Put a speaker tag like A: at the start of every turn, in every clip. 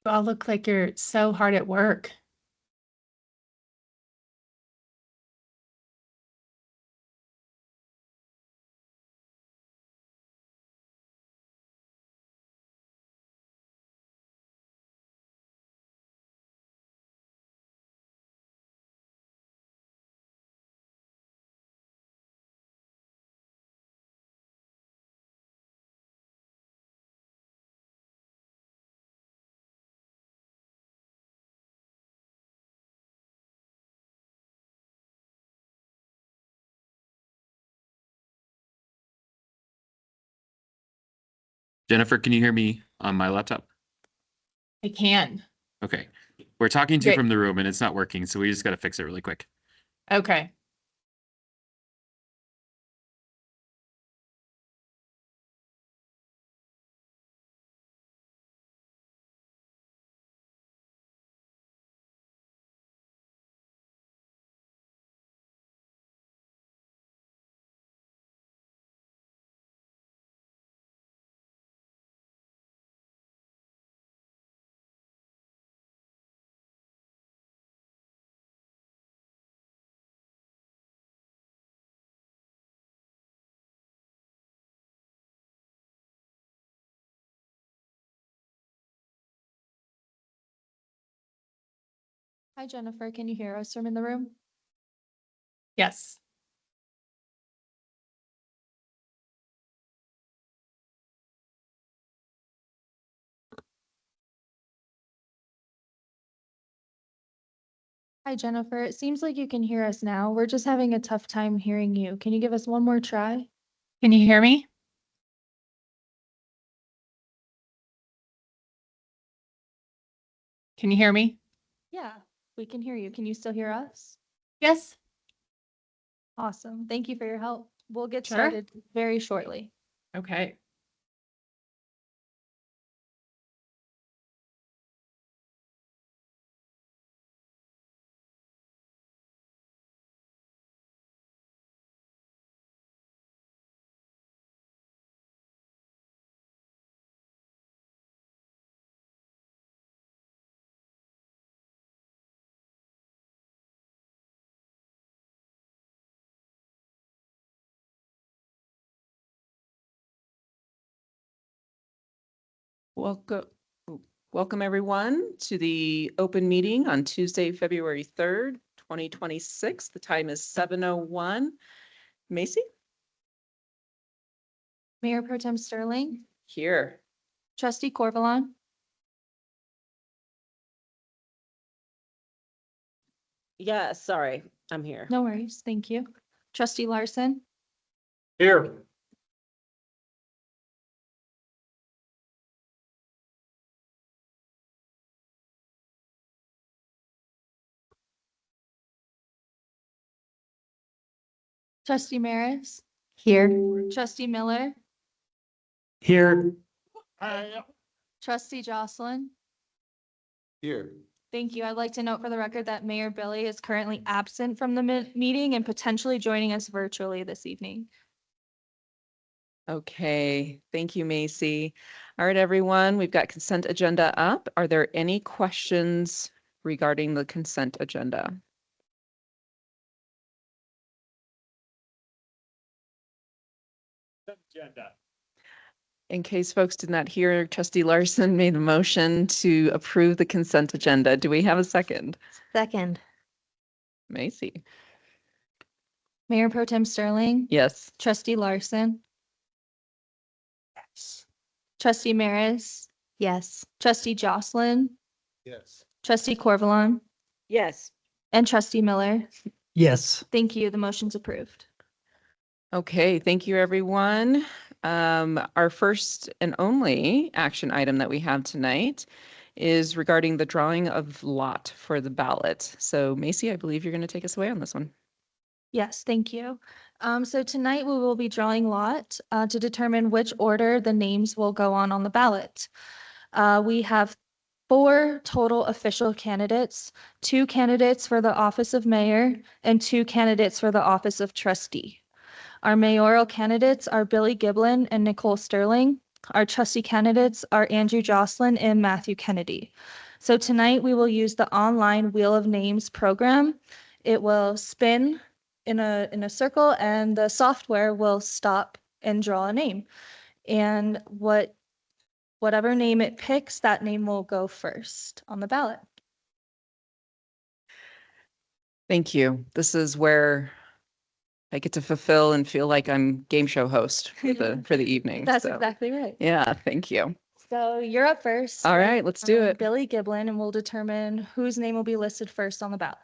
A: You all look like you're so hard at work.
B: Jennifer, can you hear me on my laptop?
A: I can.
B: Okay. We're talking to you
A: Great.
B: from the room and it's not working, so we just got to fix it really quick.
A: Okay.
C: Hi, Jennifer. Can you hear us from in the room?
A: Yes.
C: Hi, Jennifer. It seems like you can hear us now. We're just having a tough time hearing you. Can you give us one more try?
A: Can you hear me? Can you hear me?
C: Yeah, we can hear you. Can you still hear us?
A: Yes.
C: Awesome. Thank you for your help. We'll get
A: Sure.
C: started very shortly.
A: Okay.
D: Welcome everyone to the open meeting on Tuesday, February 3rd, 2026. The time is 7:01. Macy?
C: Mayor Pro Tem Sterling,
D: Here.
C: Trustee Corvalon,
E: Yeah, sorry, I'm here.
C: no worries. Thank you. Trustee Larson,
F: Here.
C: Trustee Maris,
A: Here.
C: Trustee Miller,
F: Here.
C: Trustee Jocelyn.
F: Here.
C: Thank you. I'd like to note for the record that Mayor Billy is currently absent from the meeting and potentially joining us virtually this evening.
D: Okay, thank you, Macy. All right, everyone, we've got consent agenda up. Are there any questions regarding the consent agenda? In case folks did not hear, Trustee Larson made a motion to approve the consent agenda. Do we have a second?
E: Second.
D: Macy?
C: Mayor Pro Tem Sterling,
D: Yes.
C: Trustee Larson, Trustee Maris,
E: Yes.
C: Trustee Jocelyn,
F: Yes.
C: Trustee Corvalon,
E: Yes.
C: and Trustee Miller.
F: Yes.
C: Thank you. The motion's approved.
D: Okay, thank you, everyone. Our first and only action item that we have tonight is regarding the drawing of lot for the ballot. So Macy, I believe you're going to take us away on this one.
C: Yes, thank you. So tonight we will be drawing lot to determine which order the names will go on the ballot. We have 4 total official candidates, 2 candidates for the office of mayor and 2 candidates for the office of trustee. Our mayoral candidates are Billy Giblin and Nicole Sterling. Our trustee candidates are Andrew Jocelyn and Matthew Kennedy. So tonight we will use the online Wheel of Names program. It will spin in a circle and the software will stop and draw a name. And whatever name it picks, that name will go first on the ballot.
D: Thank you. This is where I get to fulfill and feel like I'm game show host for the evening.
C: That's
D: so,
C: exactly right.
D: Yeah, thank you.
C: So you're up first.
D: All right, let's do it.
C: Billy Giblin, and we'll determine whose name will be listed first on the ballot.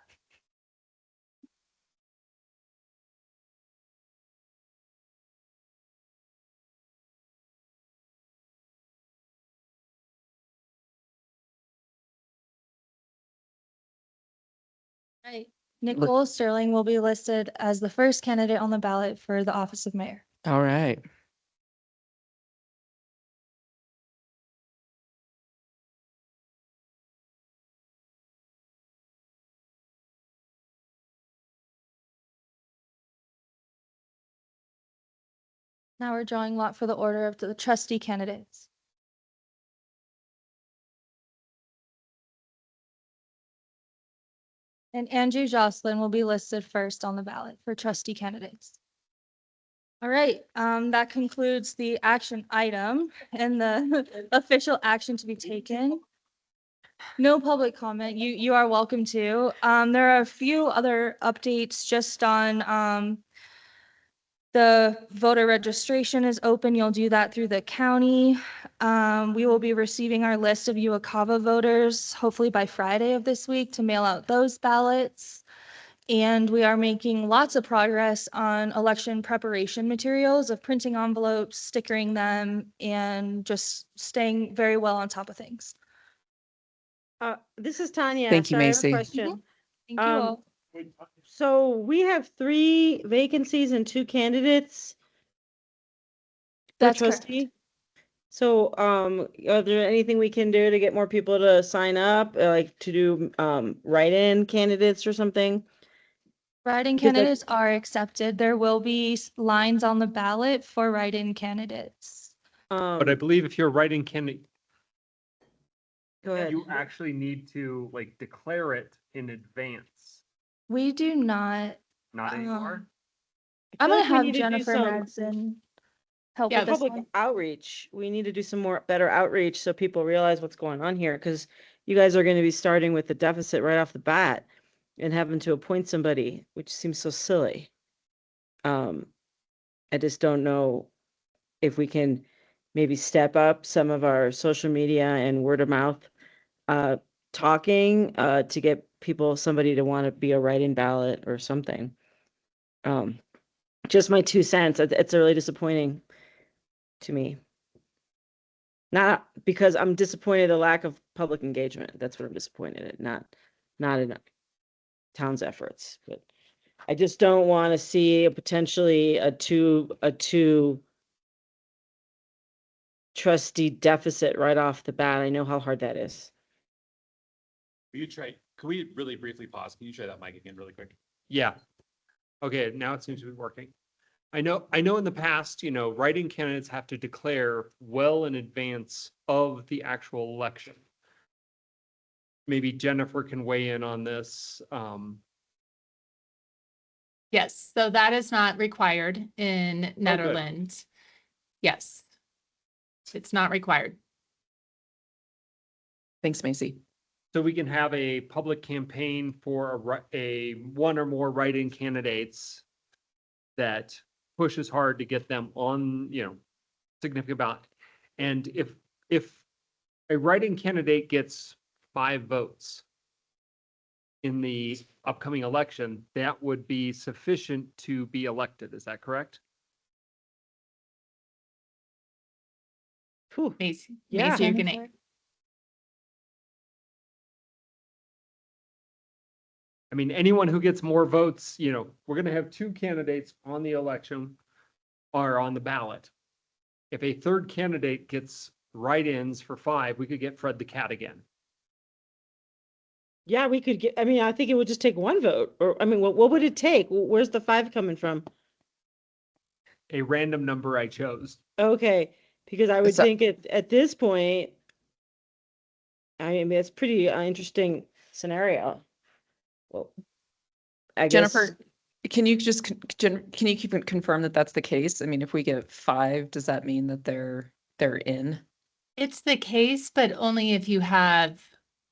C: Right. Nicole Sterling will be listed as the first candidate on the ballot for the office of mayor.
D: All right.
C: Now we're drawing lot for the order of the trustee candidates. And Andrew Jocelyn will be listed first on the ballot for trustee candidates. All right, that concludes the action item and the official action to be taken. No public comment. You are welcome to. There are a few other updates just on the voter registration is open. You'll do that through the county. We will be receiving our list of Uwakava voters hopefully by Friday of this week to mail out those ballots. And we are making lots of progress on election preparation materials of printing envelopes, stickering them, and just staying very well on top of things.
E: This is Tanya.
D: Thank you,
E: Sorry, I have
D: Macy.
E: a question.
C: Thank you
E: Um,
C: all.
E: So we have 3 vacancies and 2 candidates for
C: That's correct.
E: trustee. So, are there anything we can do to get more people to sign up, like to do, write-in candidates or something?
C: Write-in
E: Because, like-
C: candidates are accepted. There will be lines on the ballot for write-in candidates.
F: But I believe if you're a writing candidate,
E: Go ahead.
F: you actually need to like declare it in advance,
C: We do not.
F: not anymore.
E: I
C: I'm
E: feel
C: gonna
E: like we
C: have
E: need to do
C: Jennifer
E: some
C: Madsen help
A: Yeah,
C: with this
E: public
C: one.
E: outreach. We need to do some better outreach so people realize what's going on here, because you guys are going to be starting with the deficit right off the bat and having to appoint somebody, which seems so silly. I just don't know if we can maybe step up some of our social media and word of mouth talking to get somebody to want to be a write-in ballot or something. Just my 2 cents. It's really disappointing to me. Not because I'm disappointed the lack of public engagement. That's what I'm disappointed at, not in town's efforts. But I just don't want to see potentially a two trustee deficit right off the bat. I know how hard that is.
B: Will you try, can we really briefly pause? Can you try that mic again really quick?
F: Yeah. Okay, now it seems to be working. I know in the past, writing candidates have to declare well in advance of the actual election. Maybe Jennifer can weigh in on this.
A: Yes, so that is not required in Netherlands. Yes. It's not required.
D: Thanks, Macy.
F: So we can have a public campaign for a one or more write-in candidates that pushes hard to get them on, significant ballot. And if a write-in candidate gets 5 votes in the upcoming election, that would be sufficient to be elected. Is that correct?
E: Whew.
A: Macy,
E: Yeah.
A: Macy, you can
C: Jennifer?
F: I mean, anyone who gets more votes, we're going to have 2 candidates on the election or on the ballot. If a third candidate gets write-ins for 5, we could get Fred the Cat again.
E: Yeah, we could get, I think it would just take 1 vote. Or, what would it take? Where's the 5 coming from?
F: A random number I chose.
E: Okay, because I would
D: So-
E: think at this point, I mean, it's pretty interesting scenario. Well, I guess.
D: Jennifer, can you just, can you keep confirm that that's the case? I mean, if we get 5, does that mean that they're in?
A: It's the case, but only if you have,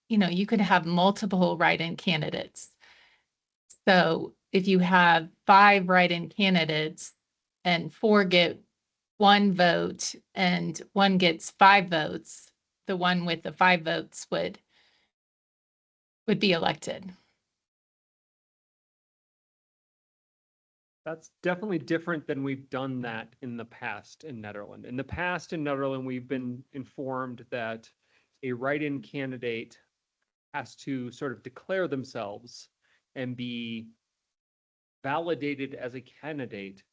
A: you could have multiple write-in candidates. So if you have 5 write-in candidates and 4 get 1 vote and 1 gets 5 votes, the one with the 5 votes would be elected.
F: That's definitely different than we've done that in the past in Nederland. In the past in Nederland, we've been informed that a write-in candidate has to sort of declare themselves and be validated as a candidate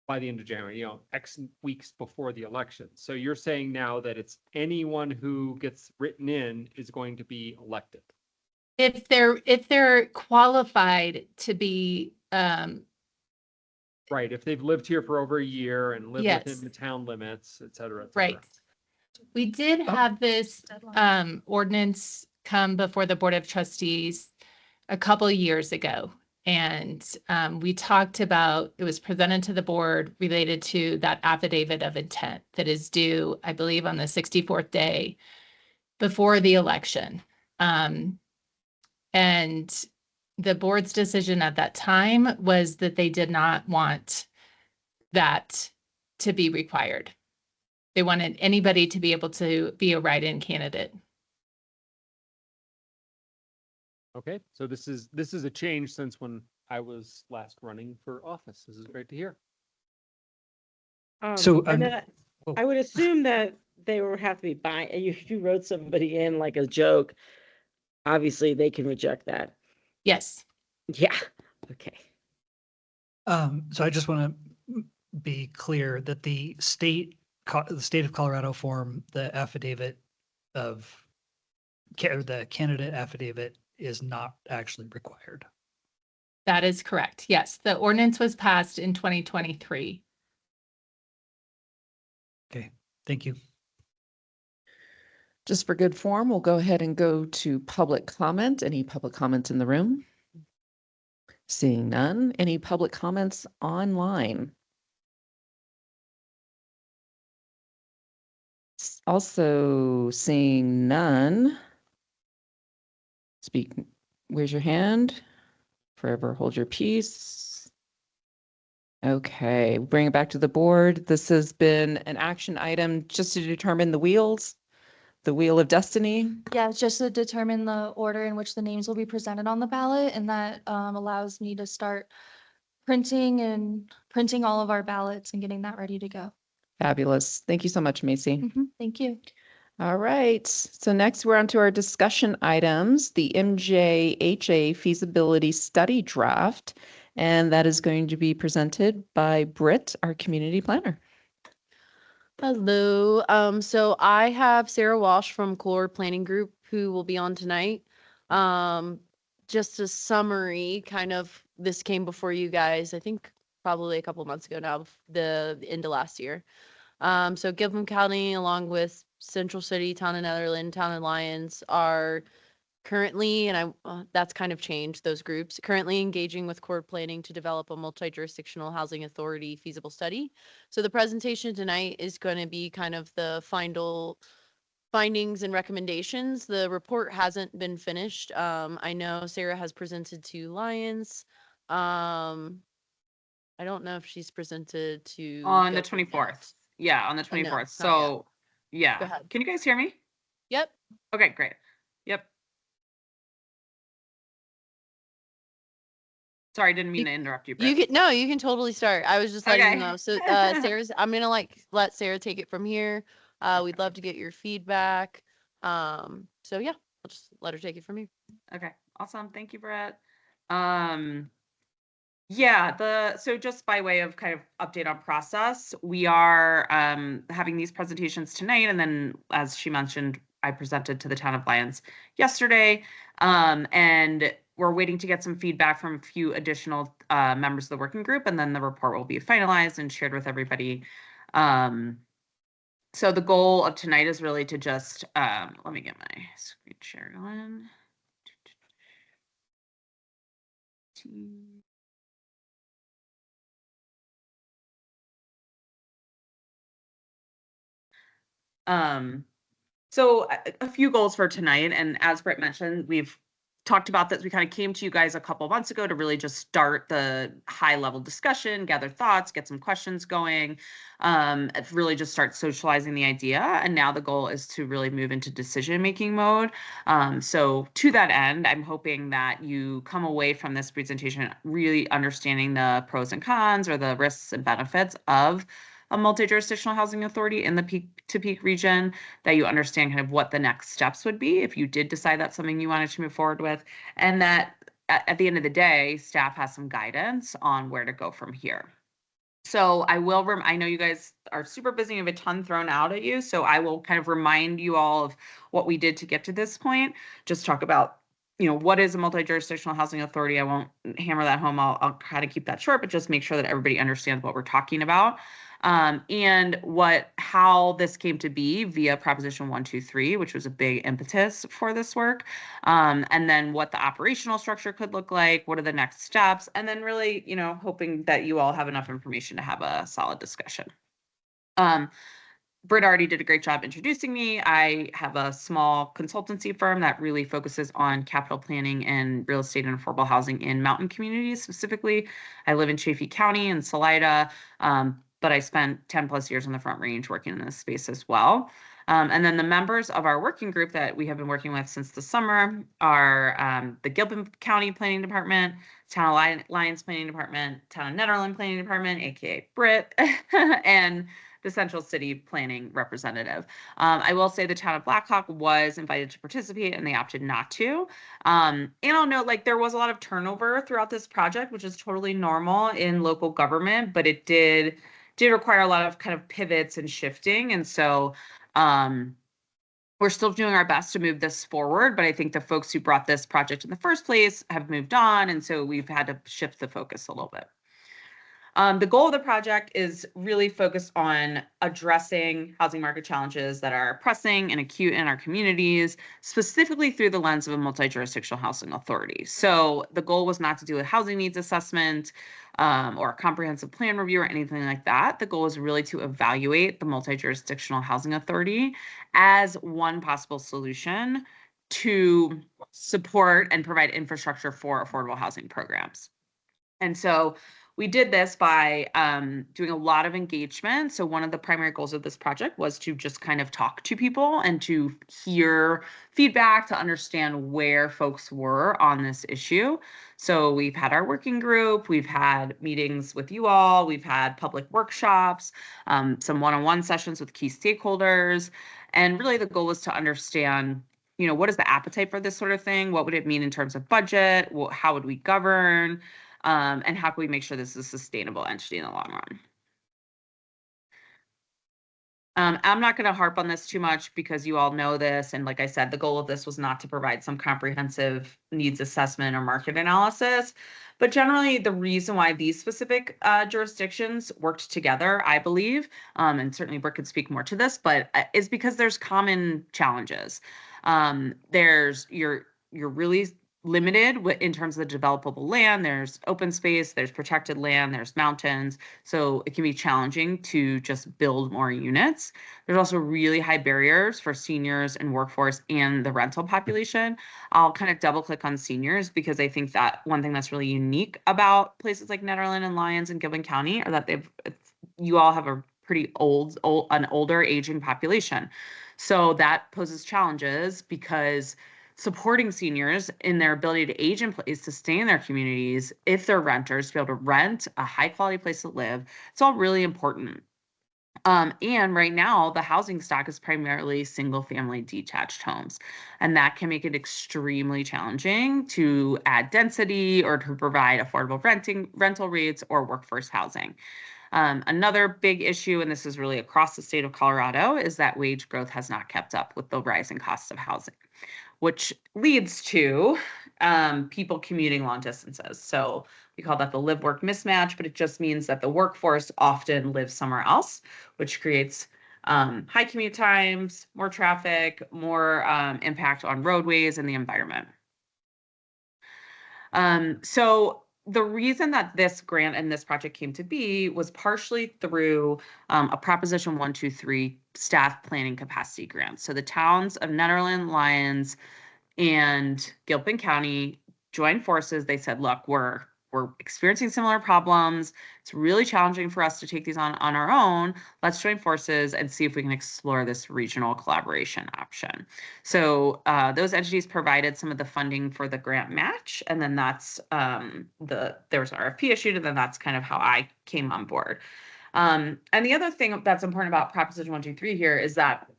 F: by the end of January, X weeks before the election. So you're saying now that it's anyone who gets written in is going to be elected.
A: If they're qualified to be,
F: Right, if they've lived here for over a year and live
A: Yes.
F: within the town limits, et cetera, et cetera.
A: right. We did have this ordinance come before the Board of Trustees a couple of years ago. And we talked about, it was presented to the board related to that affidavit of intent that is due, I believe, on the 64th day before the election. And the board's decision at that time was that they did not want that to be required. They wanted anybody to be able to be a write-in candidate.
F: Okay, so this is a change since when I was last running for office. This is great to hear.
E: And
G: I'm-
E: then
G: oh.
E: I would assume that they would have to be buying, if you wrote somebody in like a joke, obviously they can reject that.
A: Yes.
E: Yeah, okay.
G: So I just want to be clear that the state of Colorado form, the affidavit of, the candidate affidavit is not actually required.
A: That is correct. Yes, the ordinance was passed in 2023.
G: Okay, thank you.
D: Just for good form, we'll go ahead and go to public comment. Any public comments in the room? Seeing none. Any public comments online? Also seeing none. Speak, raise your hand. Forever hold your peace. Okay, bring it back to the board. This has been an action item just to determine the wheel of destiny.
C: Yeah, just to determine the order in which the names will be presented on the ballot, and that allows me to start printing all of our ballots and getting that ready to go.
D: Fabulous. Thank you so much, Macy.
C: Thank you.
D: All right, so next we're on to our discussion items, the MJHA feasibility study draft, and that is going to be presented by Britt, our community planner.
H: Hello. So I have Sarah Walsh from Core Planning Group who will be on tonight. Just a summary, kind of, this came before you guys, I think probably a couple months ago now, the end of last year. So Gilpin County, along with Central City, Town of Netherland, Town of Lyons, are currently, and that's kind of changed, those groups, currently engaging with Core Planning to develop a multi-jurisdictional housing authority feasible study. So the presentation tonight is going to be kind of the final findings and recommendations. The report hasn't been finished. I know Sarah has presented to Lyons. I don't know if she's presented to
I: On the
H: Gilpin yet.
I: 24th. Yeah, on the
H: Oh, no,
I: 24th.
H: not yet.
I: So,
H: Go
I: yeah.
H: ahead.
I: Can you guys hear me?
H: Yep.
I: Okay, great. Yep. Sorry, didn't mean to interrupt you.
H: You
I: Britt.
H: can totally start. I was just letting you
I: Okay.
H: know. So I'm gonna let Sarah take it from here. We'd love to get your feedback. So yeah, I'll just let her take it from here.
I: Okay, awesome. Thank you, Brett. Yeah, so just by way of kind of update on process, we are having these presentations tonight, and then as she mentioned, I presented to the Town of Lyons yesterday, and we're waiting to get some feedback from a few additional members of the working group, and then the report will be finalized and shared with everybody So the goal of tonight is really to just, let me get my screen share going. So a few goals for tonight, and as Britt mentioned, we've talked about this. We kind of came to you guys a couple months ago to really just start the high level discussion, gather thoughts, get some questions going, really just start socializing the idea. And now the goal is to really move into decision making mode. So to that end, I'm hoping that you come away from this presentation really understanding the pros and cons or the risks and benefits of a multi-jurisdictional housing authority in the peak to peak region, that you understand kind of what the next steps would be if you did decide that's something you wanted to move forward with, and that at the end of the day, staff has some guidance on where to go from here. So I will, I know you guys are super busy and have a ton thrown out at you, so I will kind of remind you all of what we did to get to this point. Just talk about, what is a multi-jurisdictional housing authority? I won't hammer that home. I'll try to keep that short, but just make sure that everybody understands what we're talking about. And how this came to be via Proposition 123, which was a big impetus for this work. And then what the operational structure could look like, what are the next steps, and then really, hoping that you all have enough information to have a solid discussion. Britt already did a great job introducing me. I have a small consultancy firm that really focuses on capital planning and real estate and affordable housing in mountain communities specifically. I live in Chaffee County in Salida, but I spent 10 plus years on the Front Range working in this space as well. And then the members of our working group that we have been working with since the summer are the Gilpin County Planning Department, Town of Lyons Planning Department, Town of Nederland Planning Department, aka Britt, and the Central City Planning representative. I will say the town of Blackhawk was invited to participate and they opted not to. And I'll note, there was a lot of turnover throughout this project, which is totally normal in local government, but it did require a lot of kind of pivots and shifting. And so we're still doing our best to move this forward, but I think the folks who brought this project in the first place have moved on. And so we've had to shift the focus a little bit. The goal of the project is really focused on addressing housing market challenges that are pressing and acute in our communities, specifically through the lens of a multi-jurisdictional housing authority. So the goal was not to do a housing needs assessment or a comprehensive plan review or anything like that. The goal is really to evaluate the multi-jurisdictional housing authority as one possible solution to support and provide infrastructure for affordable housing programs. And so we did this by doing a lot of engagement. So one of the primary goals of this project was to just kind of talk to people and to hear feedback, to understand where folks were on this issue. So we've had our working group, we've had meetings with you all, we've had public workshops, some one-on-one sessions with key stakeholders. And really the goal was to understand, what is the appetite for this sort of thing? What would it mean in terms of budget? How would we govern? And how can we make sure this is a sustainable entity in the long run? I'm not going to harp on this too much because you all know this. And like I said, the goal of this was not to provide some comprehensive needs assessment or market analysis. But generally, the reason why these specific jurisdictions worked together, I believe, and certainly Britt could speak more to this, but is because there's common challenges. You're really limited in terms of the developable land. There's open space, there's protected land, there's mountains. So it can be challenging to just build more units. There's also really high barriers for seniors and workforce and the rental population. I'll kind of double click on seniors because I think that one thing that's really unique about places like Nederland and Lyons and Gilpin County are that you all have a pretty an older aging population. So that poses challenges because supporting seniors in their ability to age in place to stay in their communities, if they're renters, to be able to rent a high quality place to live, it's all really important. And right now, the housing stock is primarily single family detached homes, and that can make it extremely challenging to add density or to provide affordable rental rates or workforce housing. Another big issue, and this is really across the state of Colorado, is that wage growth has not kept up with the rising costs of housing, which leads to people commuting long distances. So we call that the live-work mismatch, but it just means that the workforce often lives somewhere else, which creates high commute times, more traffic, more impact on roadways and the environment. So the reason that this grant and this project came to be was partially through a Proposition 123 staff planning capacity grant. So the towns of Nederland, Lyons, and Gilpin County joined forces. They said, look, we're experiencing similar problems. It's really challenging for us to take these on our own. Let's join forces and see if we can explore this regional collaboration option. So those entities provided some of the funding for the grant match, and then that's there was an RFP issued, and then that's kind of how I came on board. And the other thing that's important about Proposition 123 here is that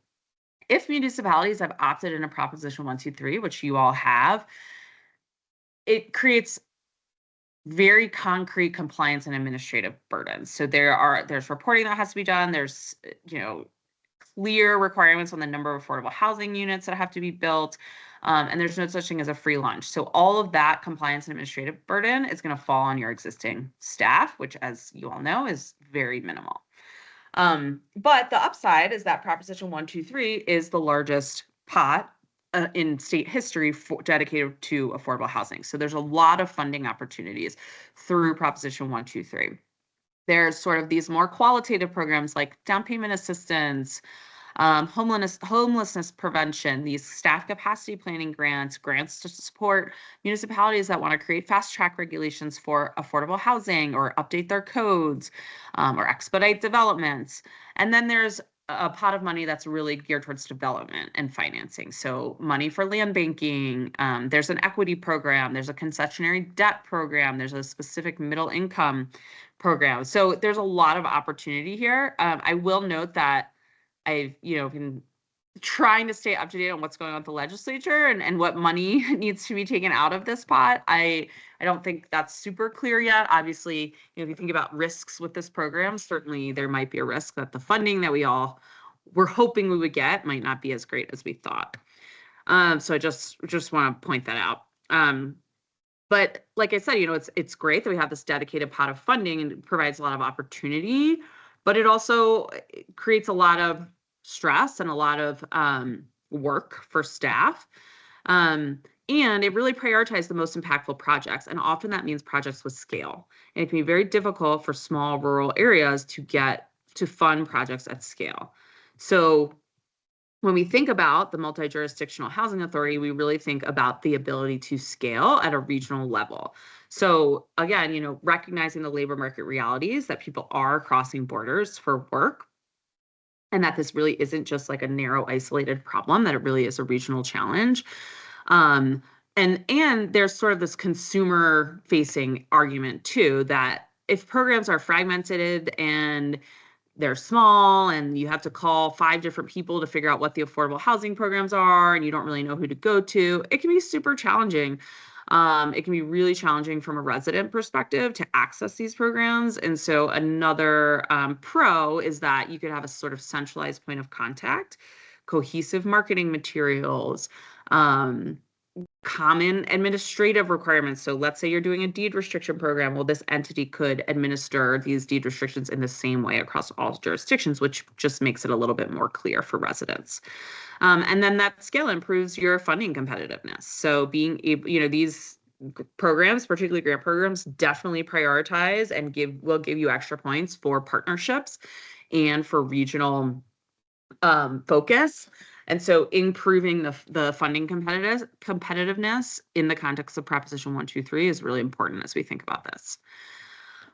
I: if municipalities have opted in a Proposition 123, which you all have, it creates very concrete compliance and administrative burdens. So there's reporting that has to be done. There's, clear requirements on the number of affordable housing units that have to be built. And there's no such thing as a free lunch. So all of that compliance and administrative burden is going to fall on your existing staff, which, as you all know, is very minimal. But the upside is that Proposition 123 is the largest pot in state history dedicated to affordable housing. So there's a lot of funding opportunities through Proposition 123. There's sort of these more qualitative programs like down payment assistance, homelessness prevention, these staff capacity planning grants to support municipalities that want to create fast track regulations for affordable housing or update their codes or expedite developments. And then there's a pot of money that's really geared towards development and financing. So money for land banking, there's an equity program, there's a concessionary debt program, there's a specific middle income program. So there's a lot of opportunity here. I will note that I've, been trying to stay up to date on what's going on with the legislature and what money needs to be taken out of this pot. I don't think that's super clear yet. Obviously, if you think about risks with this program, certainly there might be a risk that the funding that we all were hoping we would get might not be as great as we thought. So I just want to point that out. But like I said, it's great that we have this dedicated pot of funding and it provides a lot of opportunity, but it also creates a lot of stress and a lot of work for staff. And it really prioritizes the most impactful projects. And often that means projects with scale. And it can be very difficult for small rural areas to fund projects at scale. So when we think about the multi-jurisdictional housing authority, we really think about the ability to scale at a regional level. So again, recognizing the labor market realities that people are crossing borders for work, and that this really isn't just like a narrow, isolated problem, that it really is a regional challenge. And there's sort of this consumer-facing argument too, that if programs are fragmented and they're small and you have to call 5 different people to figure out what the affordable housing programs are and you don't really know who to go to, it can be super challenging. It can be really challenging from a resident perspective to access these programs. And so another pro is that you could have a sort of centralized point of contact, cohesive marketing materials, common administrative requirements. So let's say you're doing a deed restriction program. Well, this entity could administer these deed restrictions in the same way across all jurisdictions, which just makes it a little bit more clear for residents. And then that scale improves your funding competitiveness. So being able, these programs, particularly grant programs, definitely prioritize and will give you extra points for partnerships and for regional focus. And so improving the funding competitiveness in the context of Proposition 123 is really important as we think about this.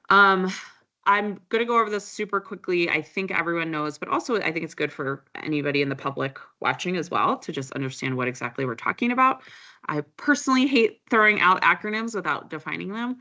I: I'm going to go over this super quickly. I think everyone knows, but also I think it's good for anybody in the public watching as well to just understand what exactly we're talking about. I personally hate throwing out acronyms without defining them.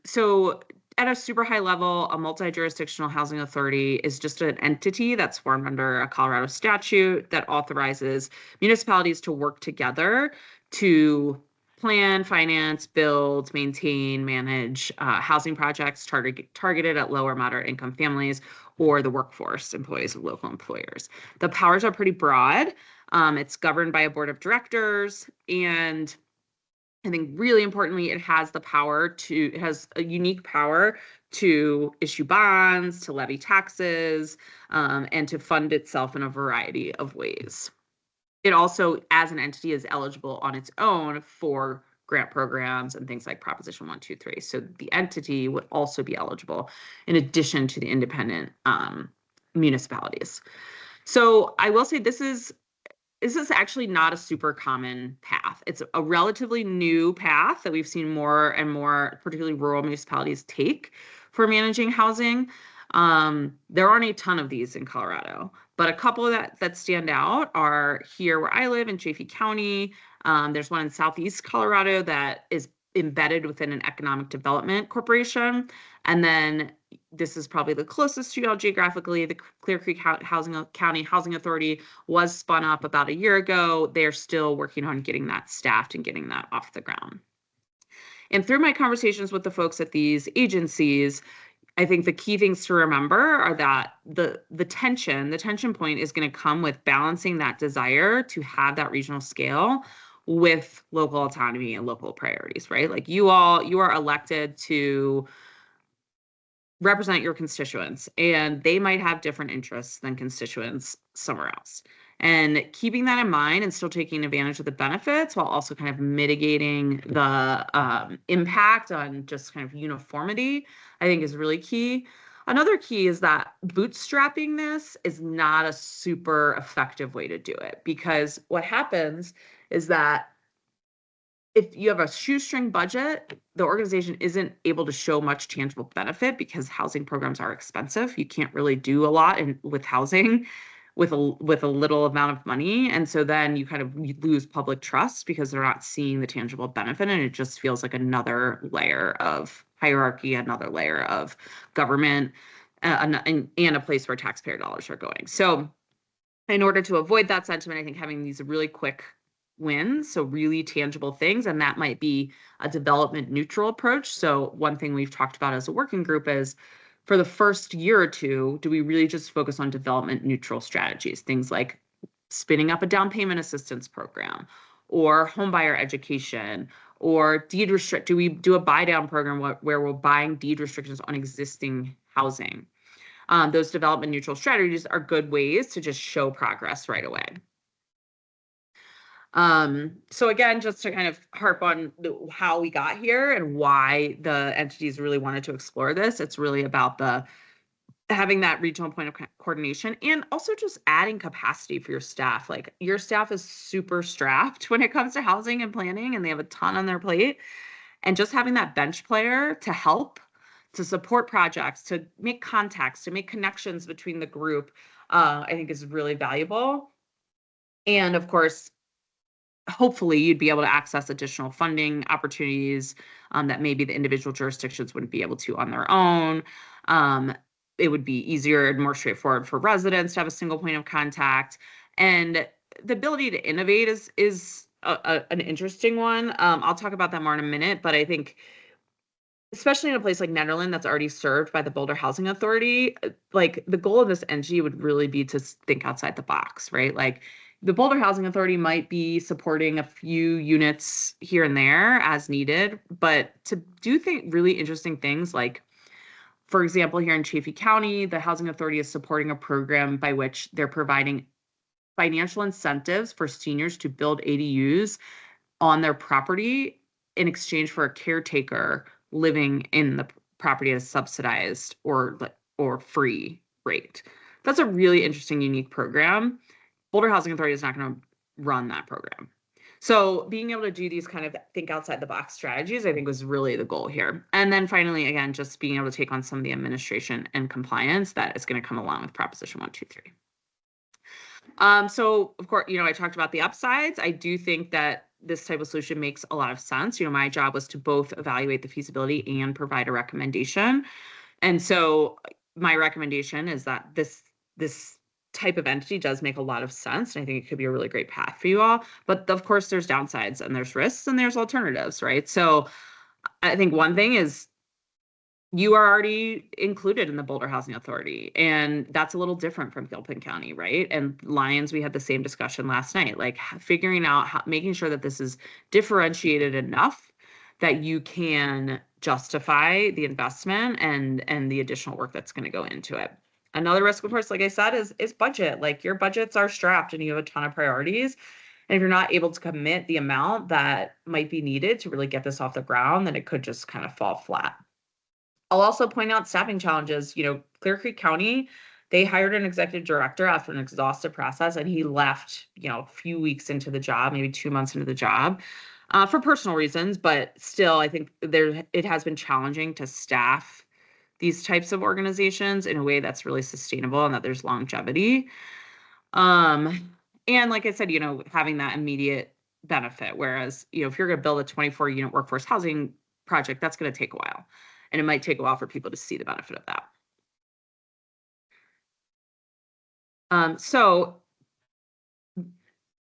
I: So at a super high level, a multi-jurisdictional housing authority is just an entity that's formed under a Colorado statute that authorizes municipalities to work together to plan, finance, build, maintain, manage housing projects targeted at low or moderate income families or the workforce, employees of local employers. The powers are pretty broad. It's governed by a board of directors, and I think really importantly, it has a unique power to issue bonds, to levy taxes, and to fund itself in a variety of ways. It also, as an entity, is eligible on its own for grant programs and things like Proposition 123. So the entity would also be eligible in addition to the independent municipalities. So I will say this is actually not a super common path. It's a relatively new path that we've seen more and more, particularly rural municipalities, take for managing housing. There aren't a ton of these in Colorado, but a couple that stand out are here where I live in Chaffee County. There's one in Southeast Colorado that is embedded within an economic development corporation. And then this is probably the closest to y'all geographically, the Clear Creek County Housing Authority was spun up about a year ago. They're still working on getting that staffed and getting that off the ground. And through my conversations with the folks at these agencies, I think the key things to remember are that the tension point is going to come with balancing that desire to have that regional scale with local autonomy and local priorities, right? Like you are elected to represent your constituents, and they might have different interests than constituents somewhere else. And keeping that in mind and still taking advantage of the benefits while also kind of mitigating the impact on just kind of uniformity, I think is really key. Another key is that bootstrapping this is not a super effective way to do it, because what happens is that if you have a shoestring budget, the organization isn't able to show much tangible benefit because housing programs are expensive. You can't really do a lot with housing with a little amount of money. And so then you kind of lose public trust because they're not seeing the tangible benefit. And it just feels like another layer of hierarchy, another layer of government, and a place where taxpayer dollars are going. So in order to avoid that sentiment, I think having these really quick wins, so really tangible things, and that might be a development neutral approach. So one thing we've talked about as a working group is, for the first year or two, do we really just focus on development neutral strategies, things like spinning up a down payment assistance program or homebuyer education or deed restrict? Do we do a buy down program where we're buying deed restrictions on existing housing? Those development neutral strategies are good ways to just show progress right away. So again, just to kind of harp on how we got here and why the entities really wanted to explore this, it's really about having that regional point of coordination and also just adding capacity for your staff. Like your staff is super strapped when it comes to housing and planning, and they have a ton on their plate. And just having that bench player to help, to support projects, to make contacts, to make connections between the group, I think is really valuable. And of course, hopefully you'd be able to access additional funding opportunities that maybe the individual jurisdictions wouldn't be able to on their own. It would be easier and more straightforward for residents to have a single point of contact. And the ability to innovate is an interesting one. I'll talk about that more in a minute, but I think especially in a place like Nederland that's already served by the Boulder Housing Authority, like the goal of this NG would really be to think outside the box, right? Like the Boulder Housing Authority might be supporting a few units here and there as needed, but to do really interesting things like, for example, here in Chaffee County, the Housing Authority is supporting a program by which they're providing financial incentives for seniors to build ADUs on their property in exchange for a caretaker living in the property at a subsidized or free rate. That's a really interesting, unique program. Boulder Housing Authority is not going to run that program. So being able to do these kind of think outside the box strategies, I think, was really the goal here. And then finally, again, just being able to take on some of the administration and compliance that is going to come along with Proposition 123. So of course, I talked about the upsides. I do think that this type of solution makes a lot of sense. My job was to both evaluate the feasibility and provide a recommendation. And so my recommendation is that this type of entity does make a lot of sense. And I think it could be a really great path for you all. But of course, there's downsides and there's risks and there's alternatives, right? So I think one thing is you are already included in the Boulder Housing Authority, and that's a little different from Gilpin County, right? And Lyons, we had the same discussion last night, like figuring out how, making sure that this is differentiated enough that you can justify the investment and the additional work that's going to go into it. Another risk, of course, like I said, is budget. Like your budgets are strapped and you have a ton of priorities. And if you're not able to commit the amount that might be needed to really get this off the ground, then it could just kind of fall flat. I'll also point out staffing challenges. You know, Clear Creek County, they hired an executive director after an exhaustive process, and he left, you know, a few weeks into the job, maybe 2 months into the job, for personal reasons. But still, I think it has been challenging to staff these types of organizations in a way that's really sustainable and that there's longevity. And like I said, you know, having that immediate benefit, whereas, you know, if you're going to build a 24-unit workforce housing project, that's going to take a while. And it might take a while for people to see the benefit of that. So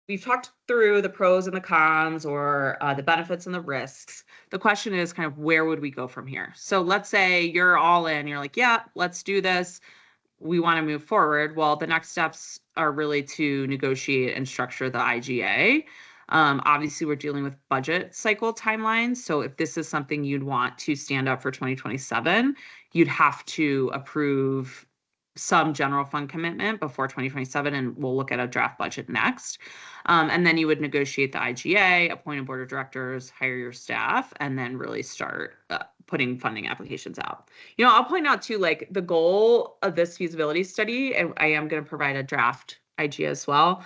I: we've talked through the pros and the cons, or the benefits and the risks. The question is kind of, where would we go from here? So let's say you're all in, you're like, yeah, let's do this. We want to move forward. Well, the next steps are really to negotiate and structure the IGA. Obviously, we're dealing with budget cycle timelines. So if this is something you'd want to stand up for 2027, you'd have to approve some general fund commitment before 2027, and we'll look at a draft budget next. And then you would negotiate the IGA, appoint a board of directors, hire your staff, and then really start putting funding applications out. You know, I'll point out too, like the goal of this feasibility study, and I am going to provide a draft IGA as well,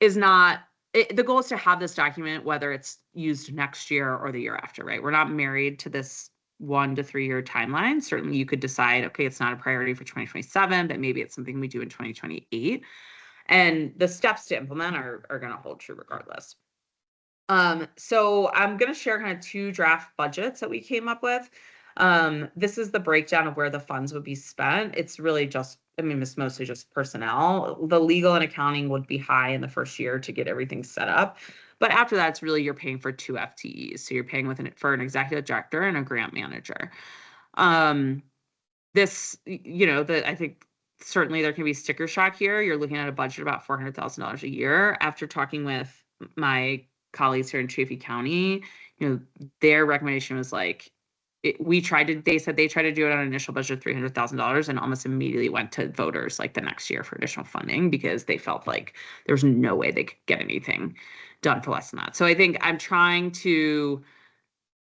I: is not, the goal is to have this document, whether it's used next year or the year after, right? We're not married to this 1 to 3 year timeline. Certainly you could decide, okay, it's not a priority for 2027, but maybe it's something we do in 2028. And the steps to implement are going to hold true regardless. So I'm going to share kind of 2 draft budgets that we came up with. This is the breakdown of where the funds would be spent. It's really just, I mean, it's mostly just personnel. The legal and accounting would be high in the first year to get everything set up. But after that, it's really, you're paying for 2 FTEs. So you're paying for an executive director and a grant manager. This, you know, I think certainly there can be sticker shock here. You're looking at a budget about $400,000 a year. After talking with my colleagues here in Chaffee County, you know, their recommendation was like, they said they tried to do it on an initial budget of $300,000 and almost immediately went to voters like the next year for additional funding because they felt like there's no way they could get anything done for less than that. So I think I'm trying to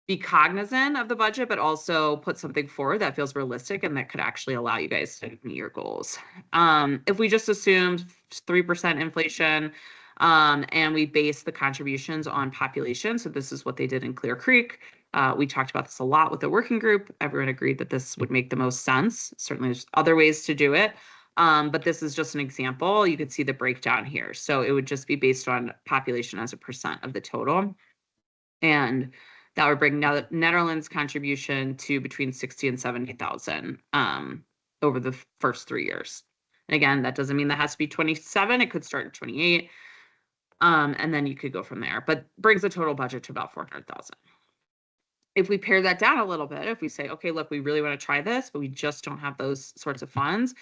I: be cognizant of the budget, but also put something forward that feels realistic and that could actually allow you guys to meet your goals. If we just assumed 3% inflation, and we base the contributions on population, so this is what they did in Clear Creek. We talked about this a lot with the working group. Everyone agreed that this would make the most sense. Certainly there's other ways to do it. But this is just an example. You can see the breakdown here. So it would just be based on population as a percent of the total. And that would bring Netherlands contribution to between 60 and 70,000 over the first 3 years. And again, that doesn't mean that has to be 27. It could start at 28. And then you could go from there, but brings the total budget to about 400,000. If we pare that down a little bit, if we say, okay, look, we really want to try this, but we just don't have those sorts of funds.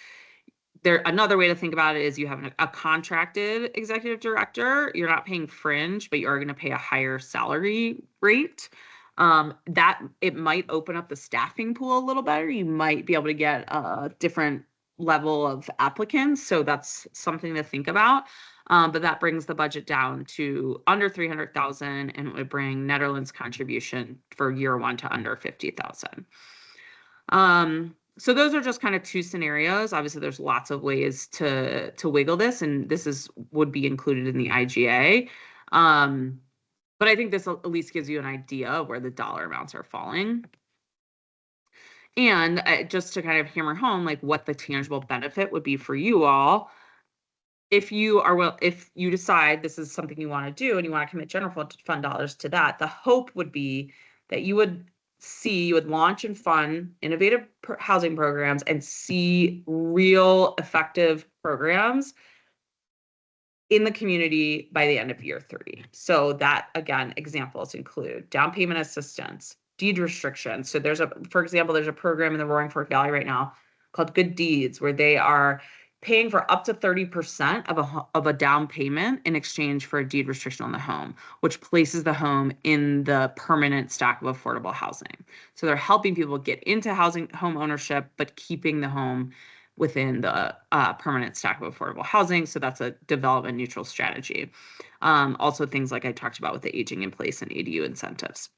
I: Another way to think about it is you have a contracted executive director. You're not paying fringe, but you are going to pay a higher salary rate. That it might open up the staffing pool a little better. You might be able to get a different level of applicants. So that's something to think about. But that brings the budget down to under 300,000, and it would bring Netherlands contribution for year 1 to under 50,000. So those are just kind of 2 scenarios. Obviously, there's lots of ways to wiggle this, and this would be included in the IGA. But I think this at least gives you an idea of where the dollar amounts are falling. And just to kind of hammer home, like what the tangible benefit would be for you all, if you decide this is something you want to do and you want to commit general fund dollars to that, the hope would be that you would launch and fund innovative housing programs and see real effective programs in the community by the end of year 3. So that, again, examples include down payment assistance, deed restriction. So for example, there's a program in the Roaring Fork Valley right now called Good Deeds, where they are paying for up to 30% of a down payment in exchange for a deed restriction on the home, which places the home in the permanent stack of affordable housing. So they're helping people get into home ownership, but keeping the home within the permanent stack of affordable housing. So that's a development neutral strategy. Also things like I talked about with the aging in place and ADU incentives.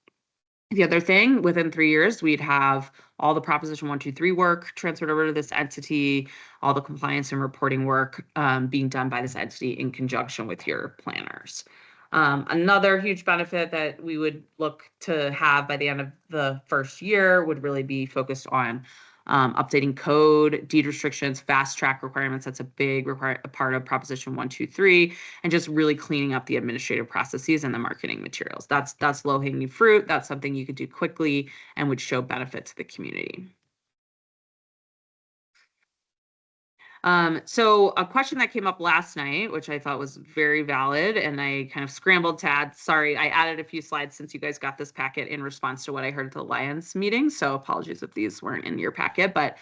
I: The other thing, within 3 years, we'd have all the Proposition 123 work transferred over to this entity, all the compliance and reporting work being done by this entity in conjunction with your planners. Another huge benefit that we would look to have by the end of the first year would really be focused on updating code, deed restrictions, fast track requirements. That's a big part of Proposition 123, and just really cleaning up the administrative processes and the marketing materials. That's low hanging fruit. That's something you could do quickly and would show benefit to the community. So a question that came up last night, which I thought was very valid, and I kind of scrambled to add, sorry, I added a few slides since you guys got this packet in response to what I heard at the Lions meeting. So apologies if these weren't in your packet, but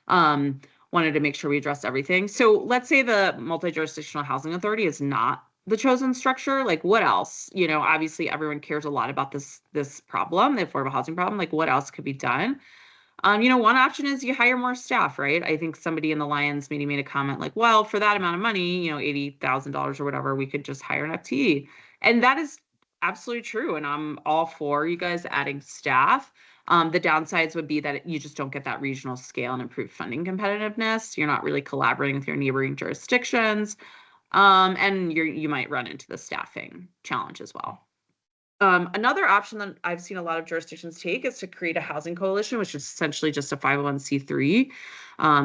I: wanted to make sure we addressed everything. So let's say the multi-jurisdictional housing authority is not the chosen structure. Like what else? You know, obviously everyone cares a lot about this problem, the affordable housing problem. Like what else could be done? You know, one option is you hire more staff, right? I think somebody in the Lions meeting made a comment like, well, for that amount of money, you know, $80,000 or whatever, we could just hire an FTE. And that is absolutely true. And I'm all for you guys adding staff. The downsides would be that you just don't get that regional scale and improved funding competitiveness. You're not really collaborating with your neighboring jurisdictions. And you might run into the staffing challenge as well. Another option that I've seen a lot of jurisdictions take is to create a housing coalition, which is essentially just a 501c3.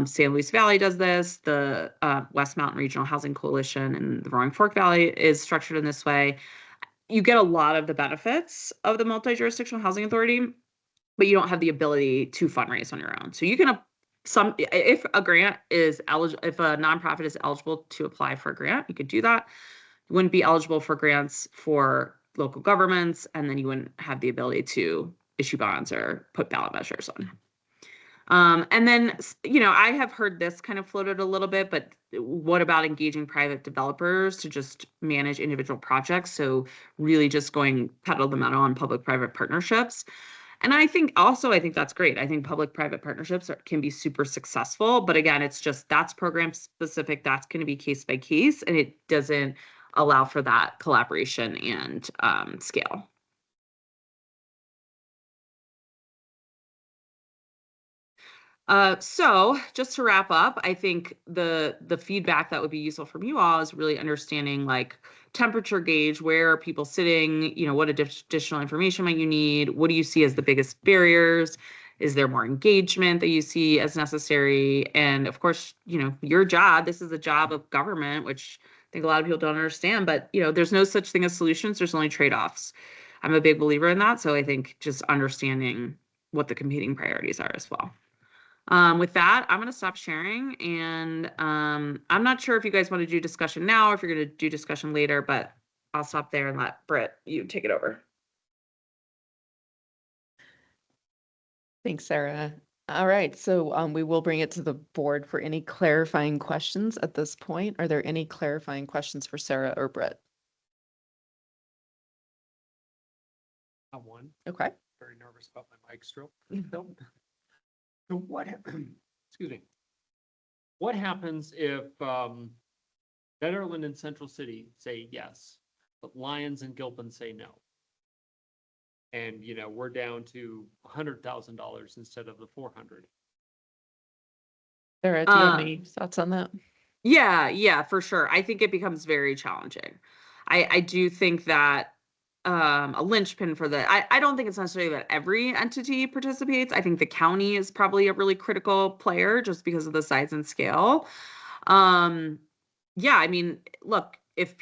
I: San Luis Valley does this. The West Mountain Regional Housing Coalition in the Roaring Fork Valley is structured in this way. You get a lot of the benefits of the multi-jurisdictional housing authority, but you don't have the ability to fundraise on your own. So you can if a grant is eligible, if a nonprofit is eligible to apply for a grant, you could do that. You wouldn't be eligible for grants for local governments, and then you wouldn't have the ability to issue bonds or put ballot measures on. And then, you know, I have heard this kind of floated a little bit, but what about engaging private developers to just manage individual projects? So really just going pedal the metal on public-private partnerships. And I think that's great. I think public-private partnerships can be super successful, but again, it's just that's program specific. That's going to be case by case, and it doesn't allow for that collaboration and scale. So just to wrap up, I think the feedback that would be useful from you all is really understanding like temperature gauge, where are people sitting, you know, what additional information might you need? What do you see as the biggest barriers? Is there more engagement that you see as necessary? And of course, you know, your job, this is a job of government, which I think a lot of people don't understand, but you know, there's no such thing as solutions. There's only trade-offs. I'm a big believer in that. So I think just understanding what the competing priorities are as well. With that, I'm going to stop sharing, and I'm not sure if you guys want to do discussion now or if you're going to do discussion later, but I'll stop there and let Britt, you take it over.
D: Thanks, Sarah. All right, so we will bring it to the board for any clarifying questions at this point. Are there any clarifying questions for Sarah or Britt?
F: I won.
D: Okay.
F: Very nervous about my mic stroke. So what, excuse me. What happens if Nederland and Central City say yes, but Lyons and Gilpin say no? And, you know, we're down to $100,000 instead of the 400.
D: Sarah, do you have any thoughts on that?
I: Yeah, for sure. I think it becomes very challenging. I do think that a linchpin for I don't think it's necessarily that every entity participates. I think the county is probably a really critical player just because of the size and scale. Yeah, I mean, look, if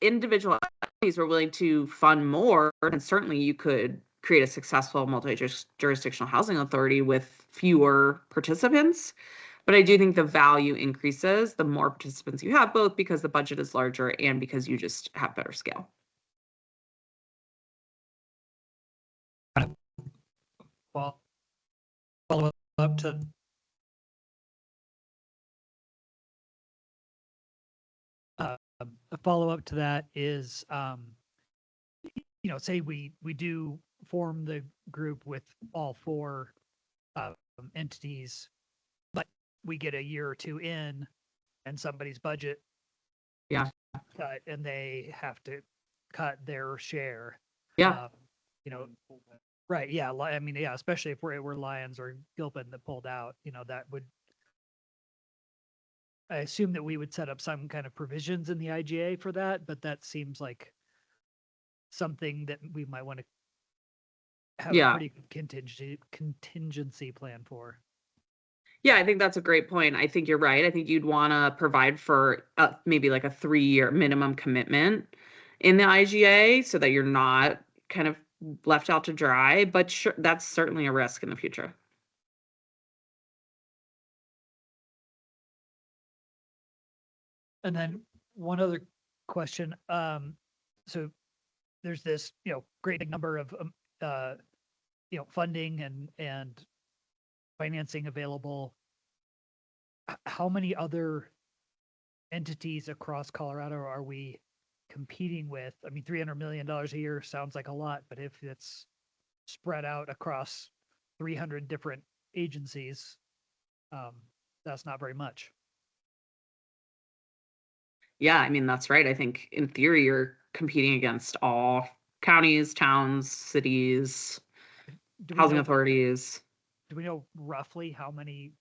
I: individual entities were willing to fund more, then certainly you could create a successful multi-jurisdictional housing authority with fewer participants. But I do think the value increases the more participants you have, both because the budget is larger and because you just have better scale.
G: Well, follow up to a follow-up to that is, say we do form the group with all four entities, but we get a year or two in and somebody's budget
I: Yeah.
G: cut and they have to cut their share.
I: Yeah.
G: Right, yeah, I mean, yeah, especially if we're Lions or Gilpin that pulled out, that would, I assume that we would set up some kind of provisions in the IGA for that, but that seems like something that we might want to have a
I: Yeah.
G: pretty good contingency plan for.
I: Yeah, I think that's a great point. I think you're right. I think you'd want to provide for maybe like a 3-year minimum commitment in the IGA so that you're not kind of left out to dry, but sure, that's certainly a risk in the future.
G: And then one other question, so there's this, great big number of, funding and financing available. How many other entities across Colorado are we competing with? I mean, $300 million a year sounds like a lot, but if it's spread out across 300 different agencies, that's not very much.
I: Yeah, I mean, that's right. I think in theory, you're competing against all counties, towns, cities,
G: Do we
I: housing
G: know,
I: authorities.
G: do we know roughly how many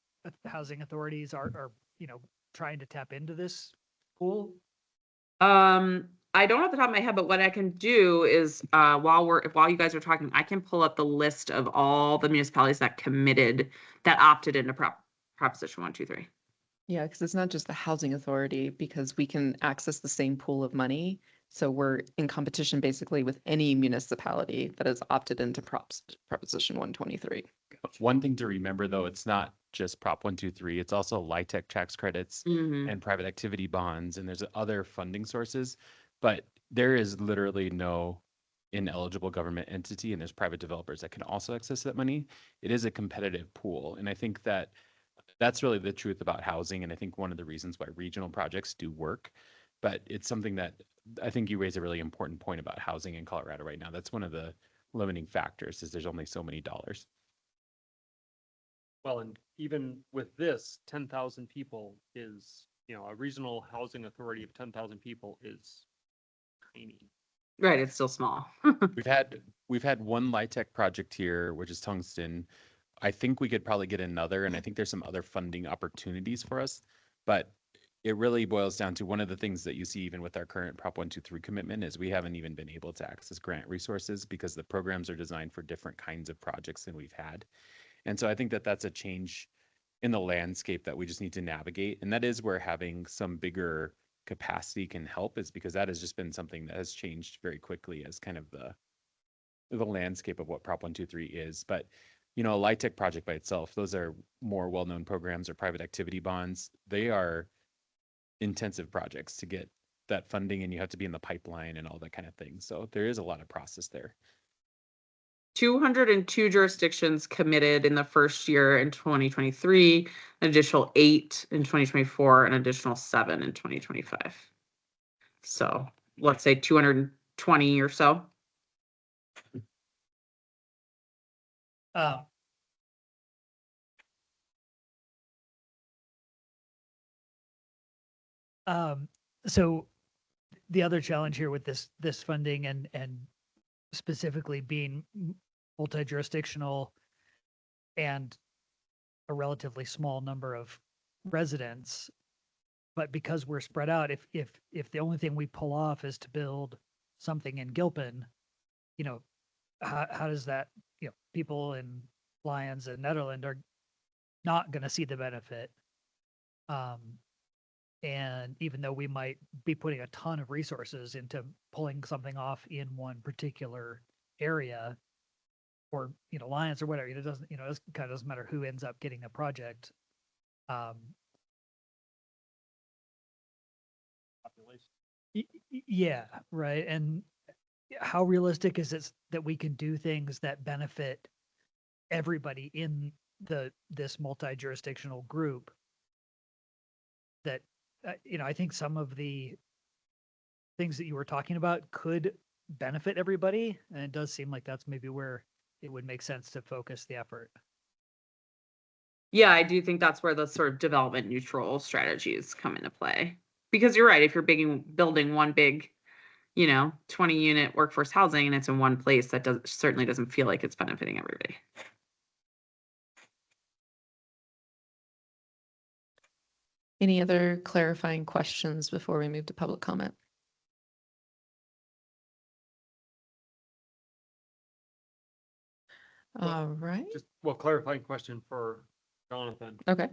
G: housing authorities are trying to tap into this pool?
I: I don't off the top of my head, but what I can do is while you guys are talking, I can pull up the list of all the municipalities that opted into Proposition 123.
D: Yeah, because it's not just the housing authority, because we can access the same pool of money. So we're in competition basically with any municipality that has opted into Proposition 123.
B: One thing to remember, though, it's not just Prop 123, it's also LIHTC tax credits
I: Mhm.
B: and private activity bonds, and there's other funding sources. But there is literally no ineligible government entity, and there's private developers that can also access that money. It is a competitive pool, and I think that that's really the truth about housing. And I think one of the reasons why regional projects do work, but it's something that I think you raise a really important point about housing in Colorado right now. That's one of the limiting factors is there's only so many dollars.
F: Well, and even with this, 10,000 people is, a regional housing authority of 10,000 people is tiny.
I: Right, it's still small.
B: We've had one LIHTC project here, which is Tungsten. I think we could probably get another, and I think there's some other funding opportunities for us. But it really boils down to one of the things that you see even with our current Prop 123 commitment is we haven't even been able to access grant resources because the programs are designed for different kinds of projects than we've had. And so I think that that's a change in the landscape that we just need to navigate. And that is where having some bigger capacity can help, is because that has just been something that has changed very quickly as kind of the landscape of what Prop 123 is. But a LIHTC project by itself, those are more well-known programs or private activity bonds. They are intensive projects to get that funding, and you have to be in the pipeline and all that kind of thing. So there is a lot of process there.
I: 202 jurisdictions committed in the first year in 2023, an additional 8 in 2024, an additional 7 in 2025. So let's say 220 or so.
G: So the other challenge here with this funding and specifically being multi-jurisdictional and a relatively small number of residents, but because we're spread out, if the only thing we pull off is to build something in Gilpin, how does that, people in Lyons and Nederland are not going to see the benefit. And even though we might be putting a ton of resources into pulling something off in one particular area, or Lyons or whatever, it doesn't, it kind of doesn't matter who ends up getting a project. Yeah, right. And how realistic is it that we can do things that benefit everybody in this multi-jurisdictional group that, I think some of the things that you were talking about could benefit everybody. And it does seem like that's maybe where it would make sense to focus the effort.
I: Yeah, I do think that's where the sort of development neutral strategies come into play. Because you're right, if you're building one big, 20-unit workforce housing and it's in one place, that certainly doesn't feel like it's benefiting everybody.
D: Any other clarifying questions before we move to public comment? All right.
F: Clarifying question for Jonathan.
D: Okay.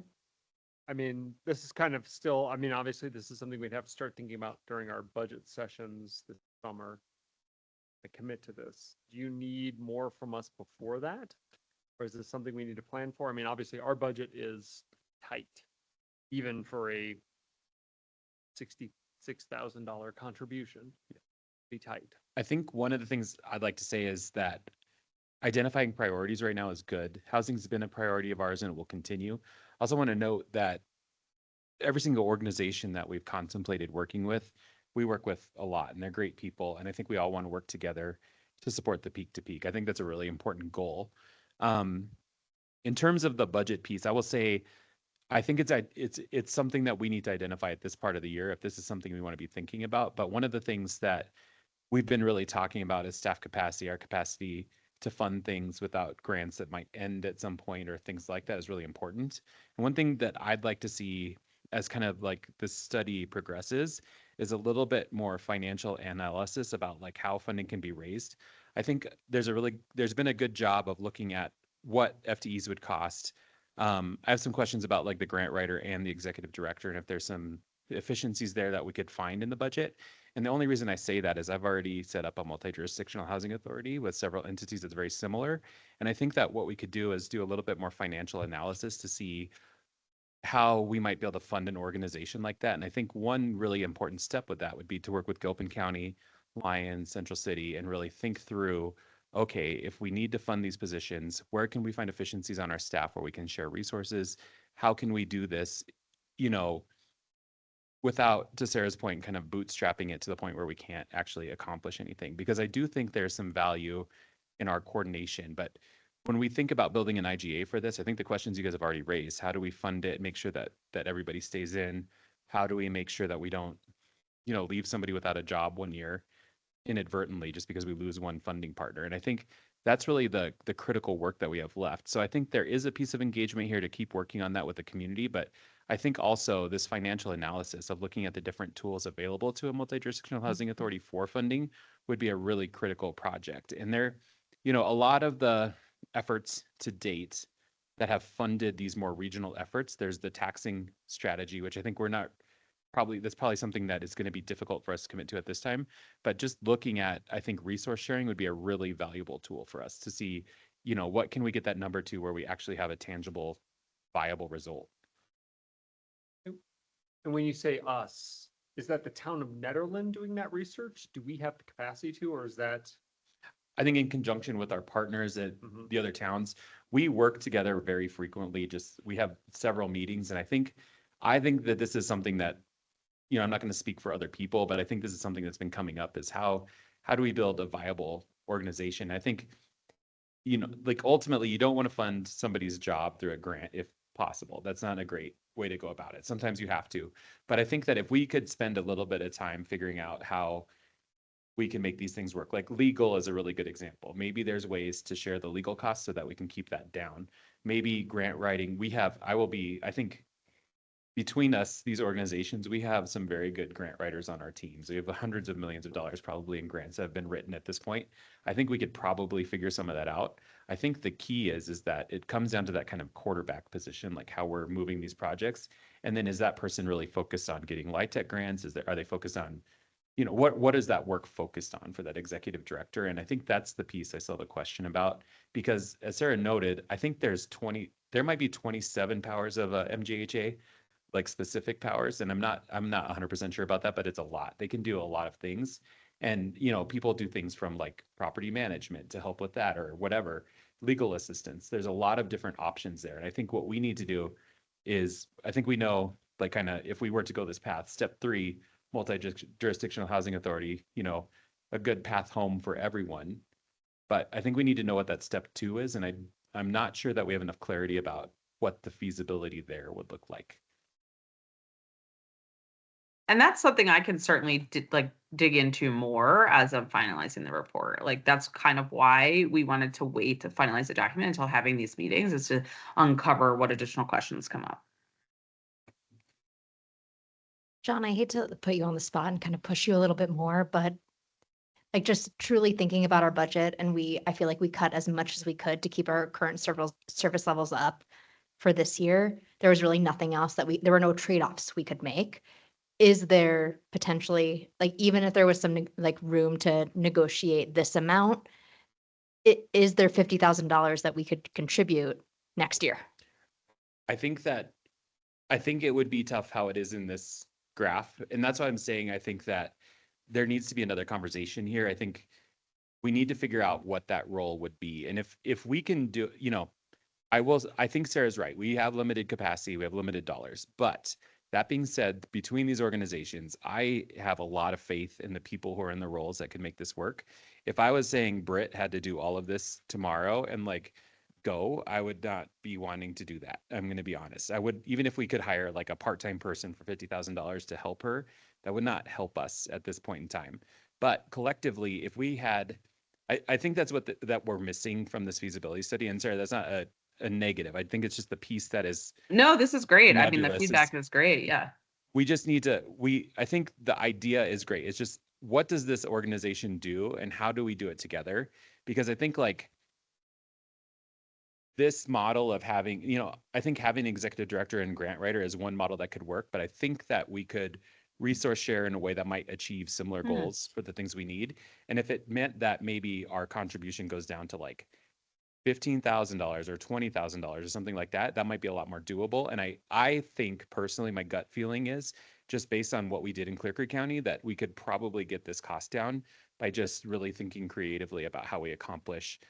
F: I mean, this is kind of still, I mean, obviously this is something we'd have to start thinking about during our budget sessions this summer. To commit to this. Do you need more from us before that? Or is this something we need to plan for? I mean, obviously our budget is tight, even for a $66,000 contribution. Be tight.
B: I think one of the things I'd like to say is that identifying priorities right now is good. Housing's been a priority of ours and it will continue. I also want to note that every single organization that we've contemplated working with, we work with a lot and they're great people. And I think we all want to work together to support the peak to peak. I think that's a really important goal. In terms of the budget piece, I will say, I think it's something that we need to identify at this part of the year if this is something we want to be thinking about. But one of the things that we've been really talking about is staff capacity, our capacity to fund things without grants that might end at some point or things like that is really important. And one thing that I'd like to see as kind of like this study progresses is a little bit more financial analysis about like how funding can be raised. I think there's been a good job of looking at what FTEs would cost. I have some questions about like the grant writer and the executive director, and if there's some efficiencies there that we could find in the budget. And the only reason I say that is I've already set up a multi-jurisdictional housing authority with several entities that's very similar. And I think that what we could do is do a little bit more financial analysis to see how we might be able to fund an organization like that. And I think one really important step with that would be to work with Gilpin County, Lyons, Central City, and really think through, okay, if we need to fund these positions, where can we find efficiencies on our staff where we can share resources? How can we do this, without, to Sarah's point, kind of bootstrapping it to the point where we can't actually accomplish anything? Because I do think there's some value in our coordination, but when we think about building an IGA for this, I think the questions you guys have already raised, how do we fund it, make sure that everybody stays in? How do we make sure that we don't, leave somebody without a job 1 year inadvertently just because we lose one funding partner? And I think that's really the critical work that we have left. So I think there is a piece of engagement here to keep working on that with the community, but I think also this financial analysis of looking at the different tools available to a multi-jurisdictional housing authority for funding would be a really critical project. And there, a lot of the efforts to date that have funded these more regional efforts, there's the taxing strategy, which I think that's probably something that is going to be difficult for us to commit to at this time. But just looking at, I think resource sharing would be a really valuable tool for us to see, what can we get that number to where we actually have a tangible, viable result.
F: And when you say us, is that the town of Nederland doing that research? Do we have the capacity to, or is that?
B: I think in conjunction with our partners at the other towns, we work together very frequently. We have several meetings, and I think that this is something that, I'm not going to speak for other people, but I think this is something that's been coming up, is how do we build a viable organization? I think, like ultimately you don't want to fund somebody's job through a grant if possible. That's not a great way to go about it. Sometimes you have to, but I think that if we could spend a little bit of time figuring out how we can make these things work. Like legal is a really good example. Maybe there's ways to share the legal costs so that we can keep that down. Maybe grant writing, I think between us, these organizations, we have some very good grant writers on our teams. We have hundreds of millions of dollars probably in grants that have been written at this point. I think we could probably figure some of that out. I think the key is that it comes down to that kind of quarterback position, like how we're moving these projects. And then is that person really focused on getting LIHTC grants? Are they focused on, what is that work focused on for that executive director? And I think that's the piece I still have a question about, because as Sarah noted, I think there might be 27 powers of MJHA, like specific powers. And I'm not 100% sure about that, but it's a lot. They can do a lot of things. And, you know, people do things from like property management to help with that or whatever, legal assistance. There's a lot of different options there. And I think what we need to do is, I think we know, like kind of, if we were to go this path, step 3, multi-jurisdictional housing authority, you know, a good path home for everyone. But I think we need to know what that step 2 is. And I'm not sure that we have enough clarity about what the feasibility there would look like.
I: And that's something I can certainly dig into more as I'm finalizing the report. Like that's kind of why we wanted to wait to finalize the document until having these meetings, is to uncover what additional questions come up.
J: John, I hate to put you on the spot and kind of push you a little bit more, but like just truly thinking about our budget, and I feel like we cut as much as we could to keep our current service levels up for this year. There was really nothing else there were no trade-offs we could make. Is there potentially, like, even if there was some like room to negotiate this amount, is there $50,000 that we could contribute next year?
B: I think it would be tough how it is in this graph. And that's why I'm saying, I think that there needs to be another conversation here. I think we need to figure out what that role would be. And if we can do, you know, I think Sarah's right. We have limited capacity, we have limited dollars, but that being said, between these organizations, I have a lot of faith in the people who are in the roles that can make this work. If I was saying Britt had to do all of this tomorrow and like go, I would not be wanting to do that. I'm going to be honest. I would, even if we could hire like a part-time person for $50,000 to help her, that would not help us at this point in time. But collectively, if we had, I think that's what that we're missing from this feasibility study. And Sarah, that's not a negative. I think it's just the piece that is.
I: No, this is great. I mean, the
B: nebulous.
I: feedback is great. Yeah.
B: We just need to, I think the idea is great. It's just, what does this organization do and how do we do it together? Because I think like this model of having, you know, I think having an executive director and grant writer is one model that could work, but I think that we could resource share in a way that might achieve similar goals for the things we need. And if it meant that maybe our contribution goes down to like $15,000 or $20,000 or something like that, that might be a lot more doable. And I think personally, my gut feeling is just based on what we did in Clear Creek County, that we could probably get this cost down by just really thinking creatively about how we accomplish,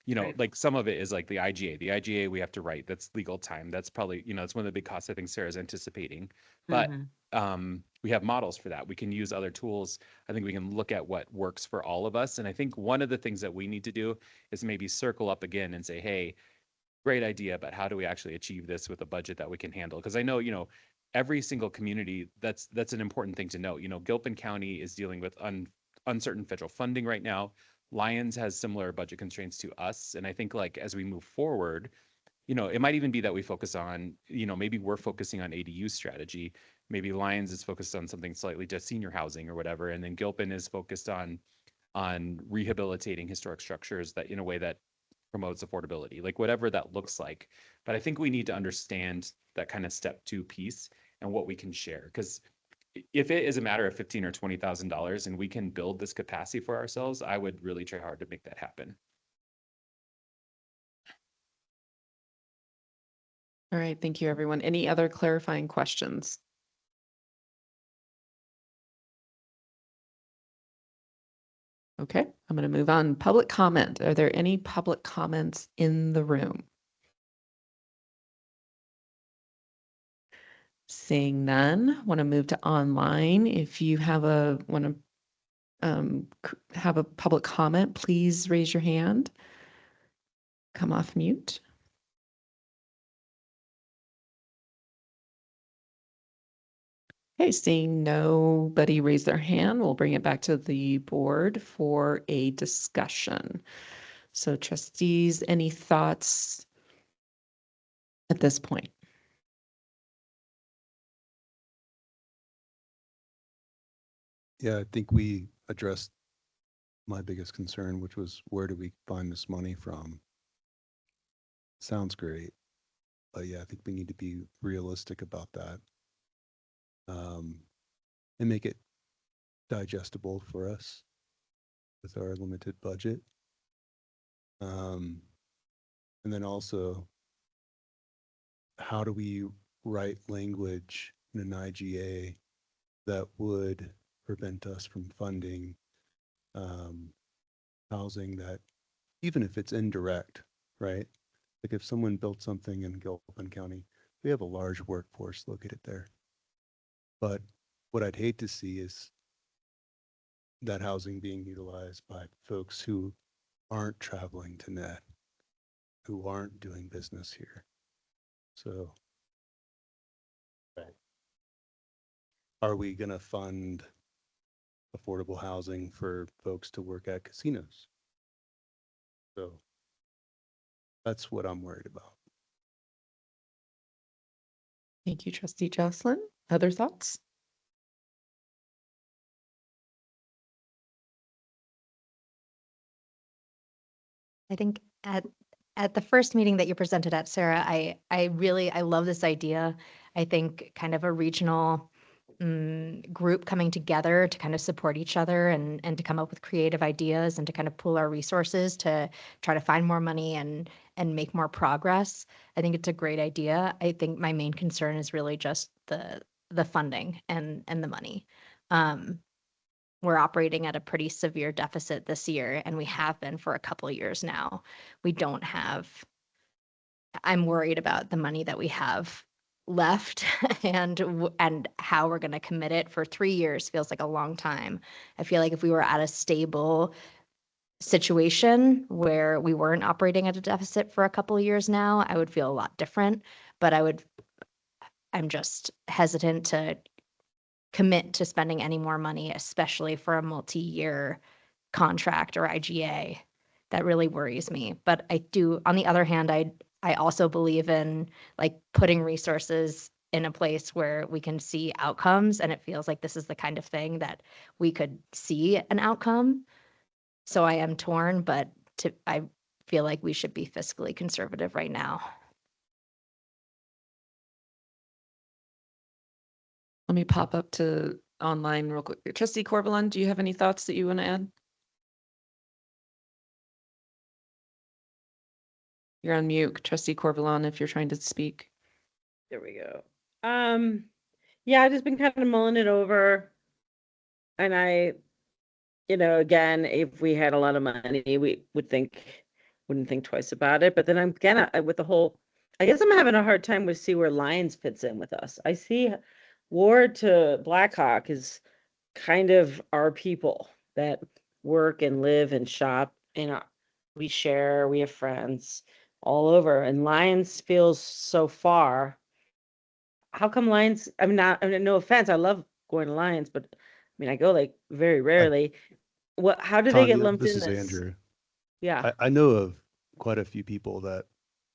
B: you know,
I: Right.
B: like some of it is like the IGA we have to write, that's legal time. That's probably, you know, it's one of the big costs I think Sarah's anticipating, but we have models for that. We can use other tools. I think we can look at what works for all of us. And I think one of the things that we need to do is maybe circle up again and say, hey, great idea, but how do we actually achieve this with a budget that we can handle? Because I know, you know, every single community, that's an important thing to note. You know, Gilpin County is dealing with uncertain federal funding right now. Lyons has similar budget constraints to us. And I think like as we move forward, you know, it might even be that we focus on, you know, maybe we're focusing on ADU strategy. Maybe Lyons is focused on something slightly just senior housing or whatever. And then Gilpin is focused on rehabilitating historic structures that in a way that promotes affordability, like whatever that looks like. But I think we need to understand that kind of step 2 piece and what we can share. Because if it is a matter of $15,000 or $20,000 and we can build this capacity for ourselves, I would really try hard to make that happen.
D: All right, thank you, everyone. Any other clarifying questions? Okay, I'm going to move on. Public comment. Are there any public comments in the room? Seeing none, want to move to online. If you have want to have a public comment, please raise your hand. Come off mute. Okay, seeing nobody raise their hand, we'll bring it back to the board for a discussion. So trustees, any thoughts at this point?
K: Yeah, I think we addressed my biggest concern, which was where do we find this money from? Sounds great. But yeah, I think we need to be realistic about that. And make it digestible for us with our limited budget. And then also, how do we write language in an IGA that would prevent us from funding housing that, even if it's indirect, right? Like if someone built something in Gilpin County, we have a large workforce located there. But what I'd hate to see is that housing being utilized by folks who aren't traveling to Net, who aren't doing business here. So, are we going to fund affordable housing for folks to work at casinos? So that's what I'm worried about.
D: Thank you, Trustee Jocelyn. Other thoughts?
J: I think at the first meeting that you presented at, Sarah, I love this idea. I think kind of a regional group coming together to kind of support each other and to come up with creative ideas and to kind of pool our resources to try to find more money and make more progress. I think it's a great idea. I think my main concern is really just the funding and the money. We're operating at a pretty severe deficit this year, and we have been for a couple of years now. We don't have, I'm worried about the money that we have left and how we're going to commit it for 3 years feels like a long time. I feel like if we were at a stable situation where we weren't operating at a deficit for a couple of years now, I would feel a lot different, but I'm just hesitant to commit to spending any more money, especially for a multi-year contract or IGA. That really worries me. But I do, on the other hand, I also believe in like putting resources in a place where we can see outcomes, and it feels like this is the kind of thing that we could see an outcome. So I am torn, but I feel like we should be fiscally conservative right now.
D: Let me pop up to online real quick. Trustee Corvalon, do you have any thoughts that you want to add? You're on mute, Trustee Corvalon, if you're trying to speak.
E: There we go. Yeah, I've just been kind of mulling it over. And again, if we had a lot of money, we wouldn't think twice about it. But then with the whole, I guess I'm having a hard time with see where Lions fits in with us. I see Ward to Blackhawk is kind of our people that work and live and shop. We share, we have friends all over, and Lions feels so far. How come Lions? I mean, no offense, I love going to Lions, but I mean, I go like very rarely. How do they get
K: Tanya,
E: lumped
K: this
E: in
K: is
E: this?
K: Andrew.
E: Yeah,
K: I know of quite a few people that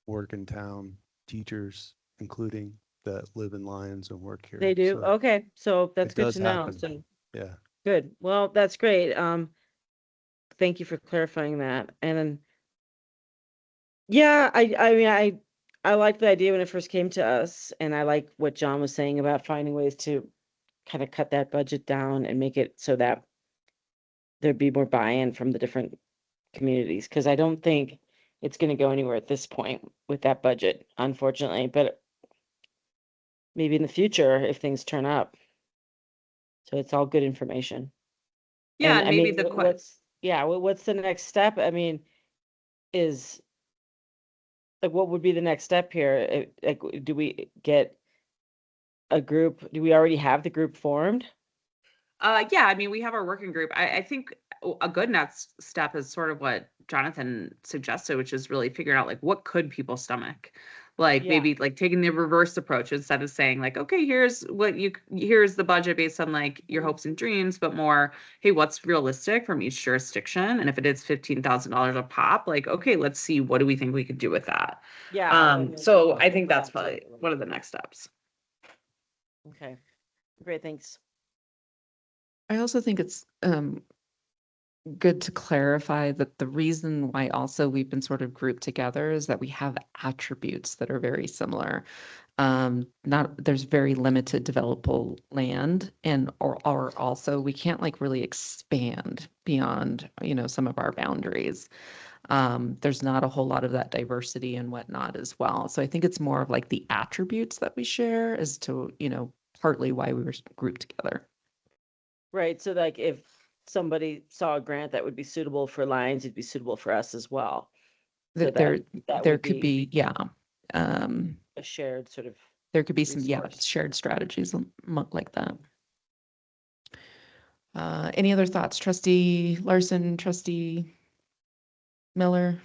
K: work in town, teachers including, that live in Lyons and work here.
E: they do.
K: So
E: Okay, so that's
K: it
E: good
K: does
E: to know.
K: happen.
E: So
K: Yeah.
E: good. Well, that's great. Thank you for clarifying that. And then, yeah, I mean, I liked the idea when it first came to us, and I like what John was saying about finding ways to kind of cut that budget down and make it so that there'd be more buy-in from the different communities, because I don't think it's going to go anywhere at this point with that budget, unfortunately, but maybe in the future if things turn up. So it's all good information.
I: Yeah,
E: And
I: and
E: I
I: maybe
E: mean,
I: the
E: what's the next step? I mean, is like, what would be the next step here? Like, do we get a group? Do we already have the group formed?
I: Yeah, I mean, we have our working group. I think a good next step is sort of what Jonathan suggested, which is really figuring out like what could people stomach. Like
E: Yeah.
I: maybe like taking the reverse approach instead of saying like, okay, here's the budget based on like your hopes and dreams, but more, hey, what's realistic from each jurisdiction? And if it is $15,000 a pop, like, okay, let's see, what do we think we could do with that?
E: Yeah.
I: So I think that's probably one of the next steps.
E: Okay. Great, thanks.
D: I also think it's good to clarify that the reason why also we've been sort of grouped together is that we have attributes that are very similar. There's very limited developable land, and or also we can't like really expand beyond, some of our boundaries. There's not a whole lot of that diversity and whatnot as well. So I think it's more of like the attributes that we share as to, partly why we were grouped together.
E: Right, so like if somebody saw a grant that would be suitable for Lions, it'd be suitable for us as well. So
D: There,
E: that
D: there
E: would
D: could be, yeah.
E: a shared sort of,
D: There could be some, yeah,
E: resource.
D: shared strategies like that. Any other thoughts? Trustee Larson, Trustee Miller?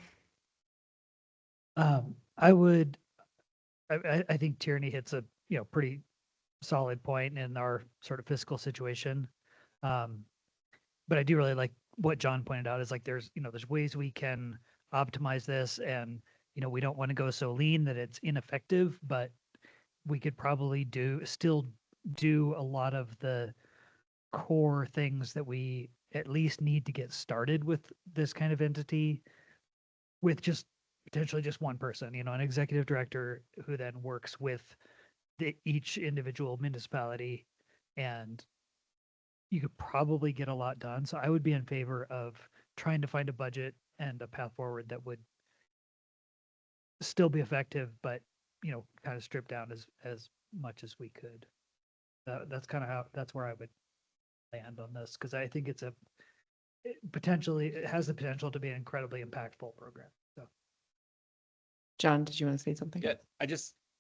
G: I would, I think Tierney hits a, pretty solid point in our sort of fiscal situation. But I do really like what John pointed out is like, there's ways we can optimize this and, we don't want to go so lean that it's ineffective, but we could probably still do a lot of the core things that we at least need to get started with this kind of entity with just potentially just one person, an executive director who then works with each individual municipality, and you could probably get a lot done. So I would be in favor of trying to find a budget and a path forward that would still be effective, but kind of stripped down as much as we could. That's where I would land on this, because I think it has the potential to be an incredibly impactful program. So
D: John, did you want to say something?
B: Yeah,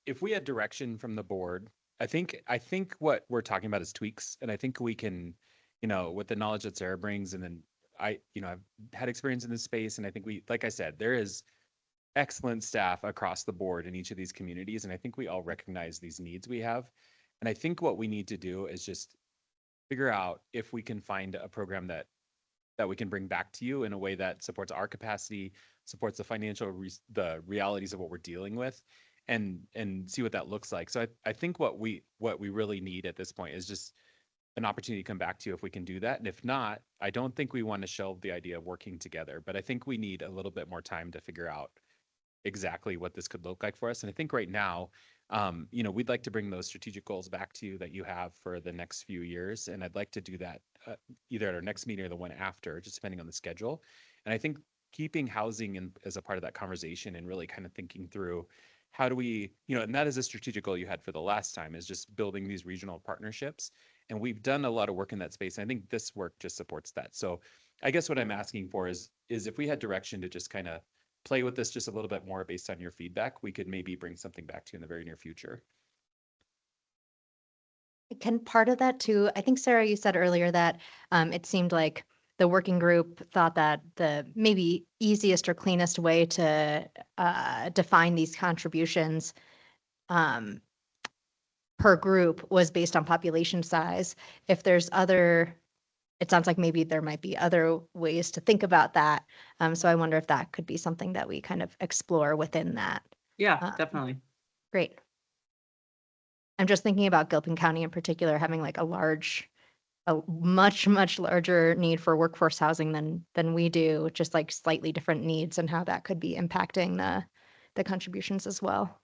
B: if we had direction from the board, I think what we're talking about is tweaks, and I think we can, with the knowledge that Sarah brings, and then I've had experience in this space, and I think like I said, there is excellent staff across the board in each of these communities, and I think we all recognize these needs we have. And I think what we need to do is just figure out if we can find a program that we can bring back to you in a way that supports our capacity, supports the financial the realities of what we're dealing with, and see what that looks like. So I think what we really need at this point is just an opportunity to come back to you if we can do that. And if not, I don't think we want to shelve the idea of working together, but I think we need a little bit more time to figure out exactly what this could look like for us. And I think right now, we'd like to bring those strategic goals back to you that you have for the next few years. And I'd like to do that either at our next meeting or the one after, just depending on the schedule. And I think keeping housing as a part of that conversation and really kind of thinking through how do we, and that is a strategic goal you had for the last time, is just building these regional partnerships. And we've done a lot of work in that space. And I think this work just supports that. So I guess what I'm asking for is if we had direction to just kind of play with this just a little bit more based on your feedback, we could maybe bring something back to you in the very near future.
J: Can part of that too, I think, Sarah, you said earlier that it seemed like the working group thought that the maybe easiest or cleanest way to define these contributions per group was based on population size. If there's it sounds like maybe there might be other ways to think about that. So I wonder if that could be something that we kind of explore within that.
I: Yeah, definitely.
J: Great. I'm just thinking about Gilpin County in particular, having like a much, much larger need for workforce housing than we do, just like slightly different needs, and how that could be impacting the contributions as well.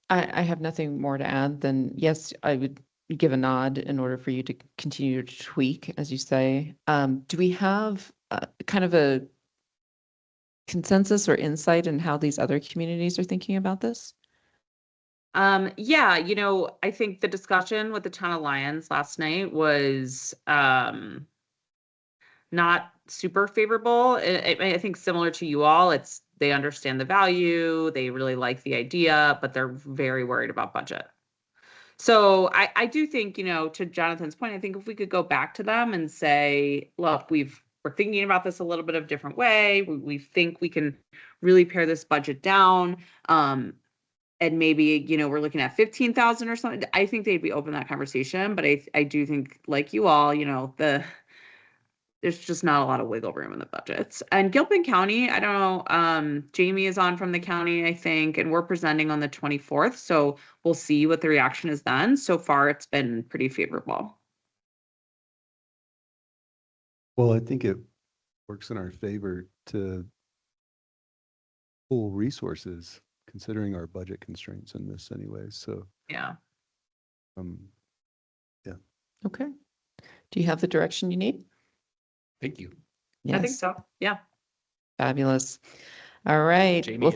D: I have nothing more to add than, yes, I would give a nod in order for you to continue to tweak, as you say. Do we have kind of a consensus or insight in how these other communities are thinking about this?
I: Yeah, I think the discussion with the Town of Lyons last night was not super favorable. I think similar to you all, they understand the value, they really like the idea, but they're very worried about budget. So I do think, to Jonathan's point, I think if we could go back to them and say, look, we're thinking about this a little bit of a different way. We think we can really pare this budget down. And maybe, we're looking at 15,000 or something. I think they'd be open to that conversation, but I do think, like you all, there's just not a lot of wiggle room in the budgets. And Gilpin County, I don't know, Jamie is on from the county, I think, and we're presenting on the 24th. So we'll see what the reaction is then. So far, it's been pretty favorable.
K: Well, I think it works in our favor to pool resources, considering our budget constraints in this anyways. So
I: yeah.
K: Yeah.
D: Okay. Do you have the direction you need?
B: Thank you.
I: Yes. I think so. Yeah.
D: Fabulous. All right.
B: Jamie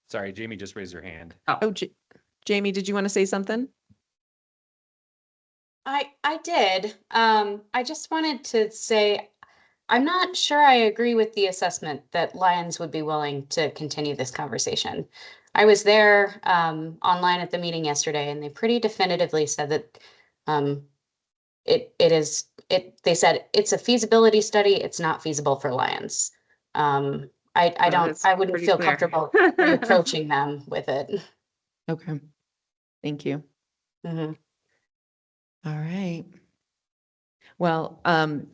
B: sorry, Jamie just raised her hand.
D: Oh, Jamie, did you want to say something?
L: I did. I just wanted to say, I'm not sure I agree with the assessment that Lions would be willing to continue this conversation. I was there online at the meeting yesterday, and they pretty definitively said that um, they said it's a feasibility study. It's not feasible for Lions.
I: That's
L: I wouldn't
I: pretty
L: feel
I: clear.
L: comfortable approaching them with it.
D: Okay. Thank you.
L: Mhm.
D: All right. Well,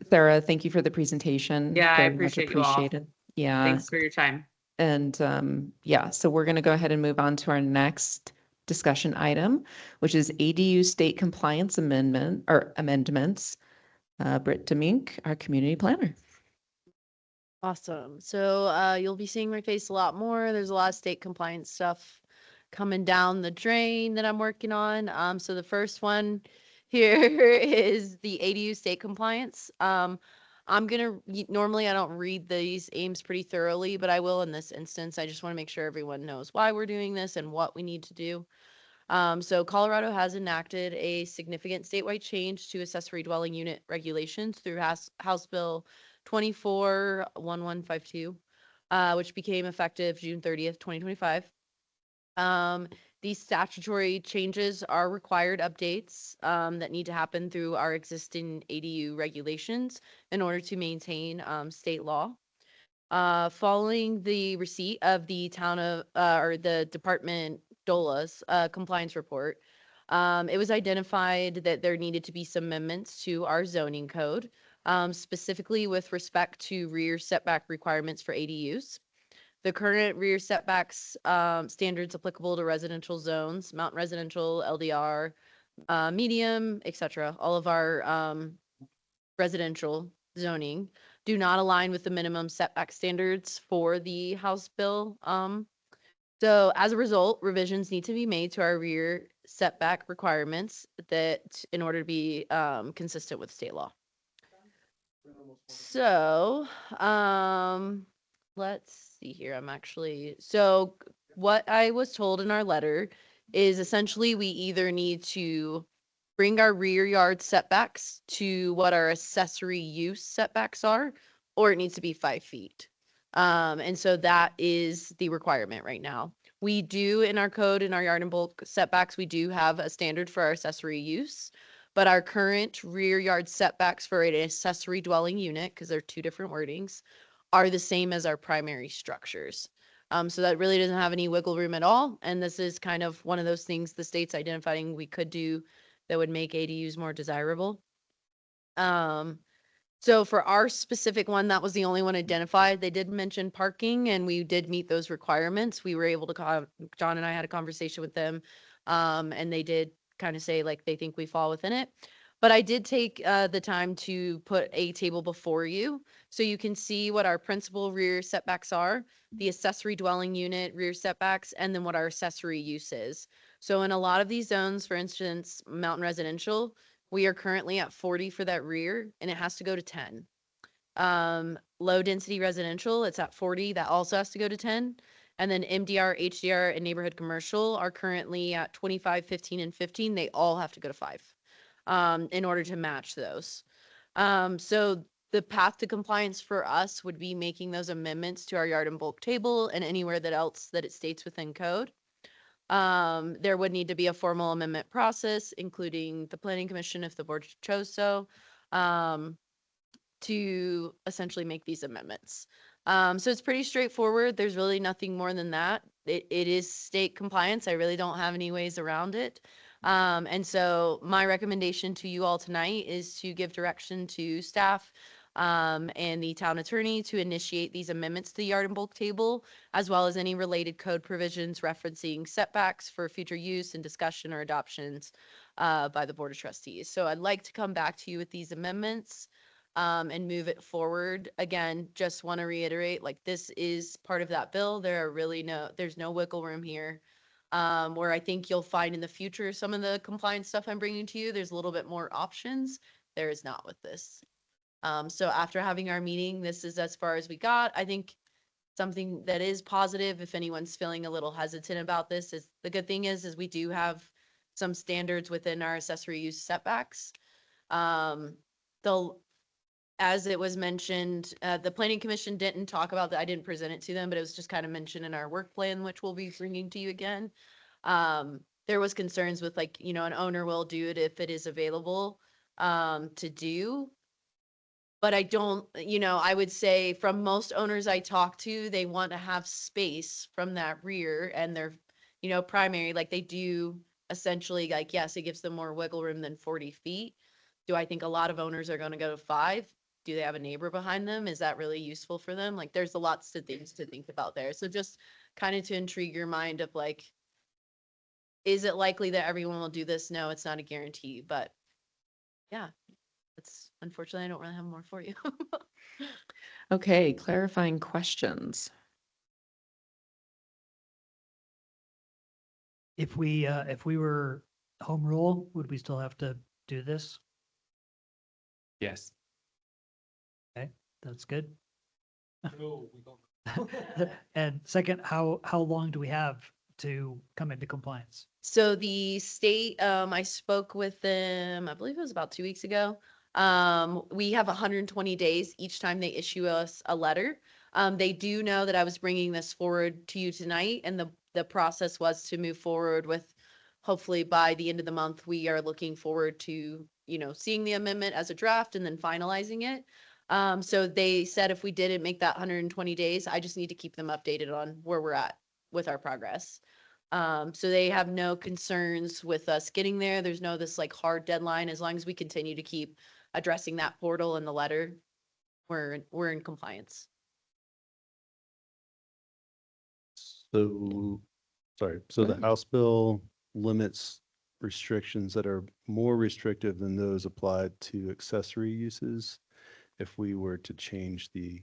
D: Sarah, thank you for the presentation.
I: Yeah, I
D: Very much
I: appreciate you all.
D: appreciated. Yeah.
I: Thanks for your time.
D: And yeah, so we're going to go ahead and move on to our next discussion item, which is ADU state compliance amendment or amendments. Britt Demink, our community planner.
H: Awesome. So you'll be seeing my face a lot more. There's a lot of state compliance stuff coming down the drain that I'm working on. So the first one here is the ADU state compliance. Normally I don't read these aims pretty thoroughly, but I will in this instance. I just want to make sure everyone knows why we're doing this and what we need to do. So Colorado has enacted a significant statewide change to accessory dwelling unit regulations through House Bill 241152, which became effective June 30th, 2025. These statutory changes are required updates that need to happen through our existing ADU regulations in order to maintain state law. Following the receipt of the the Department DOLA's compliance report, it was identified that there needed to be some amendments to our zoning code, specifically with respect to rear setback requirements for ADUs. The current rear setbacks standards applicable to residential zones, mountain residential, LDR, medium, etc., all of our residential zoning do not align with the minimum setback standards for the House bill. So as a result, revisions need to be made to our rear setback requirements that in order to be consistent with state law. So, let's see here. So what I was told in our letter is essentially we either need to bring our rear yard setbacks to what our accessory use setbacks are, or it needs to be 5 feet. And so that is the requirement right now. We do in our code, in our yard and bulk setbacks, we do have a standard for our accessory use, but our current rear yard setbacks for an accessory dwelling unit, because they're two different wordings, are the same as our primary structures. So that really doesn't have any wiggle room at all. And this is kind of one of those things the state's identifying we could do that would make ADUs more desirable. So for our specific one, that was the only one identified. They did mention parking and we did meet those requirements. We were able to, John and I had a conversation with them, and they did kind of say like they think we fall within it. But I did take the time to put a table before you so you can see what our principal rear setbacks are, the accessory dwelling unit rear setbacks, and then what our accessory use is. So in a lot of these zones, for instance, mountain residential, we are currently at 40 for that rear and it has to go to 10. Low density residential, it's at 40. That also has to go to 10. And then MDR, HDR, and neighborhood commercial are currently at 25, 15, and 15. They all have to go to 5 in order to match those. So the path to compliance for us would be making those amendments to our yard and bulk table and anywhere that else that it states within code. There would need to be a formal amendment process, including the planning commission if the board chose so, to essentially make these amendments. So it's pretty straightforward. There's really nothing more than that. It is state compliance. I really don't have any ways around it. And so my recommendation to you all tonight is to give direction to staff and the town attorney to initiate these amendments to the yard and bulk table, as well as any related code provisions referencing setbacks for future use and discussion or adoptions by the Board of Trustees. So I'd like to come back to you with these amendments and move it forward. Again, just want to reiterate, like this is part of that bill. There's no wiggle room here. Where I think you'll find in the future some of the compliance stuff I'm bringing to you, there's a little bit more options. There is not with this. So after having our meeting, this is as far as we got. I think something that is positive, if anyone's feeling a little hesitant about this, is the good thing is we do have some standards within our accessory use setbacks. The, as it was mentioned, the planning commission didn't talk about that. I didn't present it to them, but it was just kind of mentioned in our work plan, which we'll be bringing to you again. There was concerns with like, you know, an owner will do it if it is available, to do. But I don't, you know, I would say from most owners I talk to, they want to have space from that rear and their, you know, primary, like they do essentially like, yes, it gives them more wiggle room than 40 feet. Do I think a lot of owners are going to go to 5? Do they have a neighbor behind them? Is that really useful for them? Like there's a lots of things to think about there. So just kind of to intrigue your mind of like, is it likely that everyone will do this? No, it's not a guarantee, but yeah, it's unfortunately, I don't really have more for you.
D: Okay, clarifying questions.
G: If we were home rule, would we still have to do this?
B: Yes.
G: Okay, that's good.
F: No, we don't.
G: And second, how long do we have to come into compliance?
H: So the state, I spoke with them, I believe it was about 2 weeks ago. We have 120 days each time they issue us a letter. They do know that I was bringing this forward to you tonight, and the process was to move forward with, hopefully by the end of the month, we are looking forward to, you know, seeing the amendment as a draft and then finalizing it. So they said if we didn't make that 120 days, I just need to keep them updated on where we're at with our progress. So they have no concerns with us getting there. There's no this like hard deadline. As long as we continue to keep addressing that portal and the letter, we're in compliance.
K: So, sorry, so
D: Go
K: the
D: ahead.
K: House bill limits restrictions that are more restrictive than those applied to accessory uses. If we were to change the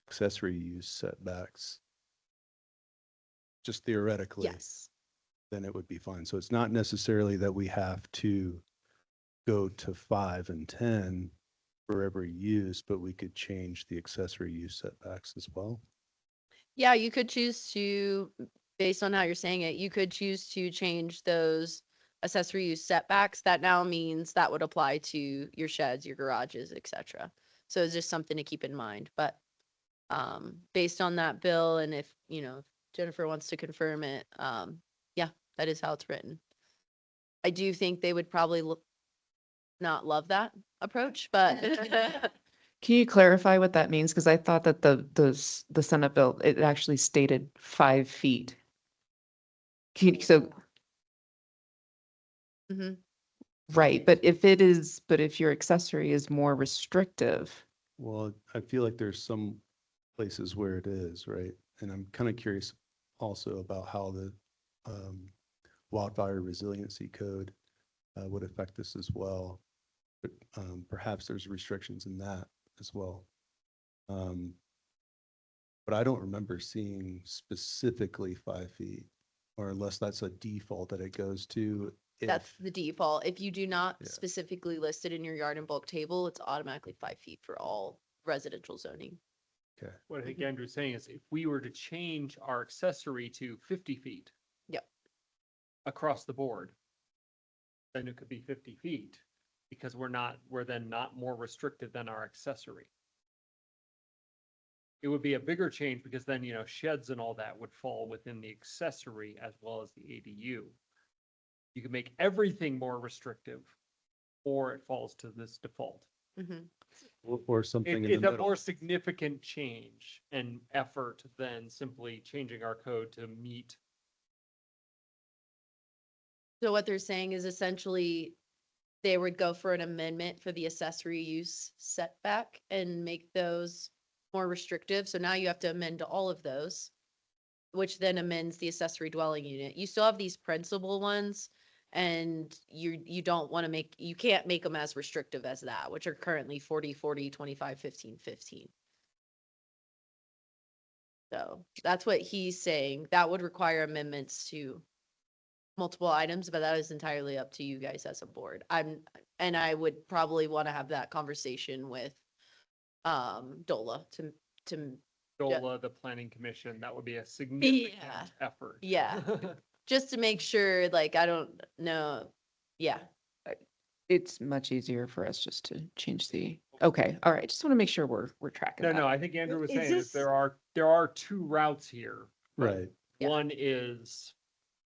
K: accessory use setbacks, just theoretically,
H: Yes.
K: then it would be fine. So it's not necessarily that we have to go to 5 and 10 for every use, but we could change the accessory use setbacks as well.
H: Yeah, you could choose to, based on how you're saying it, you could choose to change those accessory use setbacks. That now means that would apply to your sheds, your garages, etc. So it's just something to keep in mind. But based on that bill, and if, you know, if Jennifer wants to confirm it, yeah, that is how it's written. I do think they would probably not love that approach, but
D: Can you clarify what that means? Because I thought that the Senate bill, it actually stated 5 feet. So,
H: Mhm.
D: right, but if your accessory is more restrictive,
K: Well, I feel like there's some places where it is, right? And I'm kind of curious also about how the wildfire resiliency code would affect this as well. But perhaps there's restrictions in that as well. But I don't remember seeing specifically 5 feet, or unless that's a default that it goes to.
H: That's the default. If you do not
K: Yeah.
H: specifically list it in your yard and bulk table, it's automatically 5 feet for all residential zoning.
K: Okay.
F: What I think Andrew's saying is if we were to change our accessory to 50 feet.
H: Yep.
F: Across the board, then it could be 50 feet because we're then not more restrictive than our accessory. It would be a bigger change because then, you know, sheds and all that would fall within the accessory as well as the ADU. You can make everything more restrictive or it falls to this default.
H: Mhm.
K: Or something in the
F: It's a
K: middle.
F: more significant change and effort than simply changing our code to meet.
H: So what they're saying is essentially they would go for an amendment for the accessory use setback and make those more restrictive. So now you have to amend all of those, which then amends the accessory dwelling unit. You still have these principal ones, and you don't want to you can't make them as restrictive as that, which are currently 40, 40, 25, 15, 15. So that's what he's saying. That would require amendments to multiple items, but that is entirely up to you guys as a board. And I would probably want to have that conversation with DOLA to
F: DOLA, the planning commission, that would be a significant effort.
H: Yeah. just to make sure, like, I don't know. Yeah.
D: It's much easier for us just to change the, okay, all right. Just want to make sure we're tracking
F: No,
D: that.
F: no, I think Andrew was
E: Is
F: saying
E: this-
F: that there are two routes here. but
K: Right.
H: Yeah.
F: One is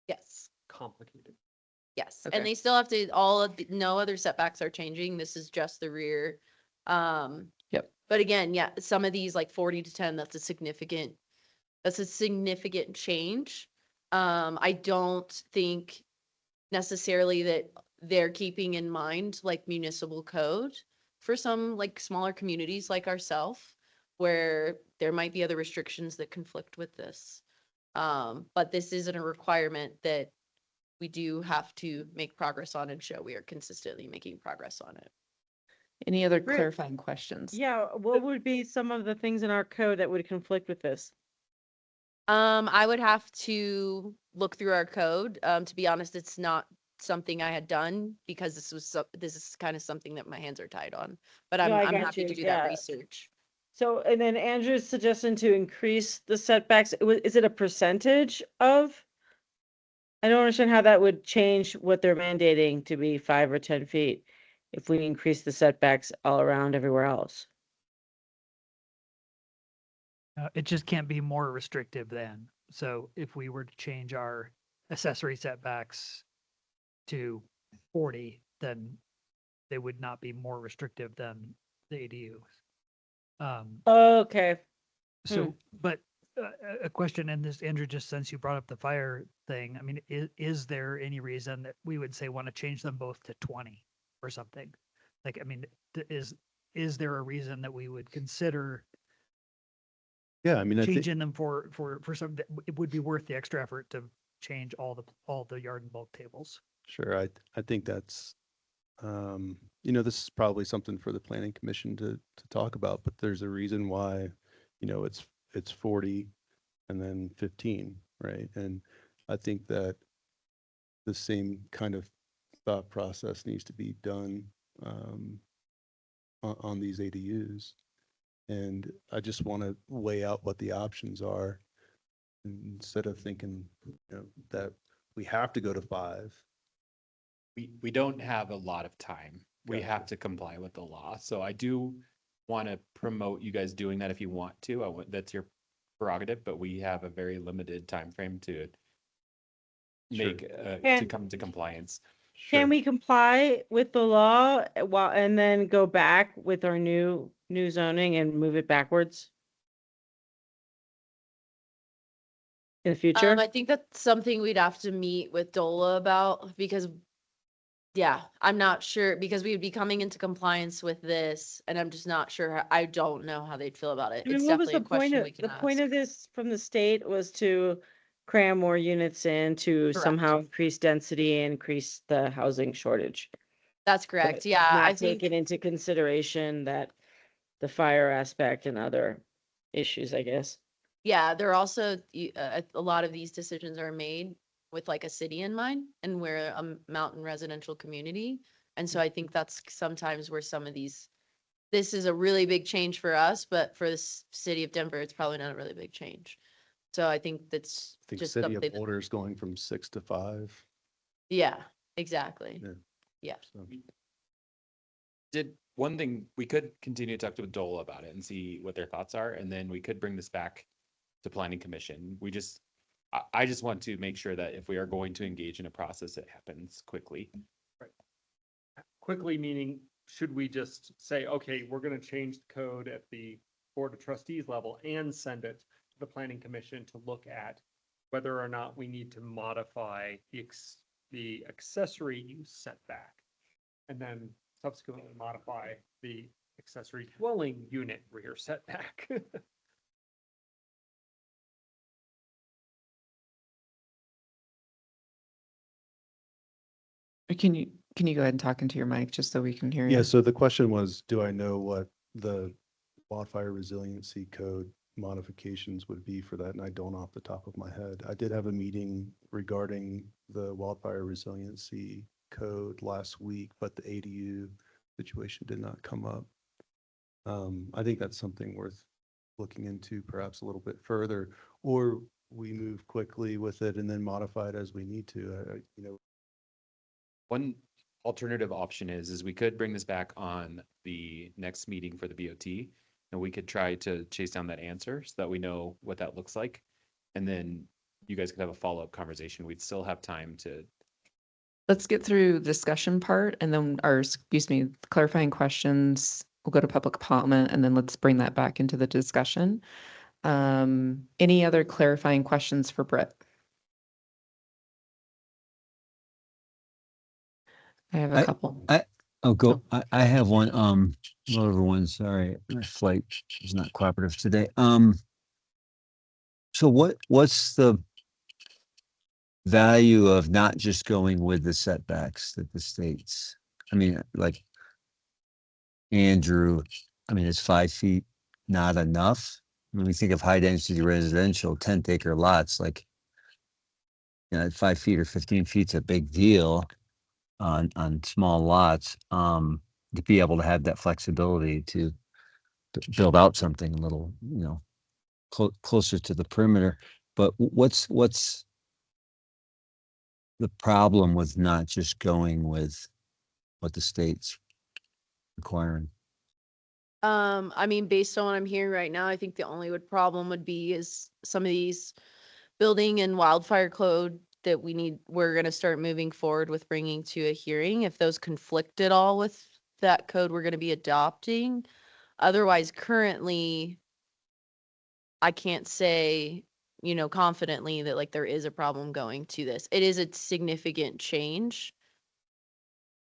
H: Yes.
F: complicated.
H: Yes,
D: Okay.
H: and they still have to, no other setbacks are changing. This is just the rear.
D: Yep.
H: But again, yeah, some of these like 40 to 10, that's a significant change. I don't think necessarily that they're keeping in mind like municipal code for some like smaller communities like ourselves, where there might be other restrictions that conflict with this. But this isn't a requirement that we do have to make progress on and show we are consistently making progress on it.
D: Any other
E: Rick,
D: clarifying questions?
E: Yeah, what would be some of the things in our code that would conflict with this?
H: I would have to look through our code. To be honest, it's not something I had done because this is kind of something that my hands are tied on. But
E: No, I
H: I'm
E: got
H: happy
E: you,
H: to do
E: yeah.
H: that research.
E: So, and then Andrew's suggesting to increase the setbacks. Is it a percentage of? I don't understand how that would change what they're mandating to be 5 or 10 feet if we increase the setbacks all around everywhere else.
G: It just can't be more restrictive than. So if we were to change our accessory setbacks to 40, then they would not be more restrictive than the ADUs.
E: Okay.
G: So, but a question in this, Andrew, just since you brought up the fire thing, I mean, is there any reason that we would say want to change them both to 20 or something? Like, I mean, is there a reason that we would consider
K: Yeah, I mean, I think,
G: changing them for some, it would be worth the extra effort to change all the yard and bulk tables?
K: sure, I think that's, this is probably something for the planning commission to talk about, but there's a reason why, it's 40 and then 15, right? And I think that the same kind of thought process needs to be done on these ADUs. And I just want to weigh out what the options are instead of thinking, that we have to go to 5.
B: We don't have a lot of time. We
K: Gotcha.
B: have to comply with the law. So I do want to promote you guys doing that if you want to. That's your prerogative, but we have a very limited time frame to
K: Sure.
B: to come to compliance.
E: Can we comply with the law and then go back with our new zoning and move it backwards? In the future?
H: I think that's something we'd have to meet with DOLA about because, yeah, I'm not sure because we would be coming into compliance with this and I'm just not sure. I don't know how they'd feel about it.
E: I mean,
H: It's
E: what was
H: definitely a
E: the point
H: question
E: of,
H: we can
E: the point
H: ask.
E: of this from the state was to cram more units in to
H: Correct.
E: somehow increase density and increase the housing shortage.
H: That's correct.
E: But
H: Yeah, I
E: Not
H: think,
E: taking into consideration that the fire aspect and other issues, I guess.
H: yeah, there are also, a lot of these decisions are made with like a city in mind and we're a mountain residential community. And so I think that's sometimes where some of this is a really big change for us, but for the city of Denver, it's probably not a really big change. So I think that's
K: I think
H: just
K: City
H: something
K: of Boulder is going from 6 to 5.
H: yeah, exactly.
K: Yeah.
H: Yeah.
K: So,
B: Did one thing, we could continue to talk to DOLA about it and see what their thoughts are, and then we could bring this back to planning commission. I just want to make sure that if we are going to engage in a process, it happens quickly.
F: Quickly meaning, should we just say, okay, we're going to change the code at the Board of Trustees level and send it to the planning commission to look at whether or not we need to modify the accessory use setback and then subsequently modify the accessory dwelling unit rear setback.
D: Can you go ahead and talk into your mic just so we can hear you?
K: Yeah, so the question was, do I know what the wildfire resiliency code modifications would be for that? And I don't off the top of my head. I did have a meeting regarding the wildfire resiliency code last week, but the ADU situation did not come up. I think that's something worth looking into perhaps a little bit further, or we move quickly with it and then modify it as we need to.
B: alternative option is we could bring this back on the next meeting for the BOT, and we could try to chase down that answer so that we know what that looks like. And then you guys could have a follow-up conversation. We'd still have time to.
D: Let's get through discussion part and then, or excuse me, clarifying questions. We'll go to public comment and then let's bring that back into the discussion. Any other clarifying questions for Britt? I have a couple.
M: I have one, well, everyone, sorry, my flight is not cooperative today. So what's the value of not just going with the setbacks that the states, I mean, like Andrew, I mean, is 5 feet not enough? When we think of high density residential, 10-acre lots, like, you know, 5 feet or 15 feet's a big deal on small lots, to be able to have that flexibility to build out something a little, you know, closer to the perimeter. But what's the problem with not just going with what the state's requiring?
H: I mean, based on what I'm hearing right now, I think the only problem would be is some of these building and wildfire code that we're going to start moving forward with bringing to a hearing. If those conflict at all with that code we're going to be adopting. Otherwise, currently, I can't say, you know, confidently that like there is a problem going to this. It is a significant change.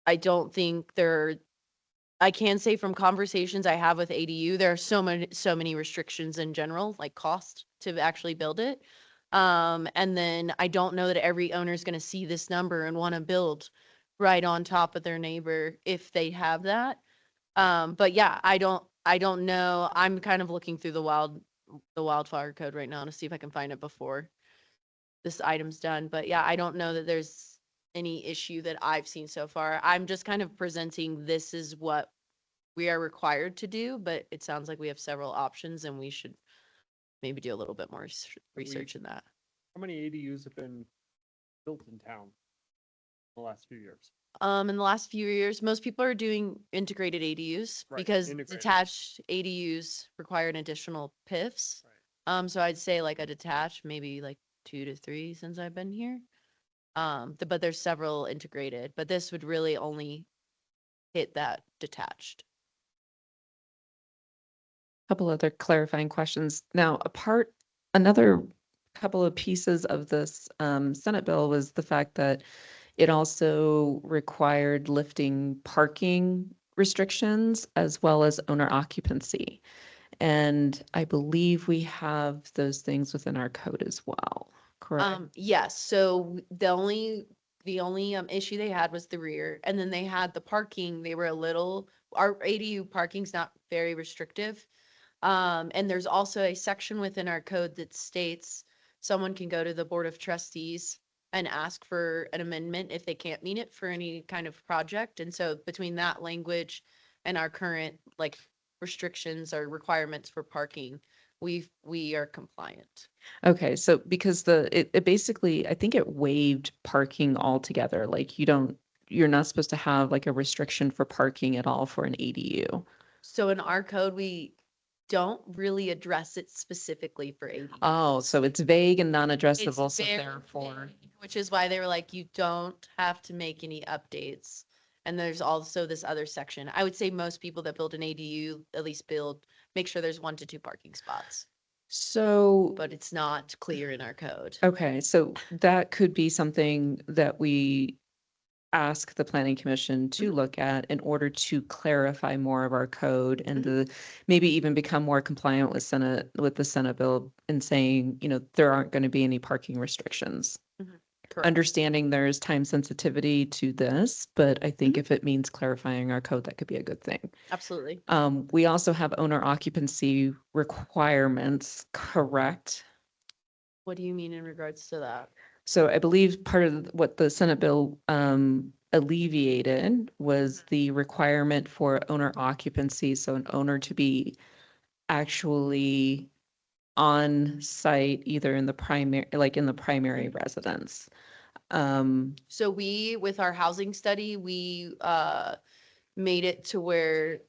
H: I don't think I can say from conversations I have with ADU, there are so many restrictions in general, like cost to actually build it. And then I don't know that every owner is going to see this number and want to build right on top of their neighbor if they have that. But yeah, I don't know. I'm kind of looking through the wildfire code right now to see if I can find it before this item's done. But yeah, I don't know that there's any issue that I've seen so far. I'm just kind of presenting this is what we are required to do, but it sounds like we have several options and we should maybe do a little bit more research in that.
F: How many ADUs have been built in town in the last few years?
H: In the last few years, most people are doing integrated ADUs
F: Right,
H: because
F: integrated.
H: detached ADUs require an additional PIFs. So I'd say like a detached, maybe like 2 to 3 since I've been here. But there's several integrated, but this would really only hit that detached.
D: Couple other clarifying questions. Now, another couple of pieces of this Senate bill was the fact that it also required lifting parking restrictions as well as owner occupancy. And I believe we have those things within our code as well, correct?
H: Yes, so the only issue they had was the rear, and then they had the parking. They were our ADU parking's not very restrictive. And there's also a section within our code that states someone can go to the Board of Trustees and ask for an amendment if they can't meet it for any kind of project. And so between that language and our current like restrictions or requirements for parking, we are compliant.
D: Okay, so because it basically, I think it waived parking altogether. Like you're not supposed to have like a restriction for parking at all for an ADU.
H: So in our code, we don't really address it specifically for ADUs.
D: Oh, so it's vague and
H: It's
D: non-addressable, so
H: very
D: therefore.
H: vague, which is why they were like, you don't have to make any updates. And there's also this other section. I would say most people that build an ADU at least make sure there's 1 to 2 parking spots,
D: So,
H: but it's not clear in our code.
D: okay, so that could be something that we ask the planning commission to look at in order to clarify more of our code and to maybe even become more compliant with the Senate bill in saying, you know, there aren't going to be any parking restrictions.
H: Correct.
D: Understanding there's time sensitivity to this, but I think if it means clarifying our code, that could be a good thing.
H: Absolutely.
D: We also have owner occupancy requirements, correct?
H: What do you mean in regards to that?
D: So I believe part of what the Senate bill alleviated was the requirement for owner occupancy. So an owner to be actually on site, either in the primary residence.
H: So we, with our housing study, we made it to where,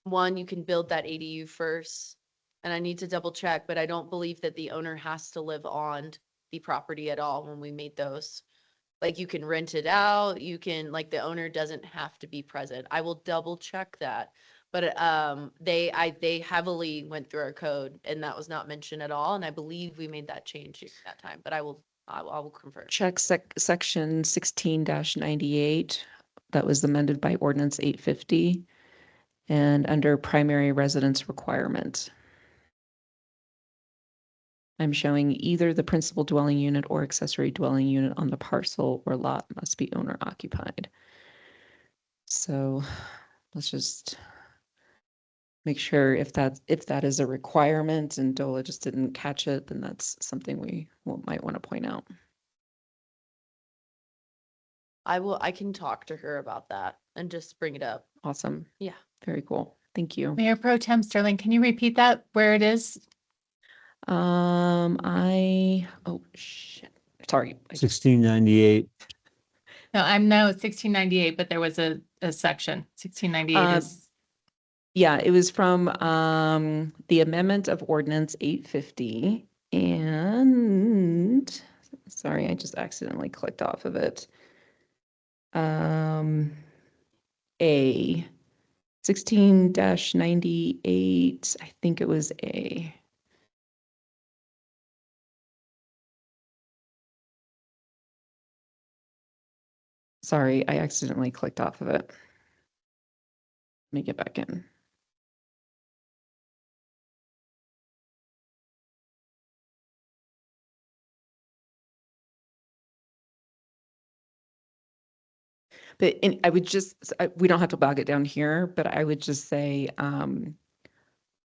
H: one, you can build that ADU first. And I need to double check, but I don't believe that the owner has to live on the property at all when we made those. Like you can rent it out, you can, like the owner doesn't have to be present. I will double check that. But they heavily went through our code and that was not mentioned at all. And I believe we made that change at that time, but I will confirm.
D: Check section 16-98 that was amended by ordinance 850 and under primary residence requirement. I'm showing either the principal dwelling unit or accessory dwelling unit on the parcel or lot must be owner occupied. So let's just make sure if that is a requirement and Dola just didn't catch it, then that's something we might want to point out.
H: I can talk to her about that and just bring it up.
D: Awesome.
H: Yeah.
D: Very cool. Thank you.
A: Mayor Pro Tem Sterling, can you repeat that where it is?
D: Oh shit. Sorry.
M: 1698.
A: No, I'm no 1698, but there was a section. 1698 is.
D: Yeah, it was from the amendment of ordinance 850 and sorry, I just accidentally clicked off of it. A 16-98, I think it was A. Sorry, I accidentally clicked off of it. Let me get back in. But I would just, we don't have to bog it down here, but I would just say,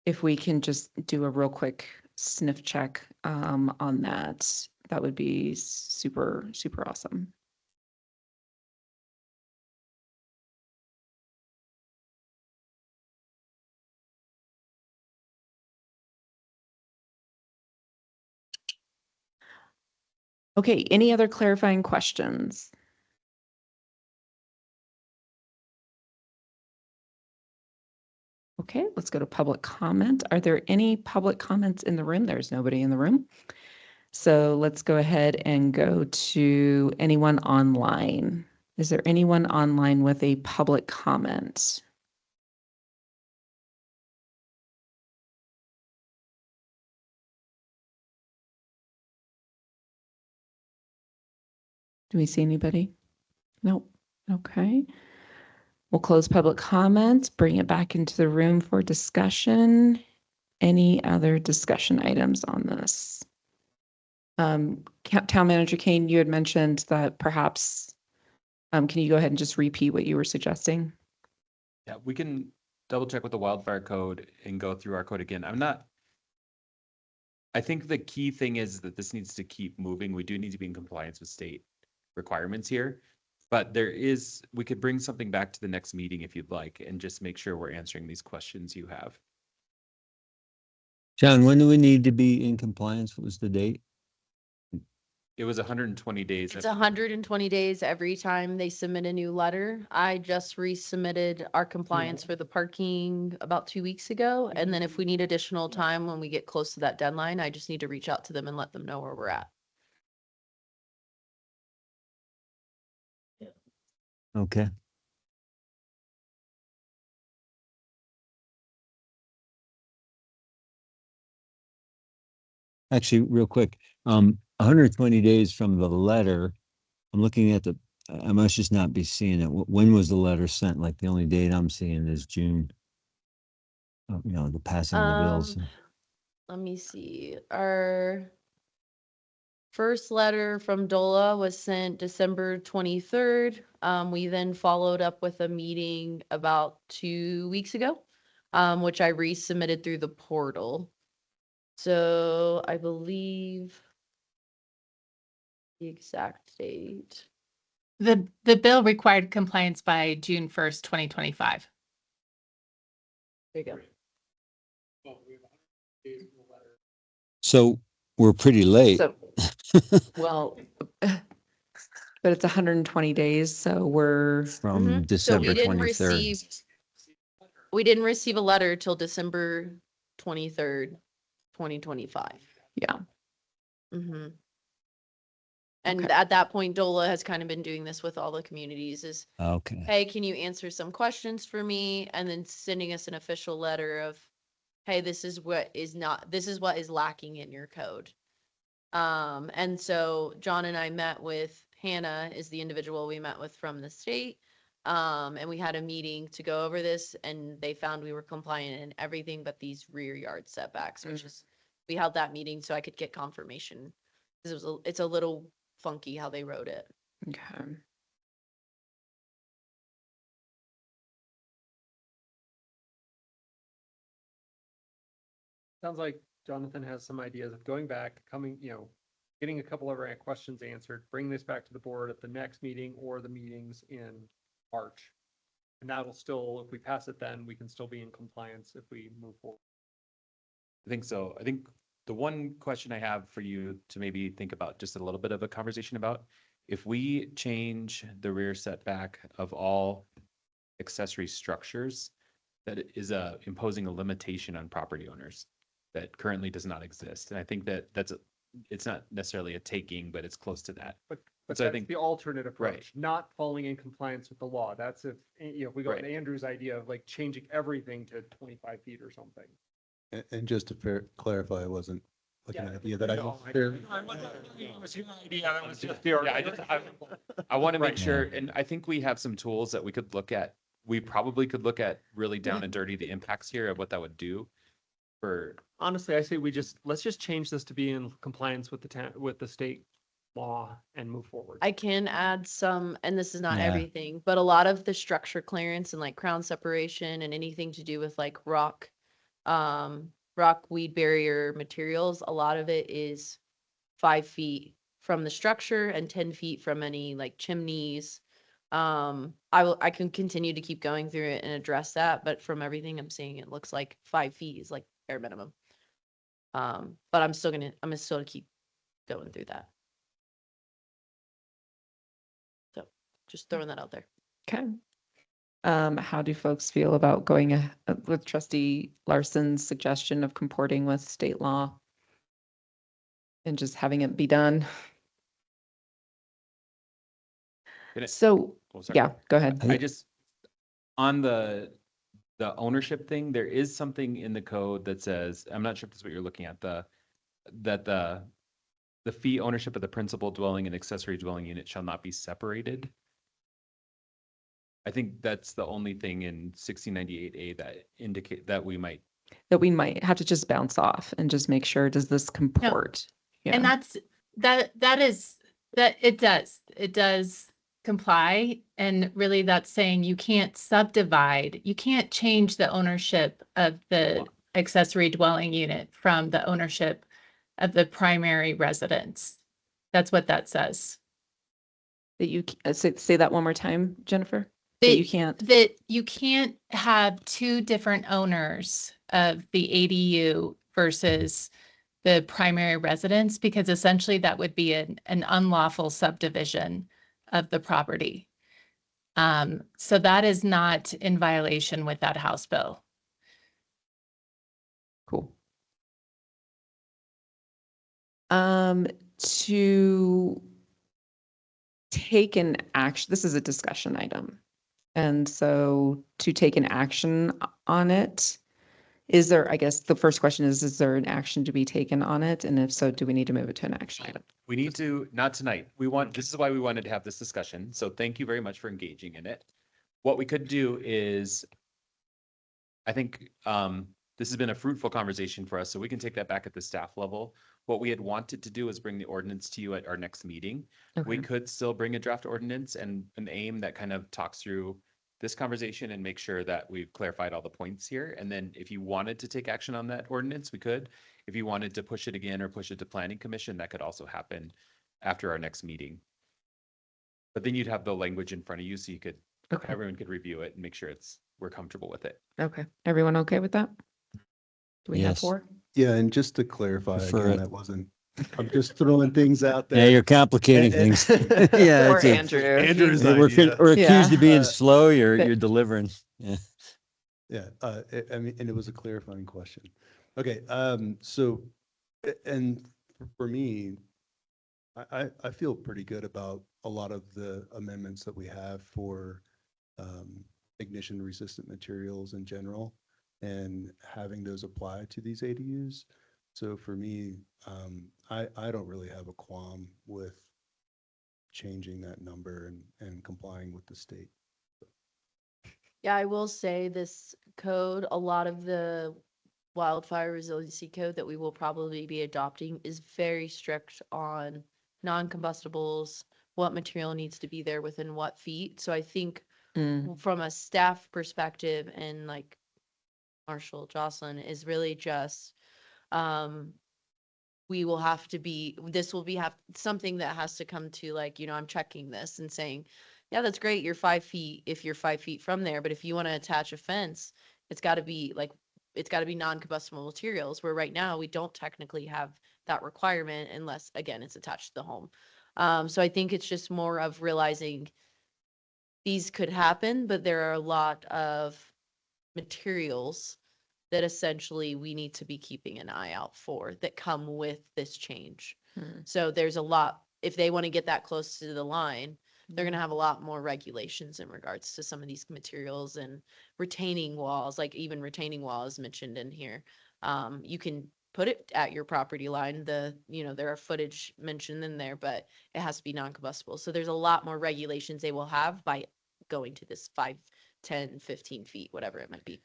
D: if we can just do a real quick sniff check on that, that would be super, super awesome. Okay, any other clarifying questions? Okay, let's go to public comment. Are there any public comments in the room? There's nobody in the room. So let's go ahead and go to anyone online. Is there anyone online with a public comment? Do we see anybody? Nope. Okay. We'll close public comments, bring it back into the room for discussion. Any other discussion items on this? Town Manager Kane, you had mentioned that perhaps, can you go ahead and just repeat what you were suggesting?
B: Yeah, we can double check with the wildfire code and go through our code again. I think the key thing is that this needs to keep moving. We do need to be in compliance with state requirements here. But we could bring something back to the next meeting if you'd like, and just make sure we're answering these questions you have.
M: John, when do we need to be in compliance? What was the date?
B: It was 120 days.
H: It's 120 days every time they submit a new letter. I just resubmitted our compliance for the parking about 2 weeks ago. And then if we need additional time when we get close to that deadline, I just need to reach out to them and let them know where we're at.
M: Okay. Actually, real quick, 120 days from the letter, I'm looking at I must just not be seeing it. When was the letter sent? Like the only date I'm seeing is June. The passing of the bills.
H: Let me see. Our first letter from DOLA was sent December 23rd. We then followed up with a meeting about 2 weeks ago, which I resubmitted through the portal. So I believe the exact date.
A: The bill required compliance by June 1st, 2025.
H: There you go.
M: So we're pretty late.
D: So, well, But it's 120 days, so we're,
M: From
H: So
M: December
H: we didn't
M: 23rd.
H: receive, we didn't receive a letter till December 23rd, 2025.
D: yeah.
H: Mm-hmm. And
D: Okay.
H: at that point, DOLA has kind of been doing this with all the communities is,
M: Okay.
H: hey, can you answer some questions for me? And then sending us an official letter of, hey, this is what is lacking in your code. And so John and I met with Hannah is the individual we met with from the state. And we had a meeting to go over this and they found we were compliant in everything but these rear yard setbacks, which is, we held that meeting so I could get confirmation. Because it's a little funky how they wrote it.
D: Okay.
F: Sounds like Jonathan has some ideas of going back, getting a couple of our questions answered, bring this back to the board at the next meeting or the meetings in March. And that'll still, if we pass it, then we can still be in compliance if we move forward.
B: I think so. I think the one question I have for you to maybe think about, just a little bit of a conversation about, if we change the rear setback of all accessory structures, that is imposing a limitation on property owners that currently does not exist. And I think that it's not necessarily a taking, but it's close to that.
F: But
B: So I
F: that's
B: think-
F: the alternate approach,
B: Right.
F: not falling in compliance with the law. That's if we go with
B: Right.
F: Andrew's idea of like changing everything to 25 feet or something.
K: And just to clarify, it wasn't like an
F: Yeah.
K: idea that I.
F: No,
K: fair-
F: It was your idea, that was just
B: Yeah, I want to make
F: Right.
B: sure, and I think we have some tools that we could look at. We probably could look at really down and dirty the impacts here of what that would do for,
F: Honestly, I say let's just change this to be in compliance with the state law and move forward.
H: I can add some, and this is not
M: Yeah.
H: everything, but a lot of the structure clearance and like crown separation and anything to do with like rock weed barrier materials, a lot of it is 5 feet from the structure and 10 feet from any like chimneys. I can continue to keep going through it and address that, but from everything I'm seeing, it looks like 5 feet is like bare minimum. But I'm gonna still keep going through that. So just throwing that out there.
D: Okay. How do folks feel about going with Trustee Larson's suggestion of comporting with state law? And just having it be done?
B: Can it-
D: So,
B: oh, sorry.
D: yeah, go ahead.
B: I just, on the ownership thing, there is something in the code that says, I'm not sure if that's what you're looking at, that the fee ownership of the principal dwelling and accessory dwelling unit shall not be separated. I think that's the only thing in 1698A that indicate that we might.
D: That we might have to just bounce off and just make sure, does this comport?
A: And
D: Yeah.
A: it does comply. And really that's saying you can't subdivide, you can't change the ownership of the accessory dwelling unit from the ownership of the primary residence. That's what that says.
D: That you, say that one more time, Jennifer? That you can't,
A: That you can't have two different owners of the ADU versus the primary residence, because essentially that would be an unlawful subdivision of the property. So that is not in violation with that House bill.
D: cool. To take an action, this is a discussion item. And so to take an action on it, is there, I guess the first question is there an action to be taken on it? And if so, do we need to move it to an action item?
B: We need to, not tonight. This is why we wanted to have this discussion. So thank you very much for engaging in it. What we could do is, I think this has been a fruitful conversation for us, so we can take that back at the staff level. What we had wanted to do is bring the ordinance to you at our next meeting. We
D: Okay.
B: could still bring a draft ordinance and an aim that kind of talks through this conversation and make sure that we've clarified all the points here. And then if you wanted to take action on that ordinance, we could. If you wanted to push it again or push it to planning commission, that could also happen after our next meeting. But then you'd have the language in front of you so you could,
D: Okay.
B: everyone could review it and make sure we're comfortable with it.
D: Okay. Everyone okay with that? Do we have
M: Yes.
D: 4?
K: Yeah, and just to clarify,
M: Prefer
K: again,
M: it.
K: that wasn't I'm just throwing things out there.
M: Yeah, you're complicating things. Yeah,
D: Or
M: it's a-
D: Andrew.
K: Andrew's
M: yeah, we're,
K: idea.
M: we're accused
D: Yeah.
M: of being
K: Uh,
M: slow. You're delivering. Yeah.
K: Yeah, I mean, and it was a clarifying question. Okay, so, and for me, I feel pretty good about a lot of the amendments that we have for ignition resistant materials in general and having those apply to these ADUs. So for me, I don't really have a qualm with changing that number and complying with the state.
H: Yeah, I will say this code, a lot of the wildfire resiliency code that we will probably be adopting is very strict on non-combustibles, what material needs to be there within what feet. So I think
D: Mm.
H: from a staff perspective and like Marshall Jocelyn is really just we will have to be this will be have something that has to come to like, you know, I'm checking this and saying, yeah, that's great, you're 5 feet if you're 5 feet from there, but if you want to attach a fence, it's got to be like it's got to be non-combustible materials, where right now we don't technically have that requirement unless again it's attached to the home. So I think it's just more of realizing these could happen, but there are a lot of materials that essentially we need to be keeping an eye out for that come with this change.
D: Hmm.
H: So there's a lot, if they want to get that close to the line, they're going to have a lot more regulations in regards to some of these materials and retaining walls, like even retaining walls mentioned in here. You can put it at your property line. There are footage mentioned in there, but it has to be non-combustible. So there's a lot more regulations they will have by going to this 5, 10, 15 feet, whatever it might be.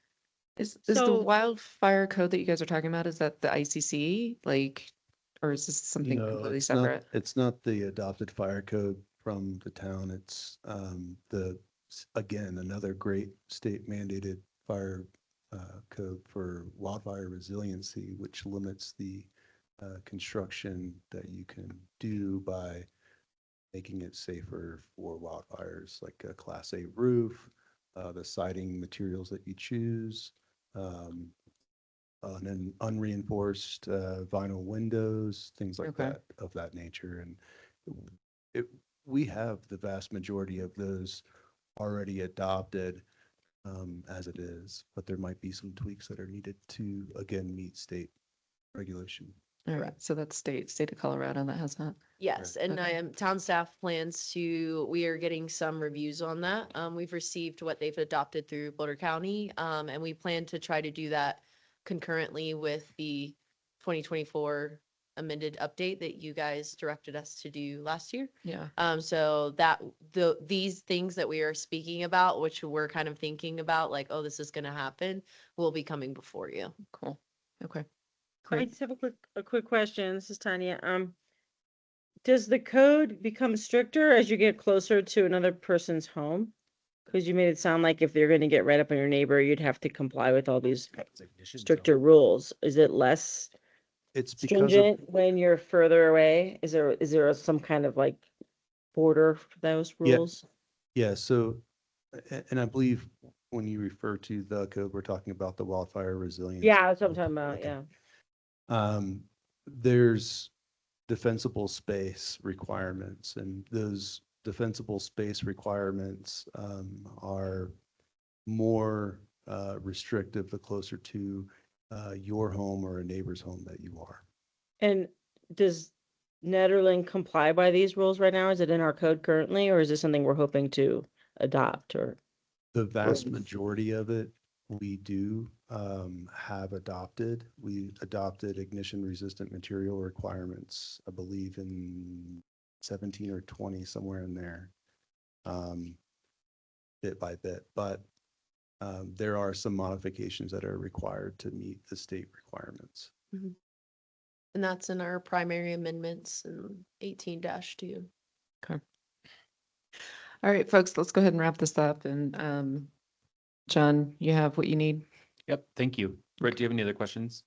D: Is the
E: So-
D: wildfire code that you guys are talking about, is that the ICC, like, or is this something
K: No,
D: completely
K: it's not,
D: separate?
K: it's not the adopted fire code from the town. It's again, another great state mandated fire code for wildfire resiliency, which limits the construction that you can do by making it safer for wildfires, like a Class A roof, the siding materials that you choose, and then unreinforced vinyl windows, things like
D: Okay.
K: that, of that nature. And it, we have the vast majority of those already adopted as it is, but there might be some tweaks that are needed to, again, meet state regulation.
D: All right, so that's state of Colorado that has that.
H: Yes, and
D: Okay.
H: town staff plans we are getting some reviews on that. We've received what they've adopted through Boulder County, and we plan to try to do that concurrently with the 2024 amended update that you guys directed us to do last year.
D: Yeah.
H: So these things that we are speaking about, which we're kind of thinking about, like, oh, this is gonna happen, will be coming before you.
D: Cool. Okay.
E: I
D: Great.
E: just have a quick question. This is Tanya. Does the code become stricter as you get closer to another person's home? Because you made it sound like if they're going to get right up on your neighbor, you'd have to comply with all these stricter rules. Is it less
K: It's because of,
E: stringent when you're further away? Is there some kind of like border for those
K: Yeah.
E: rules?
K: yeah, so, and I believe when you refer to the code, we're talking about the wildfire resilience.
E: Yeah, that's what I'm talking about.
K: Okay.
E: Yeah.
K: There's defensible space requirements, and those defensible space requirements are more restrictive the closer to your home or a neighbor's home that you are.
E: And does Nederland comply by these rules right now? Is it in our code currently, or is this something we're hoping to adopt or?
K: The vast majority of it we do have adopted. We adopted ignition resistant material requirements, I believe in 17 or 20, somewhere in there, bit by bit. But there are some modifications that are required to meet the state requirements.
H: And that's in our primary amendments in 18-2.
D: Okay. All right, folks, let's go ahead and wrap this up. And John, you have what you need?
B: Yep, thank you. Britt, do you have any other questions?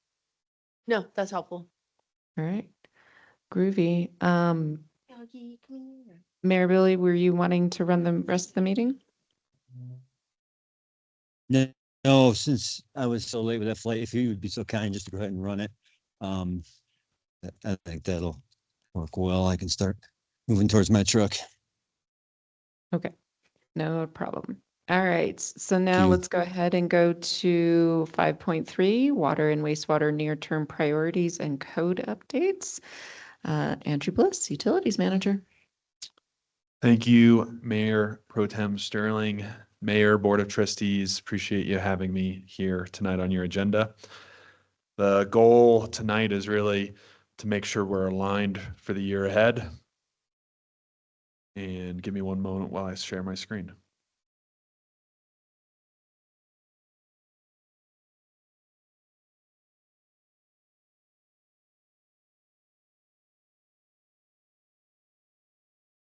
H: No, that's helpful.
D: All right. Groovy. Mayor Billy, were you wanting to run the rest of the meeting?
M: No, since I was so late with that flight, if you would be so kind just to go ahead and run it. I think that'll work well. I can start moving towards my truck.
D: Okay, no problem. All right, so now
M: you.
D: let's go ahead and go to 5.3, water and wastewater near-term priorities and code updates. Andrew Bliss, Utilities Manager.
N: Thank you, Mayor Pro Tem Sterling, Mayor, Board of Trustees. Appreciate you having me here tonight on your agenda. The goal tonight is really to make sure we're aligned for the year ahead. And give me one moment while I share my screen.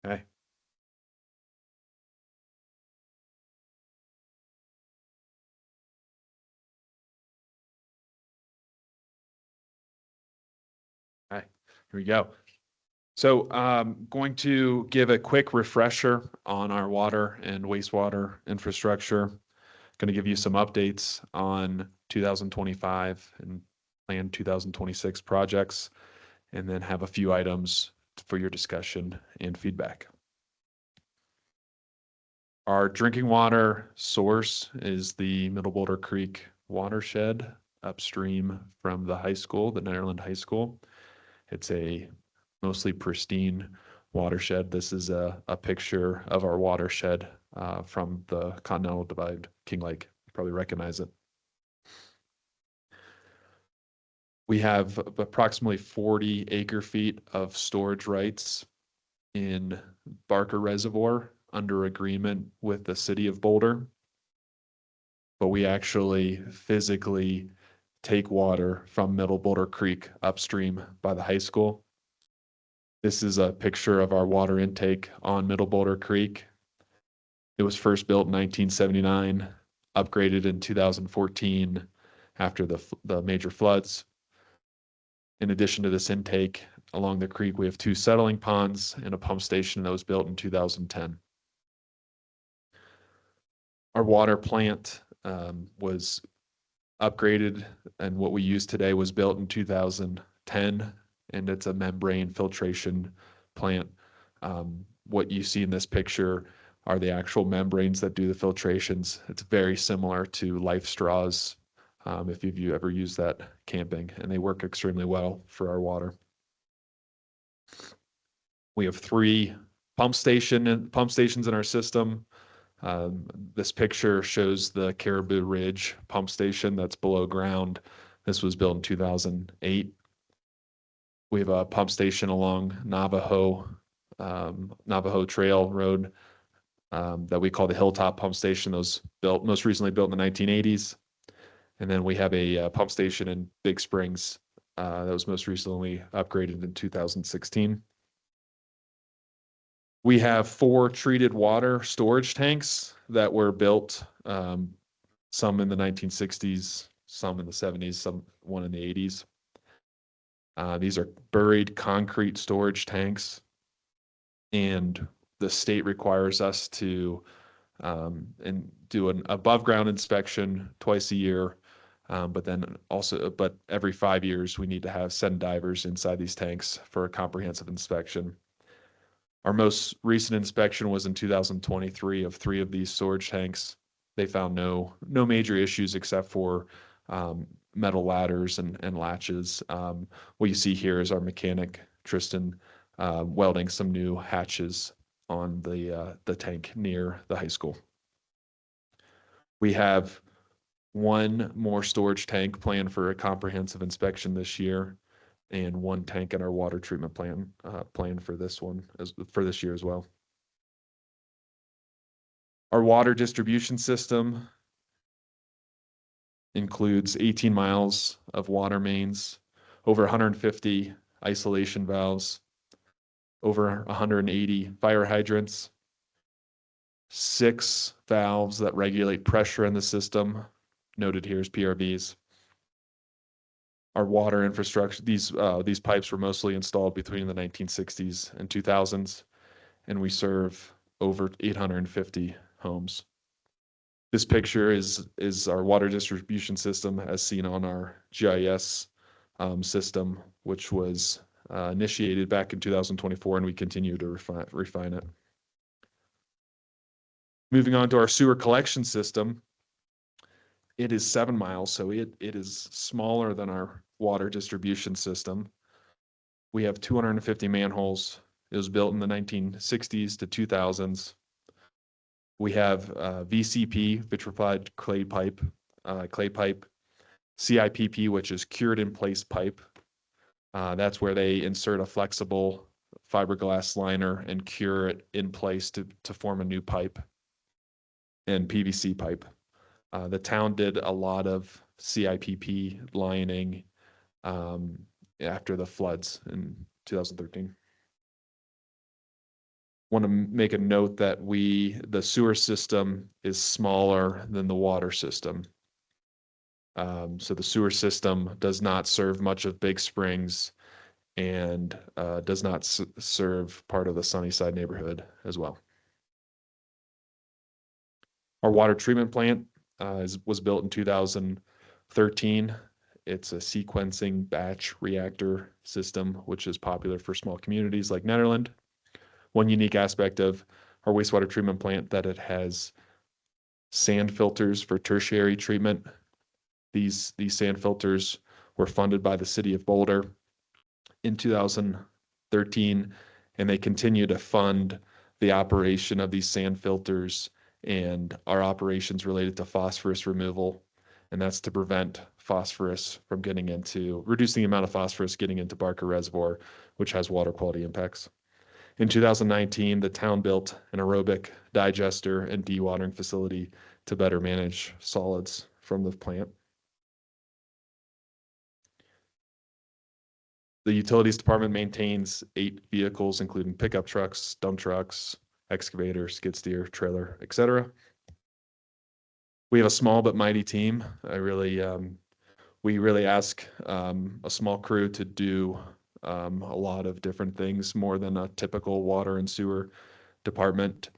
N: Okay. All right, here we go. So going to give a quick refresher on our water and wastewater infrastructure. Going to give you some updates on 2025 and planned 2026 projects, and then have a few items for your discussion and feedback. Our drinking water source is the Middle Boulder Creek watershed upstream from the high school, the Nederland High School. It's a mostly pristine watershed. This is a picture of our watershed from the Continental Divide, King Lake. You probably recognize it. We have approximately 40 acre feet of storage rights in Barker Reservoir under agreement with the city of Boulder. But we actually physically take water from Middle Boulder Creek upstream by the high school. This is a picture of our water intake on Middle Boulder Creek. It was first built in 1979, upgraded in 2014 after the major floods. In addition to this intake, along the creek, we have 2 settling ponds and a pump station that was built in 2010. Our water plant was upgraded, and what we use today was built in 2010, and it's a membrane filtration plant. What you see in this picture are the actual membranes that do the filtrations. It's very similar to Life Straws, if you've ever used that camping, and they work extremely well for our water. We have 3 pump stations in our system. This picture shows the Caribou Ridge pump station that's below ground. This was built in 2008. We have a pump station along Navajo Trail Road that we call the Hilltop Pump Station. Those most recently built in the 1980s. And then we have a pump station in Big Springs that was most recently upgraded in 2016. We have 4 treated water storage tanks that were built, some in the 1960s, some in the 70s, one in the 80s. These are buried concrete storage tanks, and the state requires us to do an above ground inspection twice a year. But every 5 years, we need to send divers inside these tanks for a comprehensive inspection. Our most recent inspection was in 2023 of 3 of these storage tanks. They found no major issues except for metal ladders and latches. What you see here is our mechanic, Tristan, welding some new hatches on the tank near the high school. We have 1 more storage tank planned for a comprehensive inspection this year, and 1 tank in our water treatment plan planned for this year as well. Our water distribution system includes 18 miles of water mains, over 150 isolation valves, over 180 fire hydrants, 6 valves that regulate pressure in the system, noted here as PRVs. Our water infrastructure, these pipes were mostly installed between the 1960s and 2000s, and we serve over 850 homes. This picture is our water distribution system as seen on our GIS system, which was initiated back in 2024, and we continue to refine it. Moving on to our sewer collection system, it is 7 miles, so it is smaller than our water distribution system. We have 250 manholes. It was built in the 1960s to 2000s. We have VCP, vitrified clay pipe, CIPP, which is cured in place pipe. That's where they insert a flexible fiberglass liner and cure it in place to form a new pipe, and PVC pipe. The town did a lot of CIPP lining after the floods in 2013. Want to make a note that the sewer system is smaller than the water system. So the sewer system does not serve much of Big Springs and does not serve part of the Sunnyside neighborhood as well. Our water treatment plant was built in 2013. It's a sequencing batch reactor system, which is popular for small communities like Nederland. One unique aspect of our wastewater treatment plant that it has sand filters for tertiary treatment. These sand filters were funded by the city of Boulder in 2013, and they continue to fund the operation of these sand filters and our operations related to phosphorus removal. And that's to prevent phosphorus from reducing the amount of phosphorus getting into Barker Reservoir, which has water quality impacts. In 2019, the town built an aerobic digester and dewatering facility to better manage solids from the plant. The utilities department maintains 8 vehicles, including pickup trucks, dump trucks, excavator, skid steer, trailer, etc. We have a small but mighty team. We really ask a small crew to do a lot of different things, more than a typical water and sewer department.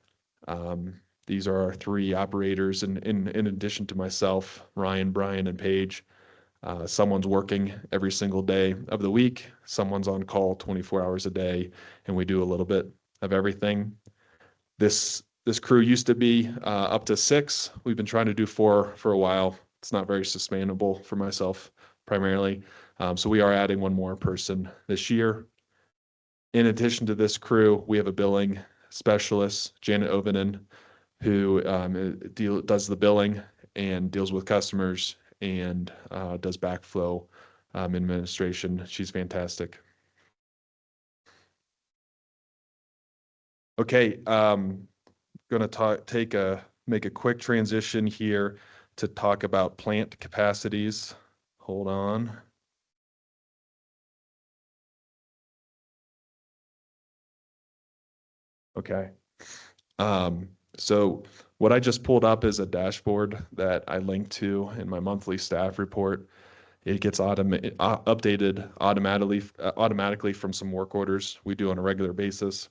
N: These are our 3 operators, and in addition to myself, Ryan, Brian, and Paige. Someone's working every single day of the week. Someone's on call 24 hours a day, and we do a little bit of everything. This crew used to be up to 6. We've been trying to do 4 for a while. It's not very sustainable for myself primarily. So we are adding 1 more person this year. In addition to this crew, we have a billing specialist, Janet Ovenen, who does the billing and deals with customers and does backflow administration. She's fantastic. Okay, going to make a quick transition here to talk about plant capacities. Hold on. Okay. So what I just pulled up is a dashboard that I linked to in my monthly staff report. It gets updated automatically from some work orders we do on a regular basis.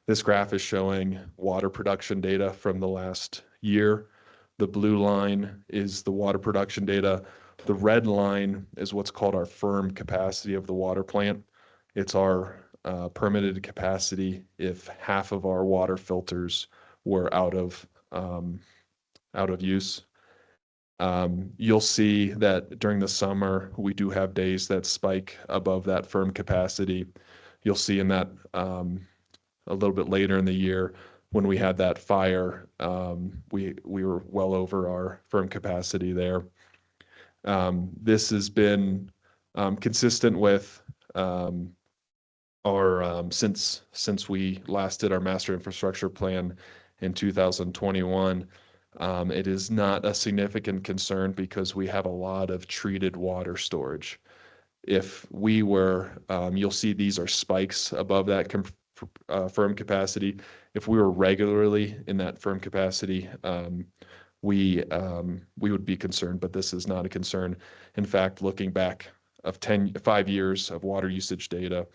N: This graph is showing water production data from the last year. The blue line is the water production data. The red line is what's called our firm capacity of the water plant. It's our permitted capacity if half of our water filters were out of use. You'll see that during the summer, we do have days that spike above that firm capacity. You'll see in that a little bit later in the year when we had that fire, we were well over our firm capacity there. This has been consistent with our since we last did our master infrastructure plan in 2021. It is not a significant concern because we have a lot of treated water storage. If we were, you'll see these are spikes above that firm capacity. If we were regularly in that firm capacity, we would be concerned, but this is not a concern. In fact, looking back of 5 years of water usage data,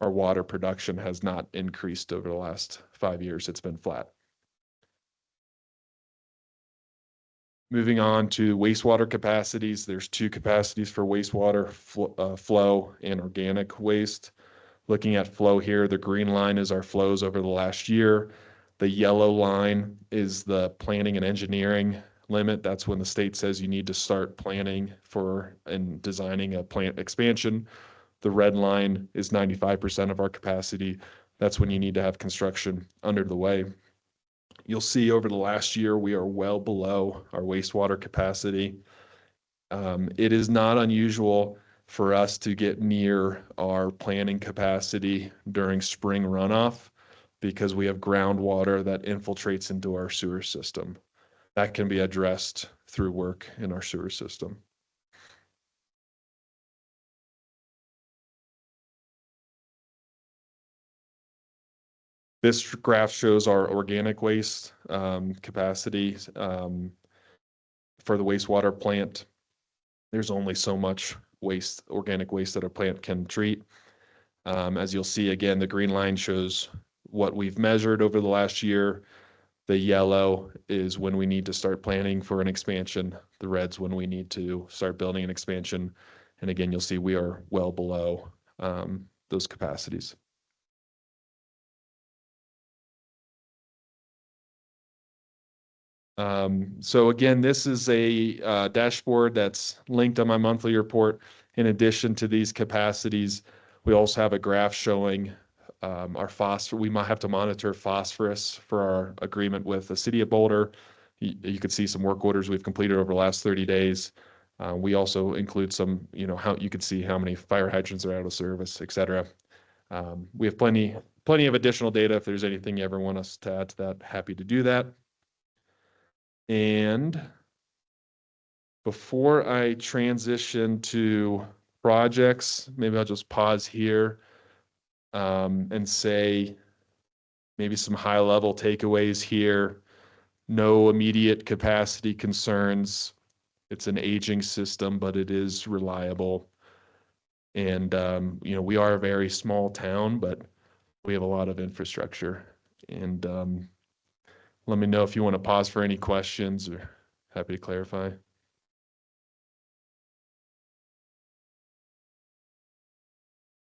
N: our water production has not increased over the last 5 years. It's been flat. Moving on to wastewater capacities, there's two capacities for wastewater flow and organic waste. Looking at flow here, the green line is our flows over the last year. The yellow line is the planning and engineering limit. That's when the state says you need to start planning for and designing a plant expansion. The red line is 95% of our capacity. That's when you need to have construction under the way. You'll see over the last year, we are well below our wastewater capacity. It is not unusual for us to get near our planning capacity during spring runoff because we have groundwater that infiltrates into our sewer system. That can be addressed through work in our sewer system. This graph shows our organic waste capacity for the wastewater plant. There's only so much waste, organic waste, that a plant can treat. As you'll see, again, the green line shows what we've measured over the last year. The yellow is when we need to start planning for an expansion. The red's when we need to start building an expansion. And again, you'll see we are well below those capacities. So again, this is a dashboard that's linked on my monthly report. In addition to these capacities, we also have a graph showing our phosphorus. We might have to monitor phosphorus for our agreement with the city of Boulder. You could see some work orders we've completed over the last 30 days. We also include some, how you can see how many fire hydrants are out of service, et cetera. We have plenty of additional data. If there's anything you ever want us to add to that, happy to do that. And before I transition to projects, maybe I'll just pause here and say maybe some high-level takeaways here. No immediate capacity concerns. It's an aging system, but it is reliable. And, we are a very small town, but we have a lot of infrastructure. And let me know if you want to pause for any questions, or happy to clarify.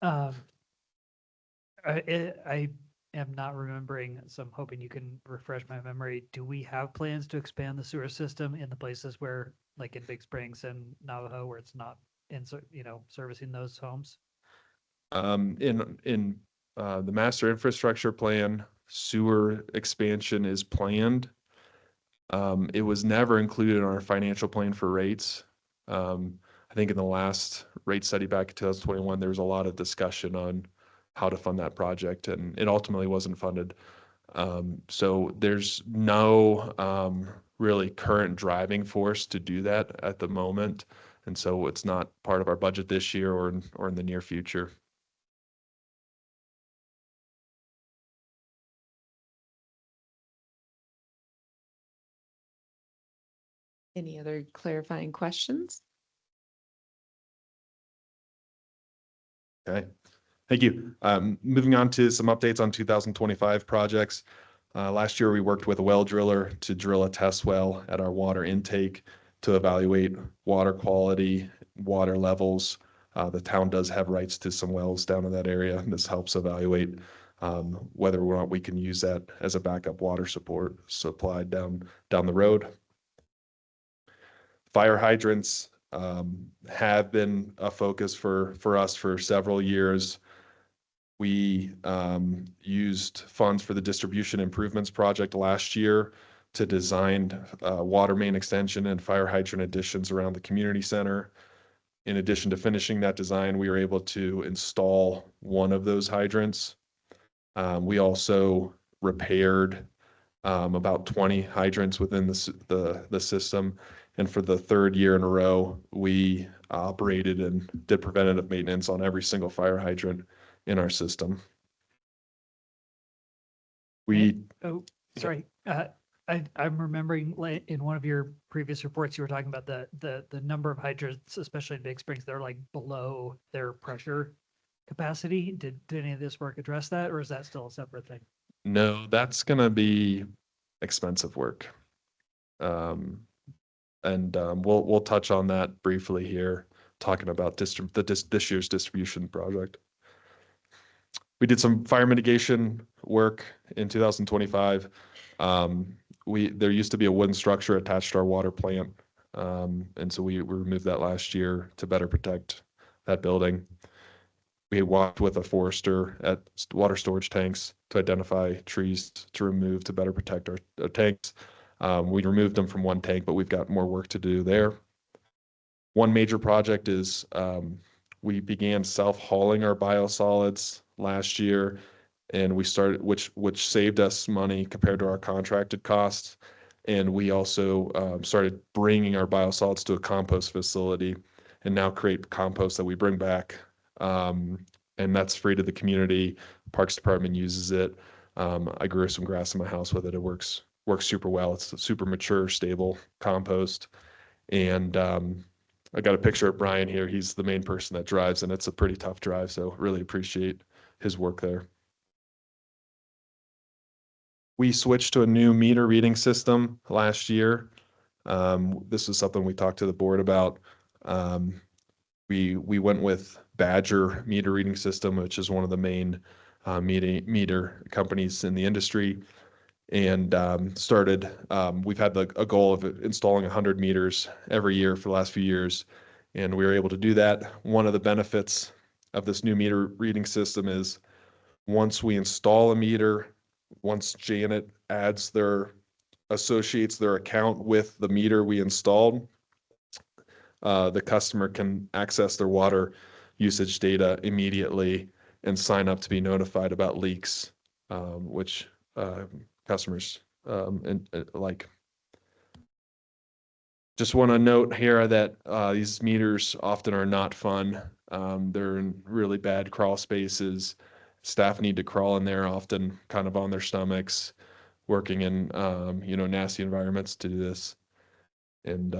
G: I am not remembering, so I'm hoping you can refresh my memory. Do we have plans to expand the sewer system in the places where, like in Big Springs and Navajo, where it's not servicing those homes?
N: In the master infrastructure plan, sewer expansion is planned. It was never included in our financial plan for rates. I think in the last rate study back in 2021, there was a lot of discussion on how to fund that project, and it ultimately wasn't funded. So there's no really current driving force to do that at the moment. And so it's not part of our budget this year or in the near future.
D: Any other clarifying questions?
N: Okay, thank you. Moving on to some updates on 2025 projects. Last year, we worked with a well driller to drill a test well at our water intake to evaluate water quality, water levels. The town does have rights to some wells down in that area, and this helps evaluate whether or not we can use that as a backup water supply down the road. Fire hydrants have been a focus for us for several years. We used funds for the distribution improvements project last year to design water main extension and fire hydrant additions around the community center. In addition to finishing that design, we were able to install one of those hydrants. We also repaired about 20 hydrants within the system. And for the third year in a row, we operated and did preventative maintenance on every single fire hydrant in our system.
G: Sorry. I'm remembering in one of your previous reports, you were talking about the number of hydrants, especially in Big Springs, they're like below their pressure capacity. Did any of this work address that, or is that still a separate thing?
N: No, that's going to be expensive work. And we'll touch on that briefly here, talking about this year's distribution project. We did some fire mitigation work in 2025. There used to be a wooden structure attached to our water plant. And so we removed that last year to better protect that building. We walked with a forester at water storage tanks to identify trees to remove to better protect our tanks. We removed them from one tank, but we've got more work to do there. One major project is we began self-hauling our biosolids last year, and we started, which saved us money compared to our contracted costs. And we also started bringing our biosolids to a compost facility, and now create compost that we bring back. And that's free to the community. Parks Department uses it. I grew some grass in my house with it. It works super well. It's a super mature, stable compost. And I got a picture of Brian here. He's the main person that drives, and it's a pretty tough drive. So really appreciate his work there. We switched to a new meter reading system last year. This is something we talked to the board about. We went with Badger meter reading system, which is one of the main meter companies in the industry, and we've had a goal of installing 100 meters every year for the last few years, and we were able to do that. One of the benefits of this new meter reading system is once we install a meter, once Janet associates their account with the meter we installed, the customer can access their water usage data immediately and sign up to be notified about leaks, which customers like. Just want to note here that these meters often are not fun. They're in really bad crawl spaces. Staff need to crawl in there often, kind of on their stomachs, working in nasty environments to do this. And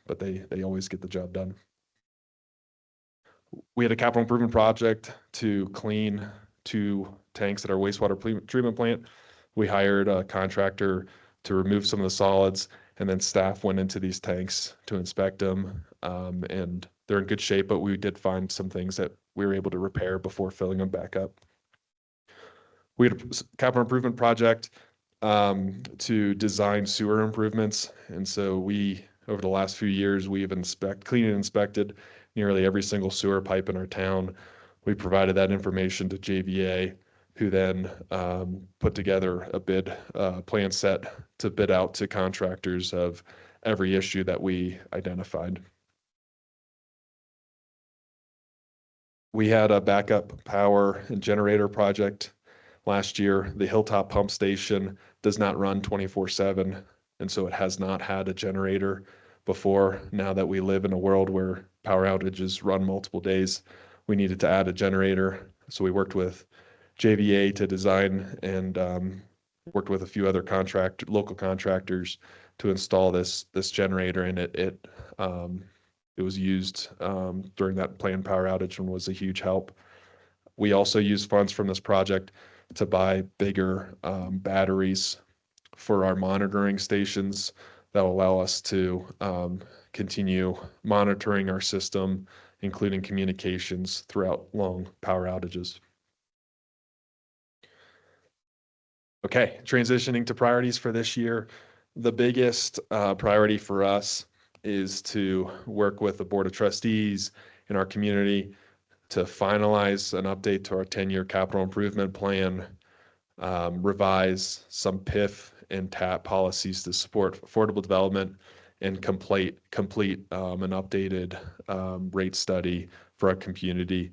N: but they always get the job done. We had a capital improvement project to clean 2 tanks at our wastewater treatment plant. We hired a contractor to remove some of the solids, and then staff went into these tanks to inspect them. And they're in good shape, but we did find some things that we were able to repair before filling them back up. We had a capital improvement project to design sewer improvements. And so over the last few years, we've cleaned and inspected nearly every single sewer pipe in our town. We provided that information to JVA, who then put together a bid plan set to bid out to contractors of every issue that we identified. We had a backup power and generator project last year. The Hilltop pump station does not run 24/7, and so it has not had a generator before. Now that we live in a world where power outages run multiple days, we needed to add a generator. So we worked with JVA to design and worked with a few other local contractors to install this generator, and it was used during that planned power outage and was a huge help. We also used funds from this project to buy bigger batteries for our monitoring stations that will allow us to continue monitoring our system, including communications throughout long power outages. Okay, transitioning to priorities for this year. The biggest priority for us is to work with the Board of Trustees in our community to finalize an update to our 10-year capital improvement plan, revise some PIF and TAP policies to support affordable development, and complete an updated rate study for our community.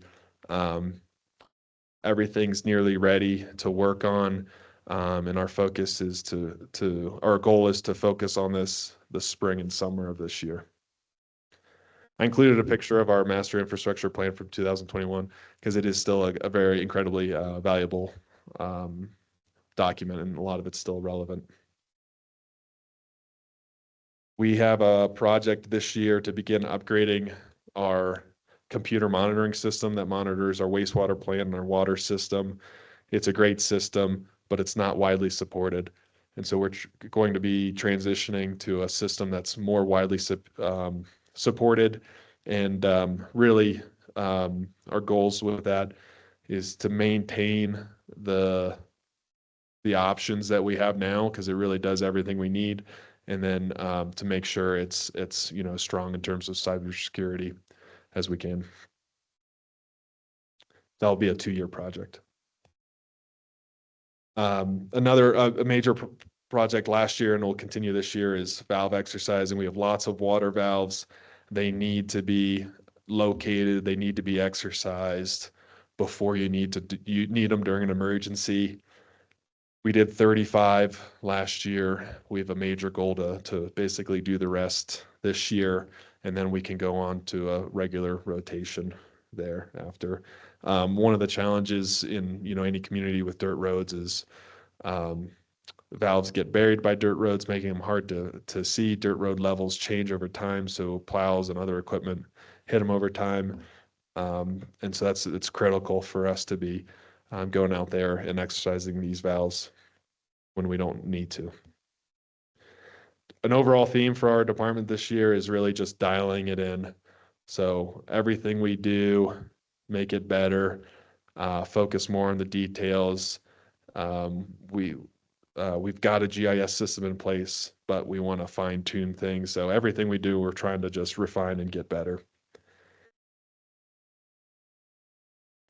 N: Everything's nearly ready to work on, and our focus is our goal is to focus on this the spring and summer of this year. I included a picture of our master infrastructure plan from 2021 because it is still a very incredibly valuable document, and a lot of it's still relevant. We have a project this year to begin upgrading our computer monitoring system that monitors our wastewater plant and our water system. It's a great system, but it's not widely supported. And so we're going to be transitioning to a system that's more widely supported. And really, our goals with that is to maintain the options that we have now, because it really does everything we need. And then to make sure it's strong in terms of cybersecurity as we can. That'll be a 2-year project. Another a major project last year and will continue this year is valve exercise, and we have lots of water valves. They need to be located. They need to be exercised before you need them during an emergency. We did 35 last year. We have a major goal to basically do the rest this year, and then we can go on to a regular rotation thereafter. One of the challenges in any community with dirt roads is valves get buried by dirt roads, making them hard to see. Dirt road levels change over time, so plows and other equipment hit them over time. And so it's critical for us to be going out there and exercising these valves when we don't need to. An overall theme for our department this year is really just dialing it in. So everything we do, make it better, focus more on the details. We've got a GIS system in place, but we want to fine tune things. So everything we do, we're trying to just refine and get better.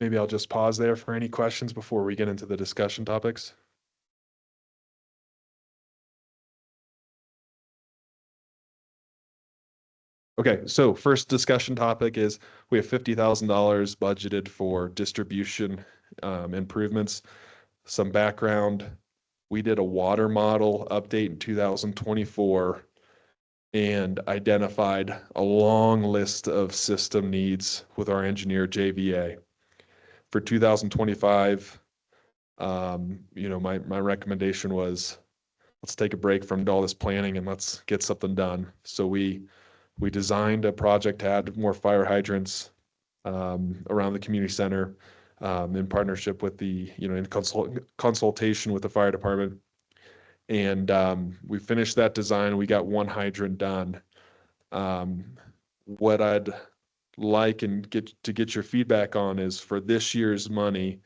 N: Maybe I'll just pause there for any questions before we get into the discussion topics. Okay, so first discussion topic is we have $50,000 budgeted for distribution improvements. Some background, we did a water model update in 2024 and identified a long list of system needs with our engineer JVA. For 2025, my recommendation was let's take a break from all this planning and let's get something done. So we designed a project to add more fire hydrants around the community center in partnership with in consultation with the fire department. And we finished that design. We got one hydrant done. What I'd like and get your feedback on is for this year's money,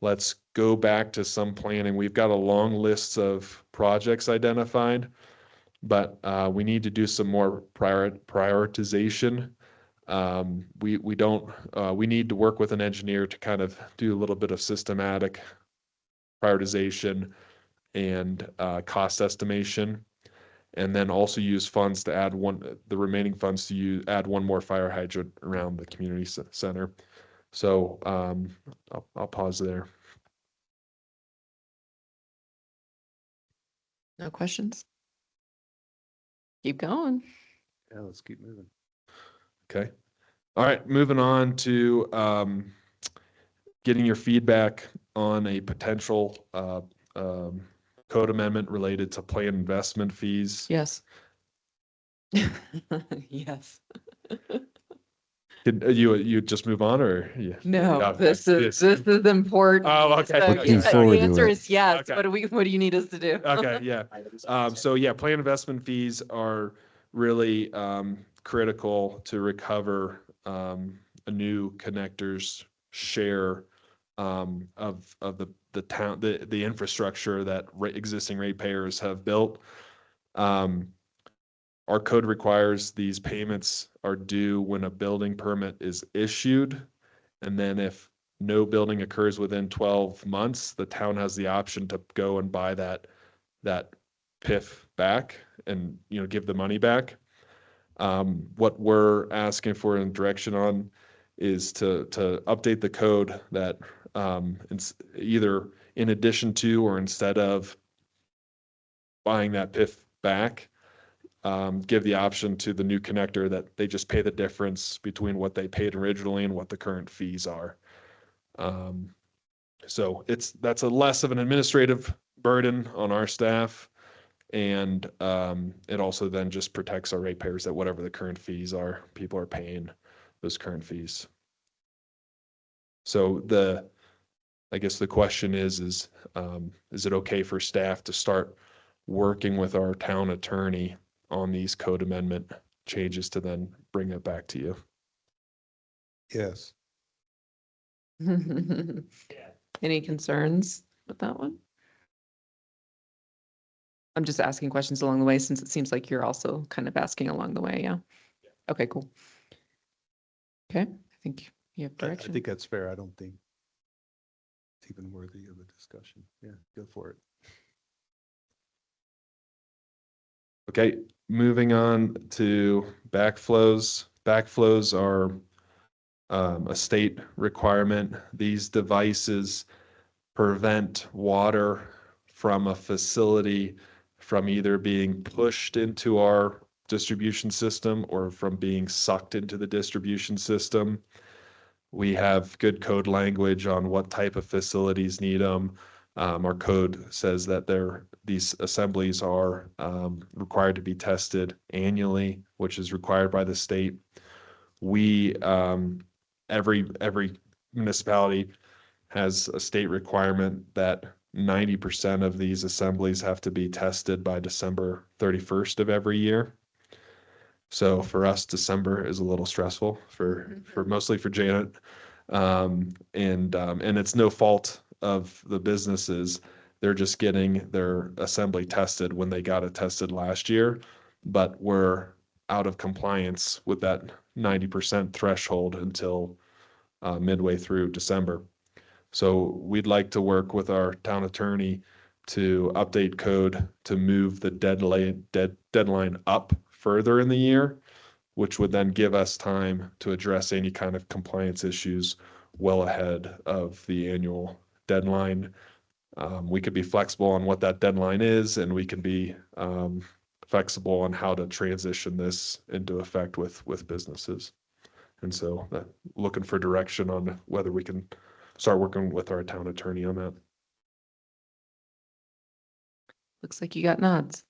N: let's go back to some planning. We've got a long list of projects identified, but we need to do some more prioritization. We need to work with an engineer to kind of do a little bit of systematic prioritization and cost estimation, and then also use funds to add the remaining funds to add one more fire hydrant around the community center. So I'll pause there.
D: No questions? Keep going.
K: Yeah, let's keep moving.
N: Okay. All right, moving on to getting your feedback on a potential code amendment related to plan investment fees.
D: Yes. Yes.
N: Did you just move on, or yeah?
D: No,
N: Yeah,
D: this is important.
N: Oh, okay.
D: So,
M: Looking
D: yeah,
M: forward
D: the
M: to
D: answer
M: it.
D: is yes.
N: Okay.
D: What do you need us to do?
N: Okay, yeah. So yeah, plan investment fees are really critical to recover a new connector's share of the town, the infrastructure that existing ratepayers have built. Our code requires these payments are due when a building permit is issued. And then if no building occurs within 12 months, the town has the option to go and buy that PIF back and, give the money back. What we're asking for in direction on is to update the code that it's either in addition to or instead of buying that PIF back, give the option to the new connector that they just pay the difference between what they paid originally and what the current fees are. So that's a less of an administrative burden on our staff. And it also then just protects our ratepayers that whatever the current fees are, people are paying those current fees. So I guess the question is it okay for staff to start working with our town attorney on these code amendment changes to then bring it back to you.
K: Yes.
D: Any concerns with that one? I'm just asking questions along the way since it seems like you're also kind of asking along the way. Yeah. Okay, cool. Okay, I think you have
K: I
D: direction.
K: think that's fair. I don't think it's even worthy of a discussion. Yeah, go for it.
N: Okay, moving on to backflows. Backflows are a state requirement. These devices prevent water from a facility from either being pushed into our distribution system or from being sucked into the distribution system. We have good code language on what type of facilities need them. Our code says that these assemblies are required to be tested annually, which is required by the state. We every municipality has a state requirement that 90% of these assemblies have to be tested by December 31st of every year. So for us, December is a little stressful for mostly for Janet. And it's no fault of the businesses. They're just getting their assembly tested when they got it tested last year, but we're out of compliance with that 90% threshold until midway through December. So we'd like to work with our town attorney to update code to move the deadline up further in the year, which would then give us time to address any kind of compliance issues well ahead of the annual deadline. We could be flexible on what that deadline is, and we can be flexible on how to transition this into effect with businesses. And so looking for direction on whether we can start working with our town attorney on that.
D: Looks like you got nods.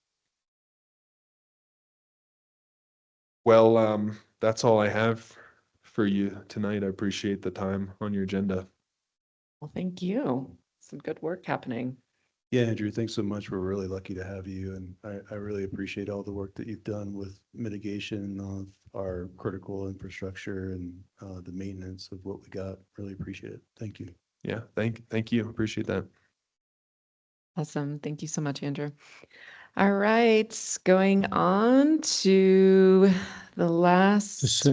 N: Well, that's all I have for you tonight. I appreciate the time on your agenda.
D: Well, thank you. Some good work happening.
K: Yeah, Andrew, thanks so much. We're really lucky to have you. And I really appreciate all the work that you've done with mitigation of our critical infrastructure and the maintenance of what we got. Really appreciate it. Thank you.
N: Yeah, thank you. Appreciate that.
D: Awesome. Thank you so much, Andrew. All right, going on to the last.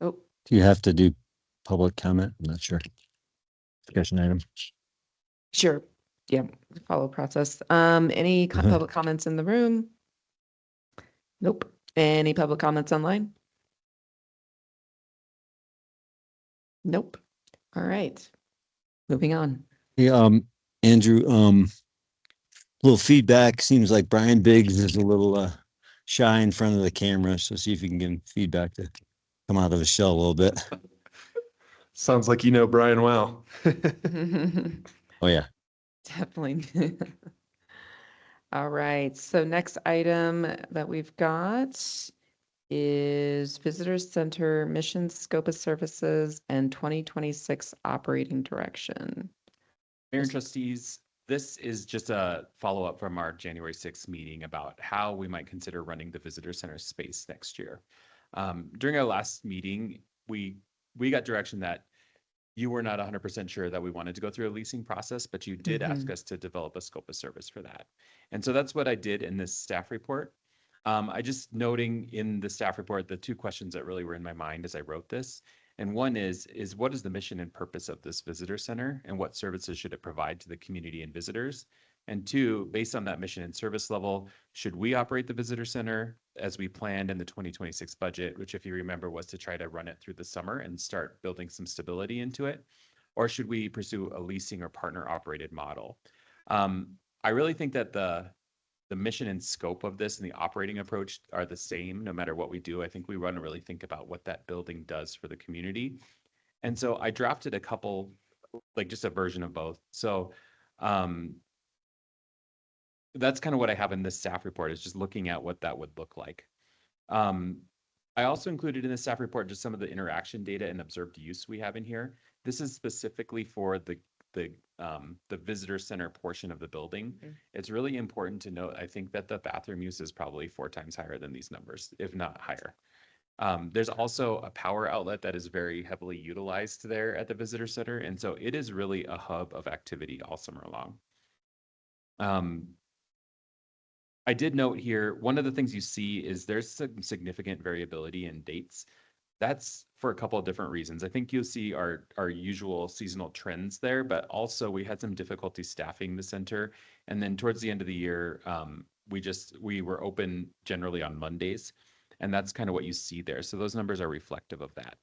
D: Oh,
M: Do you have to do public comment? I'm not sure. Discussion item.
D: sure. Yeah, follow process. Any public comments in the room? Nope. Any public comments online? Nope. All right. Moving on.
M: Yeah, Andrew, little feedback. Seems like Brian Biggs is a little shy in front of the camera. So see if you can give him feedback to come out of his shell a little bit.
N: Sounds like you know Brian well.
M: Oh yeah.
D: Definitely. All right. So next item that we've got is Visitor Center Mission Scope of Services and 2026 Operating Direction.
B: Mayor and trustees, this is just a follow-up from our January 6th meeting about how we might consider running the visitor center space next year. During our last meeting, we got direction that you were not 100% sure that we wanted to go through a leasing process, but you did ask us to develop a scope of service for that. And so that's what I did in this staff report. I just noting in the staff report, the two questions that really were in my mind as I wrote this. And one is what is the mission and purpose of this visitor center and what services should it provide to the community and visitors? And two, based on that mission and service level, should we operate the visitor center as we planned in the 2026 budget, which if you remember was to try to run it through the summer and start building some stability into it? Or should we pursue a leasing or partner operated model? I really think that the mission and scope of this and the operating approach are the same no matter what we do. I think we want to really think about what that building does for the community. And so I drafted a couple, like just a version of both. So that's kind of what I have in this staff report is just looking at what that would look like. I also included in the staff report just some of the interaction data and observed use we have in here. This is specifically for the the visitor center portion of the building,
E: Mhm.
B: it's really important to note, I think that the bathroom use is probably 4 times higher than these numbers, if not higher. There's also a power outlet that is very heavily utilized there at the visitor center. And so it is really a hub of activity all summer long. I did note here, one of the things you see is there's some significant variability in dates. That's for a couple of different reasons. I think you'll see our usual seasonal trends there, but also we had some difficulty staffing the center. And then towards the end of the year, we were open generally on Mondays, and that's kind of what you see there. So those numbers are reflective of that.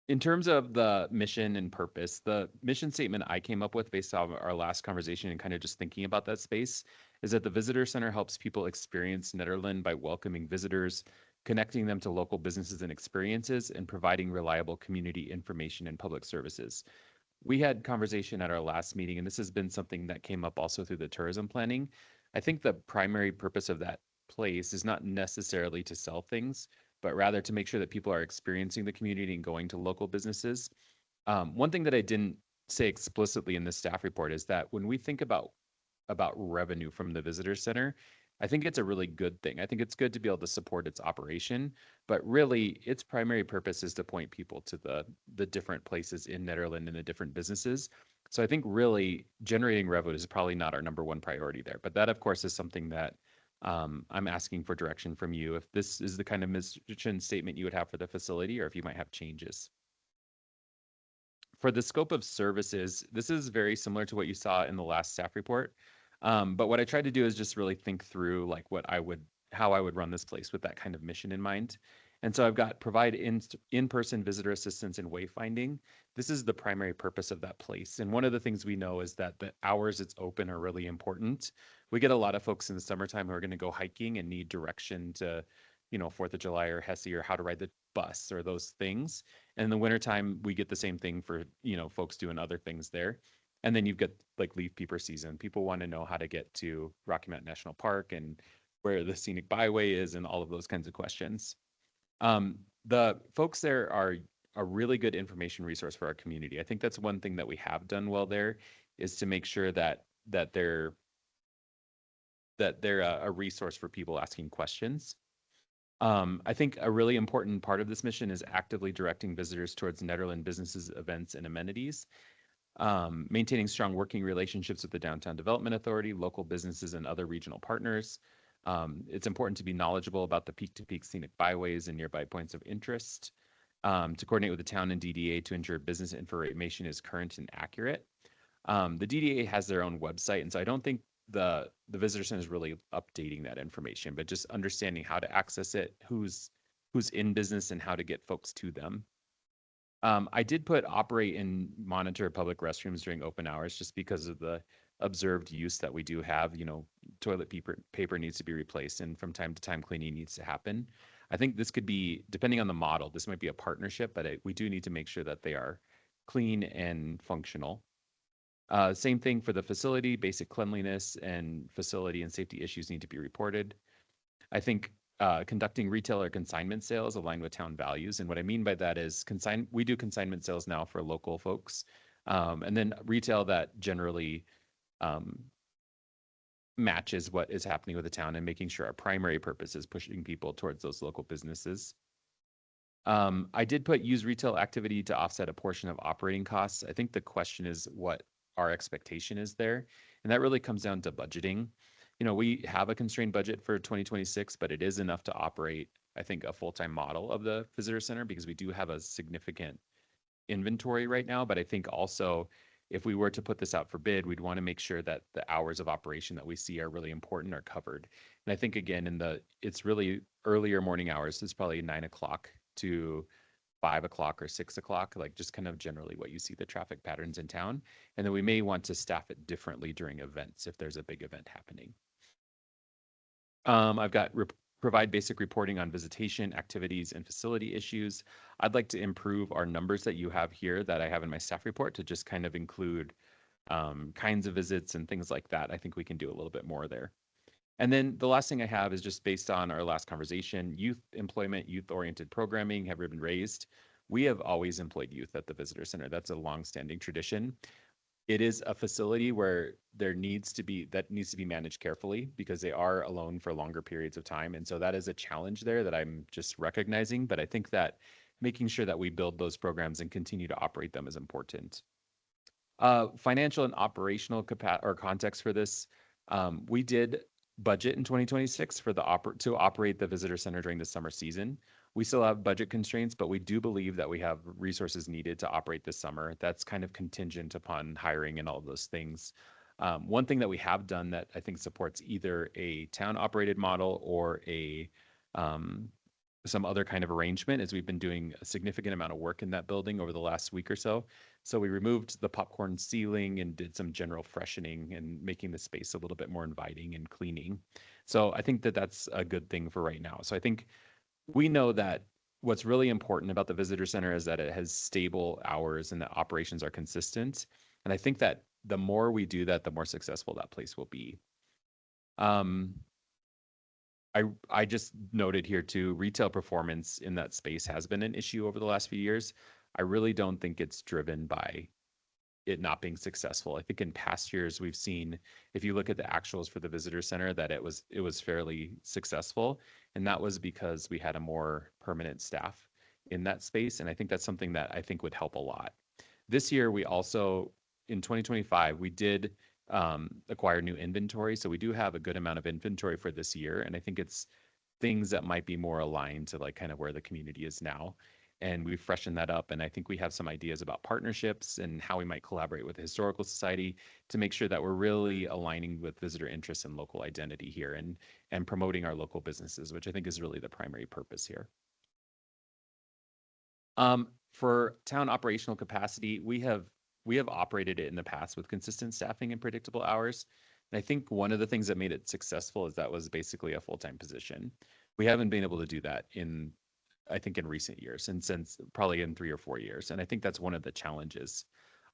B: In terms of the mission and purpose, the mission statement I came up with based off our last conversation and kind of just thinking about that space is that the Visitor Center helps people experience Nederland by welcoming visitors, connecting them to local businesses and experiences, and providing reliable community information and public services. We had conversation at our last meeting, and this has been something that came up also through the tourism planning. I think the primary purpose of that place is not necessarily to sell things, but rather to make sure that people are experiencing the community and going to local businesses. One thing that I didn't say explicitly in the staff report is that when we think about revenue from the visitor center, I think it's a really good thing. I think it's good to be able to support its operation, but really its primary purpose is to point people to the different places in Nederland and the different businesses. So I think really generating revenue is probably not our number one priority there, but that of course is something that I'm asking for direction from you. If this is the kind of mission statement you would have for the facility, or if you might have changes. For the scope of services, this is very similar to what you saw in the last staff report. But what I tried to do is just really think through like how I would run this place with that kind of mission in mind. And so I've got provide in-person visitor assistance and wayfinding. This is the primary purpose of that place. And one of the things we know is that the hours it's open are really important. We get a lot of folks in the summertime who are going to go hiking and need direction to, 4th of July or Hesse or how to ride the bus or those things. And in the wintertime, we get the same thing for, folks doing other things there. And then you've got like leaf peeper season. People want to know how to get to Rocky Mountain National Park and where the scenic byway is and all of those kinds of questions. The folks there are a really good information resource for our community. I think that's one thing that we have done well there is to make sure that they're a resource for people asking questions. I think a really important part of this mission is actively directing visitors towards Nederland businesses, events, and amenities. Maintaining strong working relationships with the Downtown Development Authority, local businesses, and other regional partners. It's important to be knowledgeable about the peak-to-peak scenic byways and nearby points of interest. To coordinate with the town and DDA to ensure business information is current and accurate. The DDA has their own website, and so I don't think the visitor center is really updating that information, but just understanding how to access it, who's in business, and how to get folks to them. I did put operate and monitor public restrooms during open hours just because of the observed use that we do have. Toilet paper needs to be replaced, and from time to time cleaning needs to happen. I think this could be, depending on the model, this might be a partnership, but we do need to make sure that they are clean and functional. Same thing for the facility, basic cleanliness and facility and safety issues need to be reported. I think conducting retail or consignment sales aligned with town values. And what I mean by that is we do consignment sales now for local folks. And then retail that generally matches what is happening with the town and making sure our primary purpose is pushing people towards those local businesses. I did put use retail activity to offset a portion of operating costs. I think the question is what our expectation is there. And that really comes down to budgeting. We have a constrained budget for 2026, but it is enough to operate, I think, a full-time model of the visitor center because we do have a significant inventory right now. But I think also if we were to put this out for bid, we'd want to make sure that the hours of operation that we see are really important are covered. And I think, again, it's really earlier morning hours. It's probably 9 o'clock to 5 o'clock or 6 o'clock, like just kind of generally what you see the traffic patterns in town. And then we may want to staff it differently during events if there's a big event happening. I've got provide basic reporting on visitation, activities, and facility issues. I'd like to improve our numbers that you have here that I have in my staff report to just kind of include kinds of visits and things like that. I think we can do a little bit more there. And then the last thing I have is just based on our last conversation, youth employment, youth-oriented programming have been raised. we have always employed youth at the visitor center. That's a longstanding tradition. It is a facility where that needs to be managed carefully because they are alone for longer periods of time. And so that is a challenge there that I'm just recognizing. But I think that making sure that we build those programs and continue to operate them is important. Financial and operational context for this, we did budget in 2026 for to operate the visitor center during the summer season. We still have budget constraints, but we do believe that we have resources needed to operate this summer. That's kind of contingent upon hiring and all those things. One thing that we have done that I think supports either a town operated model or some other kind of arrangement is we've been doing a significant amount of work in that building over the last week or so. So we removed the popcorn ceiling and did some general freshening and making the space a little bit more inviting and cleaning. So I think that that's a good thing for right now. So I think we know that what's really important about the visitor center is that it has stable hours and that operations are consistent. And I think that the more we do that, the more successful that place will be. I just noted here too, retail performance in that space has been an issue over the last few years. I really don't think it's driven by it not being successful. I think in past years we've seen, if you look at the actuals for the visitor center, that it was fairly successful, and that was because we had a more permanent staff in that space, and I think that's something that I think would help a lot. This year we also, in 2025, we did acquire new inventory, so we do have a good amount of inventory for this year, and I think it's things that might be more aligned to like kind of where the community is now. And we've freshened that up. And I think we have some ideas about partnerships and how we might collaborate with the Historical Society to make sure that we're really aligning with visitor interests and local identity here and promoting our local businesses, which I think is really the primary purpose here. For town operational capacity, we have operated it in the past with consistent staffing and predictable hours. And I think one of the things that made it successful is that was basically a full-time position. We haven't been able to do that in recent years and since probably in 3 or 4 years. And I think that's one of the challenges.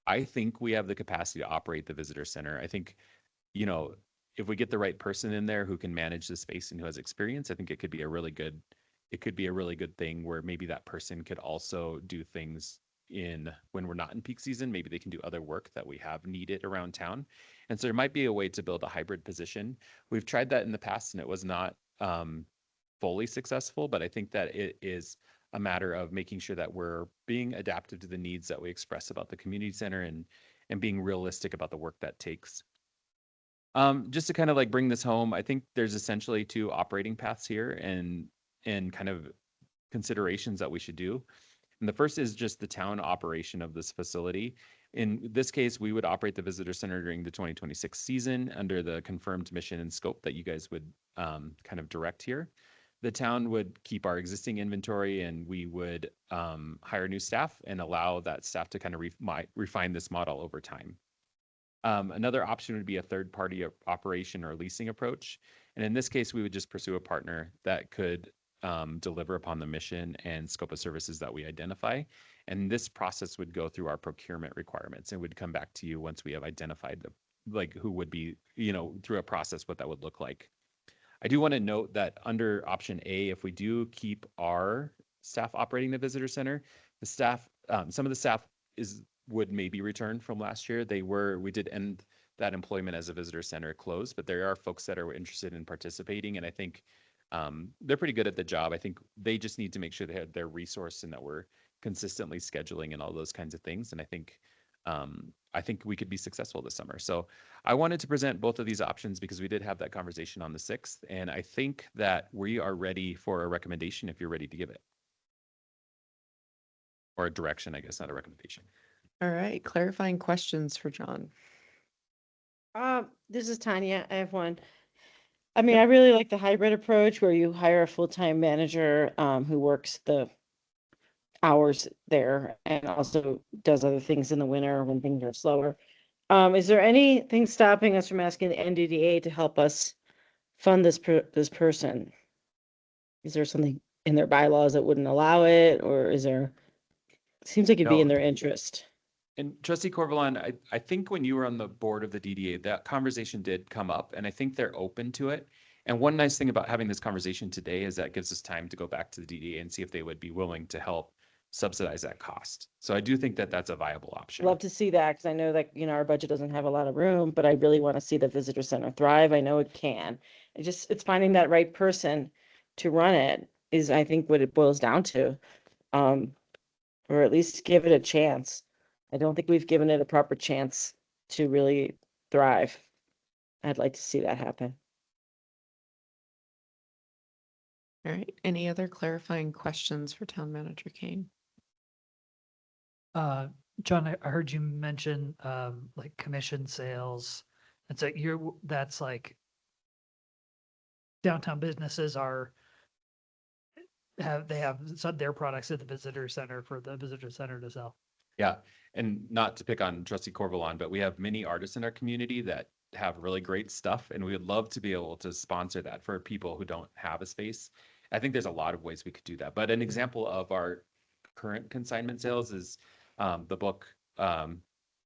B: I think we have the capacity to operate the visitor center. I think, if we get the right person in there who can manage the space and who has experience, I think it could be a really good thing where maybe that person could also do things when we're not in peak season. Maybe they can do other work that we have needed around town. And so there might be a way to build a hybrid position. We've tried that in the past and it was not fully successful, but I think that it is a matter of making sure that we're being adaptive to the needs that we express about the community center and being realistic about the work that takes. Just to kind of like bring this home, I think there's essentially 2 operating paths here and kind of considerations that we should do. And the first is just the town operation of this facility. In this case, we would operate the visitor center during the 2026 season under the confirmed mission and scope that you guys would kind of direct here. The town would keep our existing inventory and we would hire new staff and allow that staff to kind of refine this model over time. Another option would be a third-party operation or leasing approach. And in this case, we would just pursue a partner that could deliver upon the mission and scope of services that we identify. And this process would go through our procurement requirements and would come back to you once we have identified who would be, through a process, what that would look like. I do want to note that under option A, if we do keep our staff operating the visitor center, the staff, some of the staff would maybe return from last year. We did end that employment as a visitor center closed, but there are folks that are interested in participating. And I think they're pretty good at the job. I think they just need to make sure they have their resource and that we're consistently scheduling and all those kinds of things. And I think we could be successful this summer. So I wanted to present both of these options because we did have that conversation on the 6th. And I think that we are ready for a recommendation if you're ready to give it. Or a direction, I guess, not a recommendation.
D: All right, clarifying questions for John.
E: This is Tanya. I have one. I mean, I really like the hybrid approach where you hire a full-time manager who works the hours there and also does other things in the winter when things are slower. Is there anything stopping us from asking the NDDA to help us fund this person? Is there something in their bylaws that wouldn't allow it, or seems like it'd be in their interest?
B: And Trustee Corvalon, I think when you were on the board of the DDA, that conversation did come up, and I think they're open to it. And one nice thing about having this conversation today is that gives us time to go back to the DDA and see if they would be willing to help subsidize that cost. So I do think that that's a viable option.
E: Love to see that, because I know that, our budget doesn't have a lot of room, but I really want to see the visitor center thrive. I know it can. It's finding that right person to run it is, I think, what it boils down to. Or at least give it a chance. I don't think we've given it a proper chance to really thrive. I'd like to see that happen.
D: All right. Any other clarifying questions for Town Manager Kane?
G: John, I heard you mention like commission sales. And so that's like downtown businesses have their products at the visitor center for the visitor center to sell.
B: Yeah, and not to pick on Trustee Corvalon, but we have many artists in our community that have really great stuff, and we would love to be able to sponsor that for people who don't have a space. I think there's a lot of ways we could do that, but an example of our current consignment sales is the book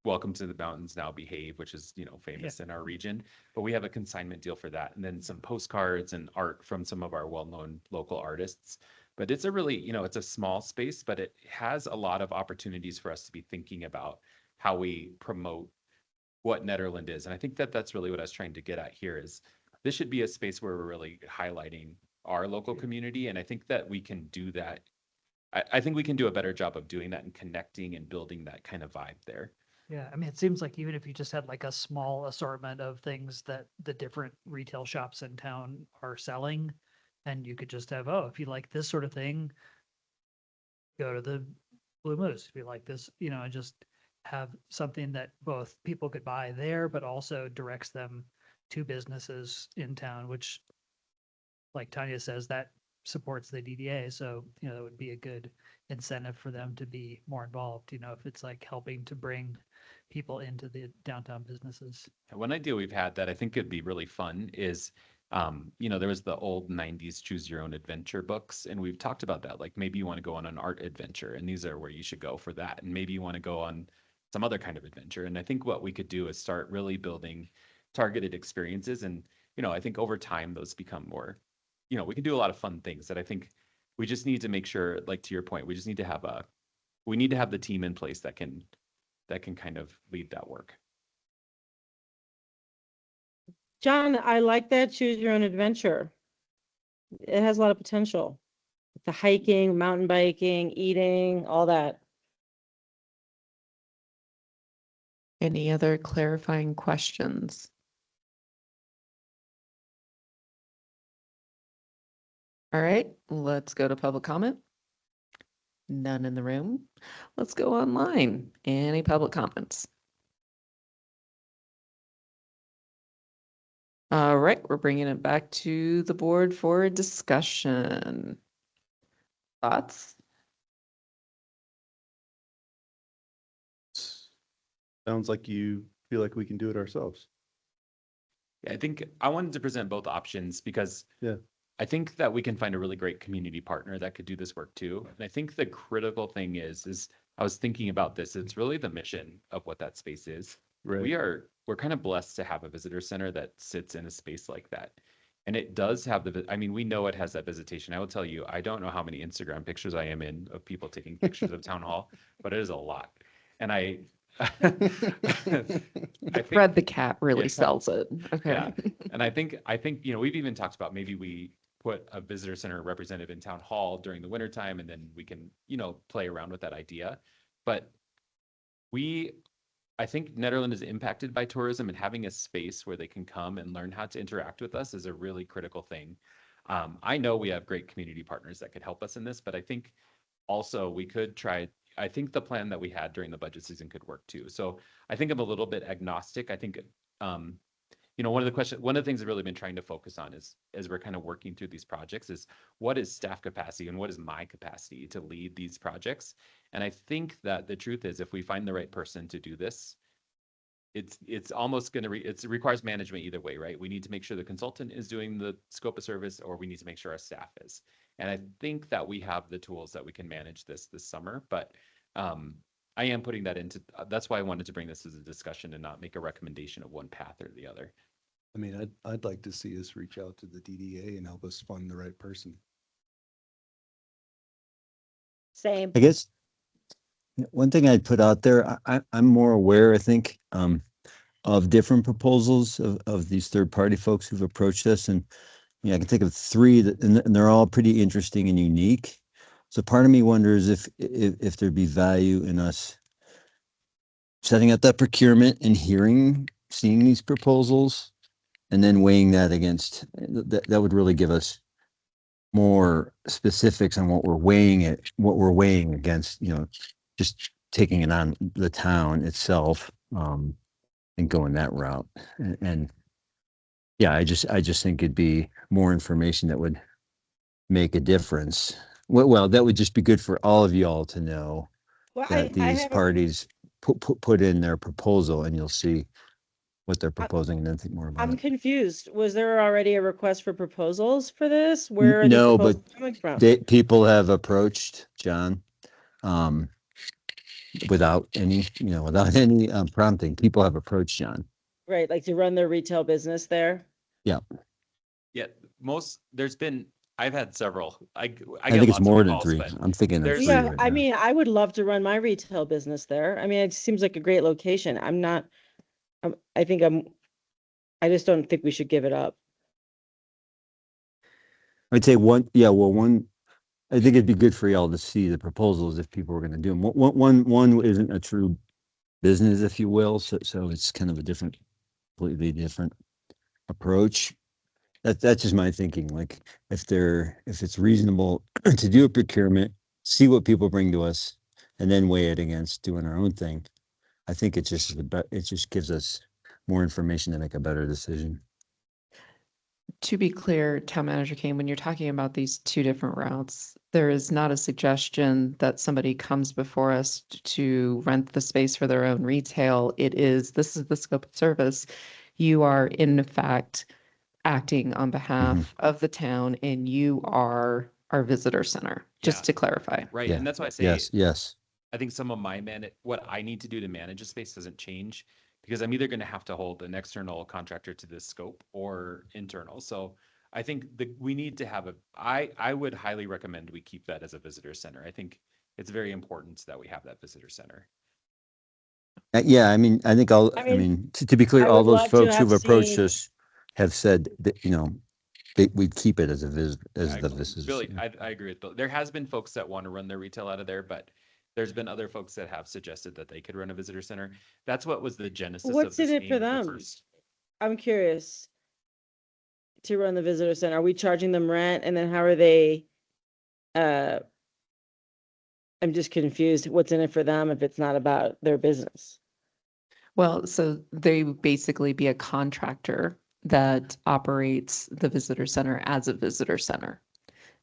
B: Welcome to the Mountains Now Behave, which is, famous in our region. But we have a consignment deal for that, and then some postcards and art from some of our well-known local artists. But it's a really, it's a small space, but it has a lot of opportunities for us to be thinking about how we promote what Nederland is. And I think that that's really what I was trying to get at here is this should be a space where we're really highlighting our local community. And I think that we can do that. I think we can do a better job of doing that and connecting and building that kind of vibe there.
G: Yeah, I mean, it seems like even if you just had like a small assortment of things that the different retail shops in town are selling, and you could just have, if you like this sort of thing, go to the Blue Moose. If you like this, and just have something that both people could buy there, but also directs them to businesses in town, which, like Tanya says, that supports the DDA. So, that would be a good incentive for them to be more involved, if it's like helping to bring people into the downtown businesses.
B: One idea we've had that I think could be really fun is, there was the old 90s choose your own adventure books, and we've talked about that. Like maybe you want to go on an art adventure, and these are where you should go for that. And maybe you want to go on some other kind of adventure. And I think what we could do is start really building targeted experiences. And, I think over time, those become more, we can do a lot of fun things that I think we just need to make sure, like to your point, we just need to have the team in place that can kind of lead that work.
E: John, I like that choose your own adventure. It has a lot of potential. The hiking, mountain biking, eating, all that.
D: Any other clarifying questions? All right, let's go to public comment. None in the room. Let's go online. Any public comments? All right, we're bringing it back to the board for a discussion. Thoughts?
K: Sounds like you feel like we can do it ourselves.
B: Yeah, I think I wanted to present both options because I think that we can find a really great community partner that could do this work too. And I think the critical thing is I was thinking about this, it's really the mission of what that space is.
K: Right.
B: We're kind of blessed to have a visitor center that sits in a space like that. And it does have we know it has that visitation. I will tell you, I don't know how many Instagram pictures I am in of people taking pictures of town hall, but it is a lot. And I think
D: Fred the cat really sells it. Okay.
B: Yeah. And I think, we've even talked about maybe we put a visitor center representative in town hall during the wintertime, and then we can, play around with that idea. But I think Nederland is impacted by tourism, and having a space where they can come and learn how to interact with us is a really critical thing. I know we have great community partners that could help us in this, but I think also we could try. I think the plan that we had during the budget season could work too. So I think I'm a little bit agnostic. I think, one of the things I've really been trying to focus on is, as we're kind of working through these projects, is what is staff capacity and what is my capacity to lead these projects. And I think that the truth is, if we find the right person to do this, it's almost going to, it requires management either way, right? We need to make sure the consultant is doing the scope of service, or we need to make sure our staff is. And I think that we have the tools that we can manage this summer, but I am putting that into, that's why I wanted to bring this as a discussion and not make a recommendation of one path or the other.
K: I mean, I'd like to see us reach out to the DDA and help us fund the right person.
E: Same.
M: I guess One thing I'd put out there, I'm more aware, I think, of different proposals of these third-party folks who've approached us. And yeah, I can think of three that, and they're all pretty interesting and unique. So part of me wonders if there'd be value in us setting up that procurement and seeing these proposals, and then weighing that against, that would really give us more specifics on what we're weighing against, just taking it on the town itself, and going that route. And yeah, I just think it'd be more information that would make a difference. Well, that would just be good for all of y'all to know
E: Well,
M: that
E: I
M: these
E: have
M: parties put in their proposal, and you'll see what they're proposing and then think more about
E: I'm
M: it.
E: confused. Was there already a request for proposals for this? Where are the
M: No, but
E: proposals coming from?
M: people have approached John, um, without any prompting. People have approached John.
E: Right, like to run their retail business there?
M: Yeah,
B: Yeah, I've had several. I
M: I
B: get
M: think it's
B: lots of
M: more than
B: calls,
M: three.
B: but
M: I'm thinking of
B: there's-
M: three
E: Yeah,
M: right
E: I
M: now.
E: mean, I would love to run my retail business there. I mean, it seems like a great location. I just don't think we should give it up.
M: I'd say one, yeah, well, I think it'd be good for y'all to see the proposals if people were gonna do them. One isn't a true business, if you will, so it's kind of a completely different approach. That's just my thinking, like, if it's reasonable to do a procurement, see what people bring to us, and then weigh it against doing our own thing. I think it just gives us more information to make a better decision.
D: To be clear, Town Manager Kane, when you're talking about these two different routes, there is not a suggestion that somebody comes before us to rent the space for their own retail. This is the scope of service. You are in fact acting on behalf of the town, and you are our visitor center, just
B: Yeah.
D: to clarify.
B: right,
M: Yeah.
B: and that's why I say
M: Yes.
B: I think some of what I need to do to manage a space doesn't change because I'm either going to have to hold an external contractor to this scope or internal. So I think we need to have I would highly recommend we keep that as a visitor center. I think it's very important that we have that visitor center.
M: Yeah, I mean, I think
E: I mean,
M: to be clear,
E: I
M: all
E: would
M: those
E: love to
M: folks
E: have
M: who've approached
E: seen-
M: us have said that, we'd keep it as a visitor
B: Billy,
M: center.
B: I agree with Bill. There has been folks that want to run their retail out of there, but there's been other folks that have suggested that they could run a visitor center. That's what was the genesis of
E: What's
B: this
E: in it for
B: name, the
E: them?
B: first.
E: I'm curious. To run the visitor center, are we charging them rent, and then how are they? I'm just confused. What's in it for them if it's not about their business?
D: Well, so they would basically be a contractor that operates the visitor center as a visitor center.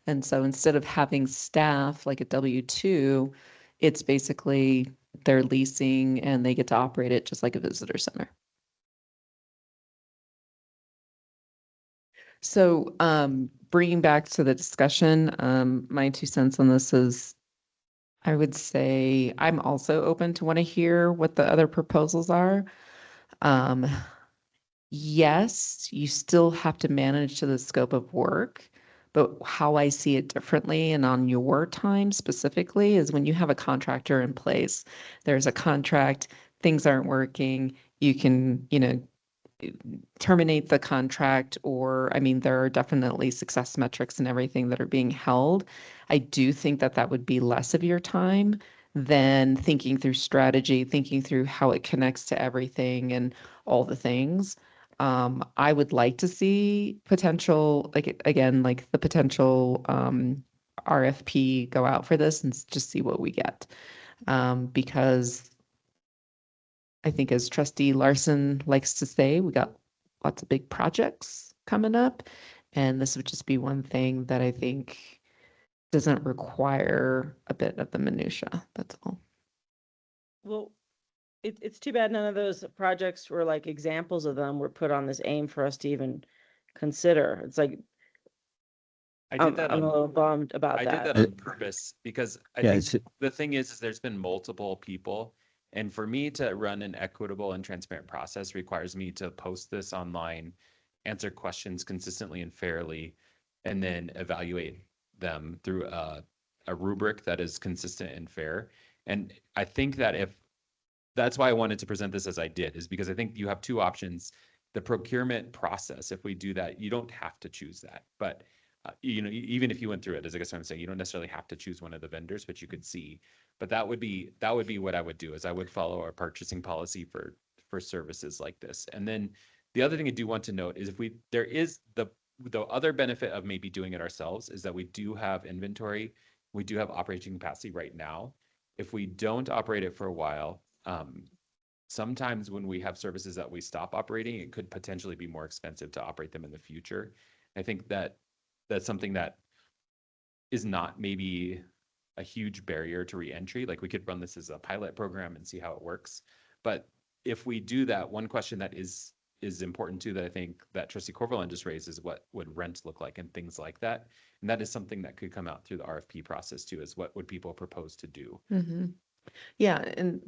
D: And so instead of having staff like a W-2, it's basically they're leasing and they get to operate it just like a visitor center. So bringing back to the discussion, my 2 cents on this is I would say I'm also open to want to hear what the other proposals are. Yes, you still have to manage to the scope of work, but how I see it differently and on your time specifically is when you have a contractor in place, there's a contract, things aren't working, you can, terminate the contract, or, I mean, there are definitely success metrics and everything that are being held. I do think that that would be less of your time than thinking through strategy, thinking through how it connects to everything and all the things. I would like to see potential, like, again, like the potential RFP go out for this and just see what we get. Because I think as Trustee Larson likes to say, we got lots of big projects coming up. And this would just be one thing that I think doesn't require a bit of the minutia. That's all.
E: Well, it's too bad none of those projects were like examples of them were put on this aim for us to even consider. It's like,
B: I
E: I'm
B: did that
E: a
B: on
E: little bummed about
B: I
E: that.
B: did that on purpose because I
M: Yeah,
B: think the thing is there's been multiple people. And for me to run an equitable and transparent process requires me to post this online, answer questions consistently and fairly, and then evaluate them through a rubric that is consistent and fair. And I think that that's why I wanted to present this as I did, is because I think you have two options. The procurement process, if we do that, you don't have to choose that. But, even if you went through it, as I guess I'm saying, you don't necessarily have to choose one of the vendors, but you could see. But that would be what I would do, is I would follow our purchasing policy for services like this. And then the other thing I do want to note is there is the other benefit of maybe doing it ourselves is that we do have inventory. We do have operating capacity right now. If we don't operate it for a while, sometimes when we have services that we stop operating, it could potentially be more expensive to operate them in the future. I think that that's something that is not maybe a huge barrier to reentry. Like we could run this as a pilot program and see how it works. But if we do that, one question that is important too, that I think that Trustee Corvalin just raised, is what would rent look like and things like that. And that is something that could come out through the RFP process too, is what would people propose to do?
D: Mm-hmm. Yeah, and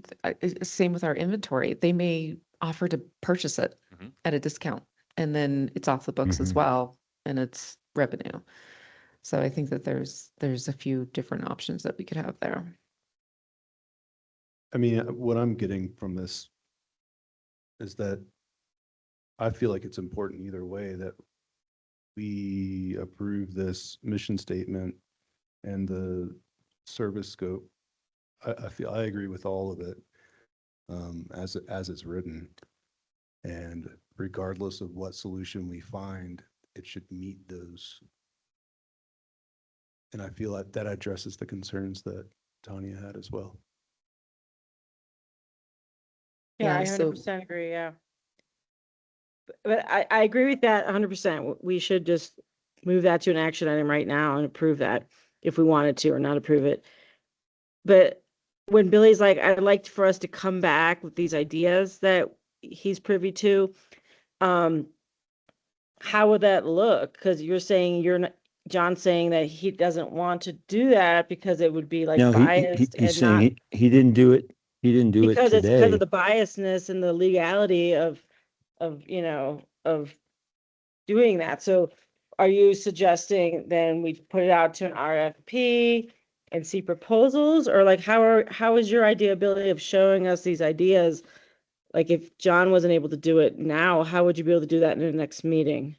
D: same with our inventory. They may offer to purchase it
B: Mhm.
D: at a discount, and then it's off the books as
M: Mhm.
D: well, and it's revenue. So I think that there's a few different options that we could have there.
K: I mean, what I'm getting from this is that I feel like it's important either way that we approve this mission statement and the service scope. I feel I agree with all of it, as it's written. And regardless of what solution we find, it should meet those. And I feel like that addresses the concerns that Tanya had as well.
E: Yeah, I
D: so
E: 100% agree, yeah. But I agree with that 100%. We should just move that to an action item right now and approve that if we wanted to, or not approve it. But when Billy's like, I'd like for us to come back with these ideas that he's privy to, how would that look? Because you're saying John's saying that he doesn't want to do that because it would be like
M: No,
E: biased
M: he's
E: and
M: saying
E: not,
M: he didn't do it. He didn't do it
E: because it's because
M: today.
E: of the biasness and the legality of doing that. So are you suggesting then we put it out to an RFP and see proposals, or like how is your ability of showing us these ideas? Like if John wasn't able to do it now, how would you be able to do that in the next meeting?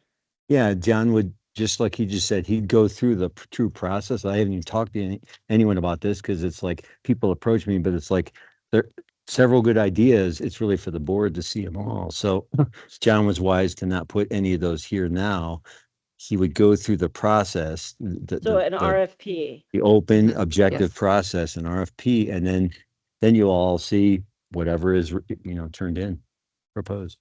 M: Yeah, John would, just like he just said, he'd go through the true process. I haven't even talked to anyone about this because it's like people approach me, but it's like there are several good ideas. It's really for the board to see them all. So John was wise to not put any of those here now. He would go through the process,
E: So an RFP.
M: the open,
D: Mhm.
M: objective
D: Yes.
M: process, an RFP, and then you'll all see whatever is turned in, proposed.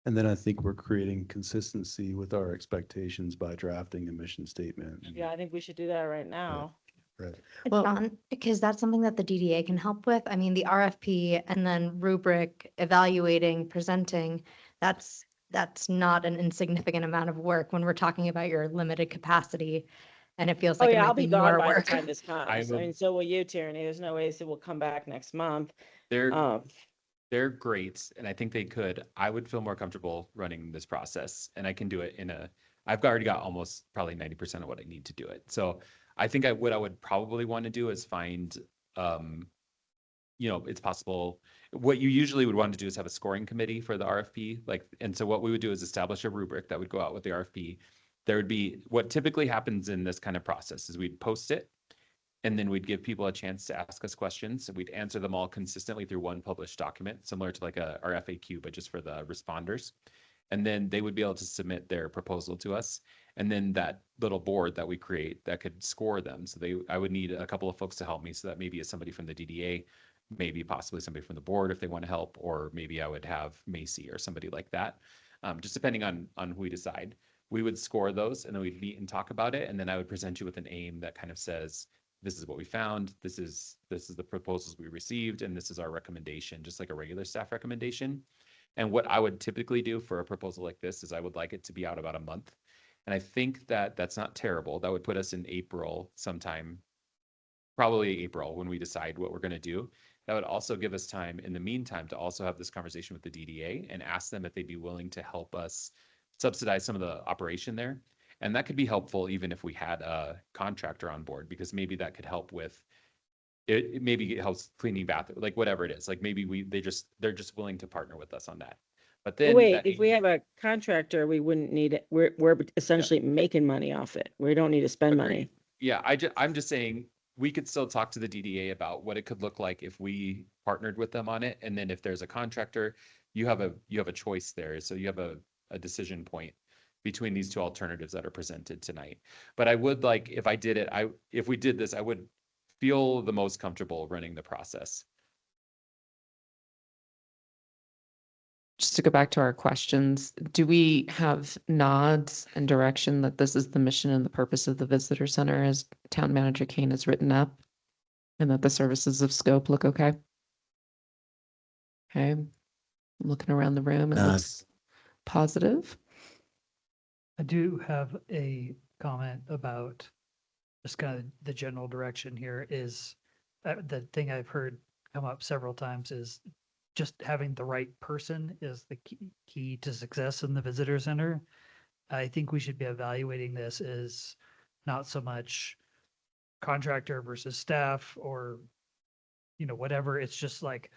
K: And then I think we're creating consistency with our expectations by drafting a mission statement.
E: Yeah, I think we should do that right now.
K: Right.
D: Well-
J: John, because that's something that the DDA can help with. I mean, the RFP and then rubric, evaluating, presenting, that's not an insignificant amount of work when we're talking about your limited capacity. And it feels
E: Oh
J: like it
E: yeah, I'll
J: might
E: be
J: be
E: gone
J: more
E: by the
J: work.
E: time this comes. I
B: will-
E: mean, so will you, Tierney. There's no way it will come back next month.
B: They're great, and I think they could. I would feel more comfortable running this process, and I can do it I've already got almost probably 90% of what I need to do it. So I think what I would probably want to do is find, it's possible. What you usually would want to do is have a scoring committee for the RFP. And so what we would do is establish a rubric that would go out with the RFP. There would be, what typically happens in this kind of process is we'd post it, and then we'd give people a chance to ask us questions. And we'd answer them all consistently through one published document, similar to like our FAQ, but just for the responders. And then they would be able to submit their proposal to us. And then that little board that we create that could score them. So I would need a couple of folks to help me. So that maybe is somebody from the DDA, maybe possibly somebody from the board if they want to help, or maybe I would have Macy or somebody like that. Just depending on who we decide. We would score those and then we'd meet and talk about it. And then I would present you with an aim that kind of says, this is what we found, this is the proposals we received, and this is our recommendation, just like a regular staff recommendation. And what I would typically do for a proposal like this is I would like it to be out about a month. And I think that that's not terrible. That would put us in April sometime, probably April, when we decide what we're going to do. That would also give us time in the meantime to also have this conversation with the DDA and ask them if they'd be willing to help us subsidize some of the operation there. And that could be helpful even if we had a contractor on board, because maybe that could help with it maybe it helps cleaning bathroom, like whatever it is, like maybe they're just willing to partner with us on that. But then
E: Wait,
B: that
E: if we have a contractor, we wouldn't need it. We're essentially making money off it. We don't need to spend money.
B: Yeah, I'm just saying, we could still talk to the DDA about what it could look like if we partnered with them on it. And then if there's a contractor, you have a choice there. So you have a decision point between these two alternatives that are presented tonight. But I would like, if we did this, I would feel the most comfortable running the process.
D: Just to go back to our questions, do we have nods and direction that this is the mission and the purpose of the visitor center as Town Manager Kane has written up? And that the services of scope look okay? Okay, looking around the room, it looks positive.
G: I do have a comment about just kind of the general direction here is the thing I've heard come up several times is just having the right person is the key to success in the visitor center. I think we should be evaluating this as not so much contractor versus staff or, whatever. It's just like,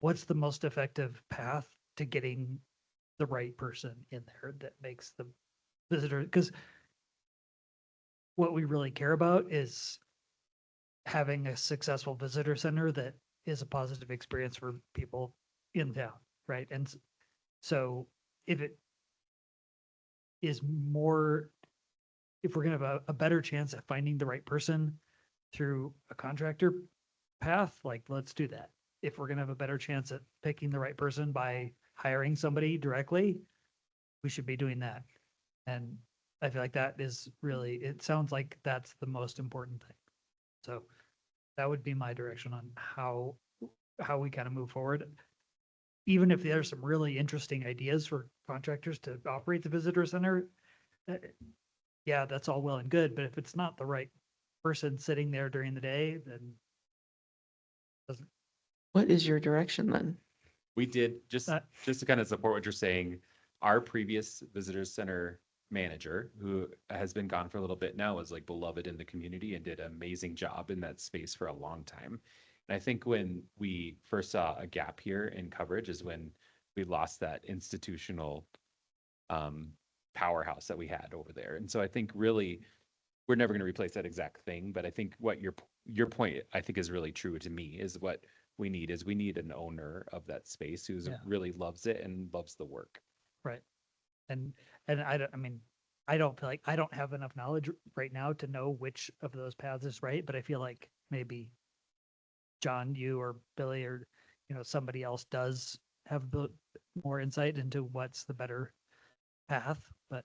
G: what's the most effective path to getting the right person in there that makes the visitor, because what we really care about is having a successful visitor center that is a positive experience for people in town, right? And so if it is more, if we're gonna have a better chance at finding the right person through a contractor path, like, let's do that. If we're gonna have a better chance at picking the right person by hiring somebody directly, we should be doing that. And I feel like that is really, it sounds like that's the most important thing. So that would be my direction on how we kind of move forward. Even if there's some really interesting ideas for contractors to operate the visitor center, yeah, that's all well and good, but if it's not the right person sitting there during the day, then doesn't.
D: What is your direction then?
B: We did, just to kind of support what you're saying, our previous visitor center manager, who has been gone for a little bit now, was like beloved in the community and did an amazing job in that space for a long time. And I think when we first saw a gap here in coverage is when we lost that institutional powerhouse that we had over there. And so I think really we're never going to replace that exact thing, but I think what your point I think is really true to me is what we need an owner of that space who's really loves it and loves the work.
G: Right. And I don't feel like I don't have enough knowledge right now to know which of those paths is right, but I feel like maybe John, you or Billy or, somebody else does have more insight into what's the better path, but.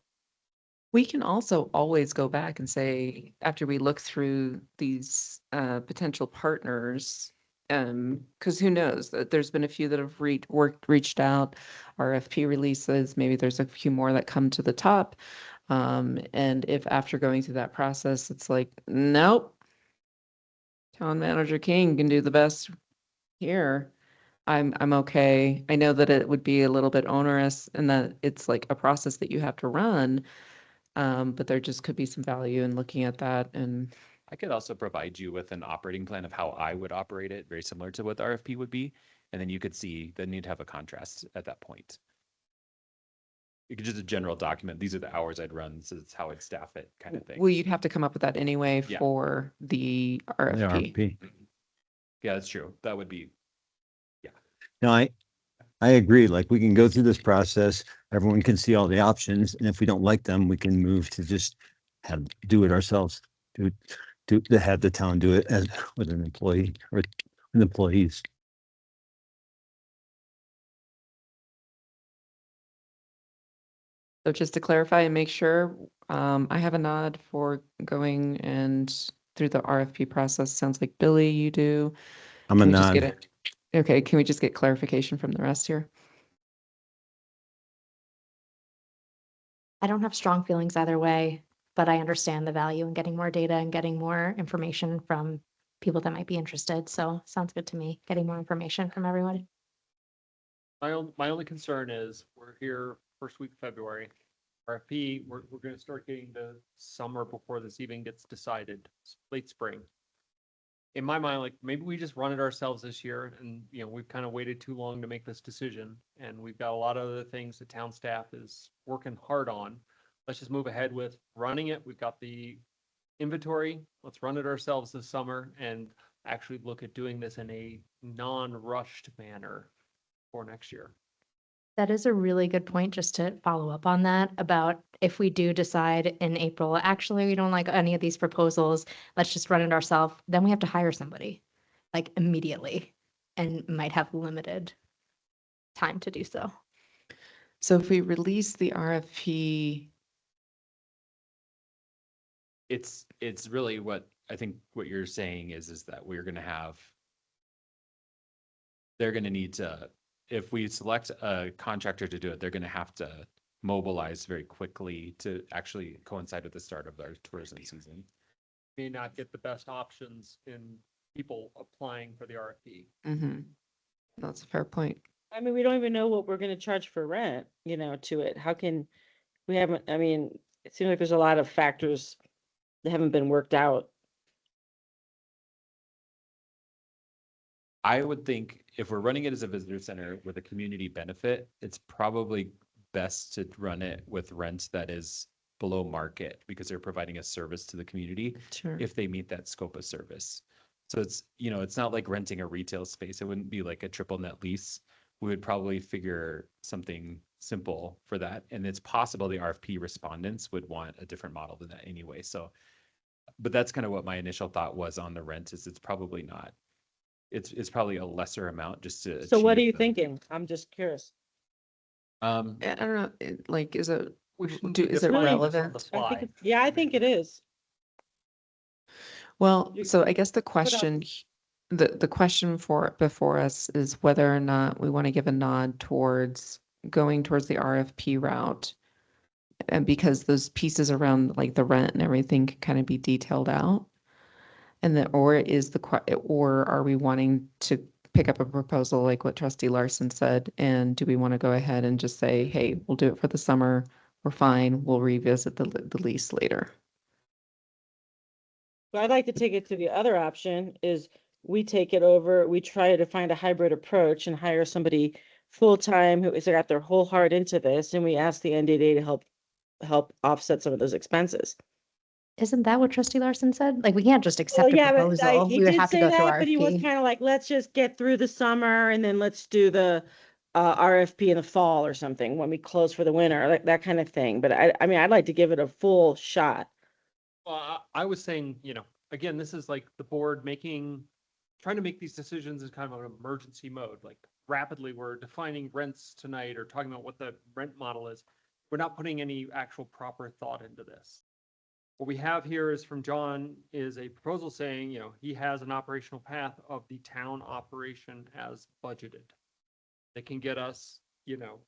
D: We can also always go back and say, after we look through these potential partners, because who knows, that there's been a few that have reached out, RFP releases, maybe there's a few more that come to the top. And if after going through that process, it's like, nope, Town Manager King can do the best here, I'm okay. I know that it would be a little bit onerous and that it's like a process that you have to run. But there just could be some value in looking at that. And
B: I could also provide you with an operating plan of how I would operate it, very similar to what the RFP would be. And then you could see the need to have a contrast at that point. You could just a general document. These are the hours I'd run. So it's how I'd staff it kind of thing.
D: well, you'd have to come up with that anyway
B: Yeah.
D: for the
M: The
D: RFP.
M: RFP.
B: Yeah, that's true. That would be,
M: No, I agree. Like, we can go through this process, everyone can see all the options, and if we don't like them, we can move to just do it ourselves. To have the town do it as with an employee or with employees.
D: So just to clarify and make sure, I have a nod for going and through the RFP process. Sounds like Billy, you do.
M: I'm a
D: Can we just
M: nod.
D: get it? Okay, can we just get clarification from the rest here?
J: I don't have strong feelings either way, but I understand the value in getting more data and getting more information from people that might be interested. So sounds good to me, getting more information from everyone.
F: My only concern is we're here first week of February. RFP, we're gonna start getting the summer before this even gets decided, late spring. in my mind, like maybe we just run it ourselves this year and, you know, we've kind of waited too long to make this decision. And we've got a lot of other things that town staff is working hard on. Let's just move ahead with running it. We've got the inventory. Let's run it ourselves this summer and actually look at doing this in a non-rushed manner for next year.
J: That is a really good point, just to follow up on that, about if we do decide in April, actually, we don't like any of these proposals, let's just run it ourselves, then we have to hire somebody, like immediately, and might have limited time to do so.
D: So if we release the RFP,
B: It's really what I think what you're saying is that we're going to have, they're going to need to, if we select a contractor to do it, they're going to have to mobilize very quickly to actually coincide with the start of our tourism season.
F: May not get the best options in people applying for the RFP.
D: that's a fair point.
E: I mean, we don't even know what we're gonna charge for rent, you know, to it. How can, we haven't, I mean, it seems like there's a lot of factors that haven't been worked out.
B: I would think if we're running it as a visitor center with a community benefit, it's probably best to run it with rent that is below market because they're providing a service to the community
D: Sure.
B: if they meet that scope of service. So it's, you know, it's not like renting a retail space. It wouldn't be like a triple net lease. We would probably figure something simple for that. And it's possible the RFP respondents would want a different model than that anyway. So, but that's kind of what my initial thought was on the rent is it's probably not. It's probably a lesser amount just to.
E: So what are
B: achieve
E: you
B: the-
E: thinking? I'm just curious.
D: I don't know, like, is it,
F: We shouldn't
D: is it
F: be defining this on the
D: relevant?
E: I
F: fly.
E: think, yeah, I think it is.
D: Well,
E: You-
D: so I guess the
E: out-
D: question, the question before us is whether or not we want to give a nod towards going towards the RFP route. And because those pieces around like the rent and everything can kind of be detailed out. And then, or are we wanting to pick up a proposal like what Trustee Larson said? And do we want to go ahead and just say, hey, we'll do it for the summer. We're fine. We'll revisit the lease later.
E: But I'd like to take it to the other option is we take it over, we try to find a hybrid approach and hire somebody full-time who has got their whole heart into this, and we ask the NDA to help offset some of those expenses.
J: Isn't that what Trustee Larson said? Like, we can't just
E: Well,
J: accept a
E: yeah, but
J: proposal,
E: he
J: we would
E: did
J: have to
E: say
J: go through
E: that, but he was
J: RFP.
E: kind of like, let's just get through the summer and then let's do the RFP in the fall or something when we close for the winter, like that kind of thing. But I mean, I'd like to give it a full shot.
F: Well, I was saying, you know, again, this is like the board trying to make these decisions in kind of an emergency mode, like rapidly we're defining rents tonight or talking about what the rent model is. We're not putting any actual proper thought into this. What we have here is from John is a proposal saying, you know, he has an operational path of the town operation as budgeted. That can get us, you know,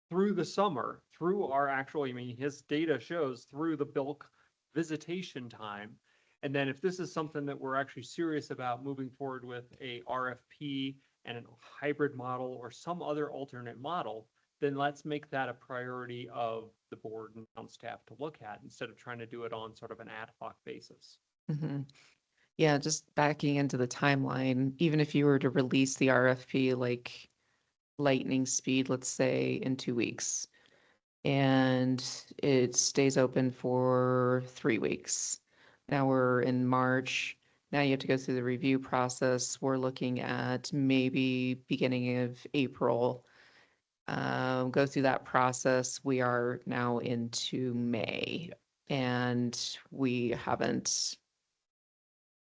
F: through the summer, through our actual, I mean, his data shows through the bulk visitation time. And then if this is something that we're actually serious about moving forward with a RFP and a hybrid model or some other alternate model, then let's make that a priority of the board and town staff to look at instead of trying to do it on sort of an ad hoc basis.
D: Yeah, just backing into the timeline, even if you were to release the RFP like lightning speed, let's say in 2 weeks, and it stays open for 3 weeks. Now we're in March. Now you have to go through the review process. We're looking at maybe beginning of April. Go through that process. We are now into May and we haven't.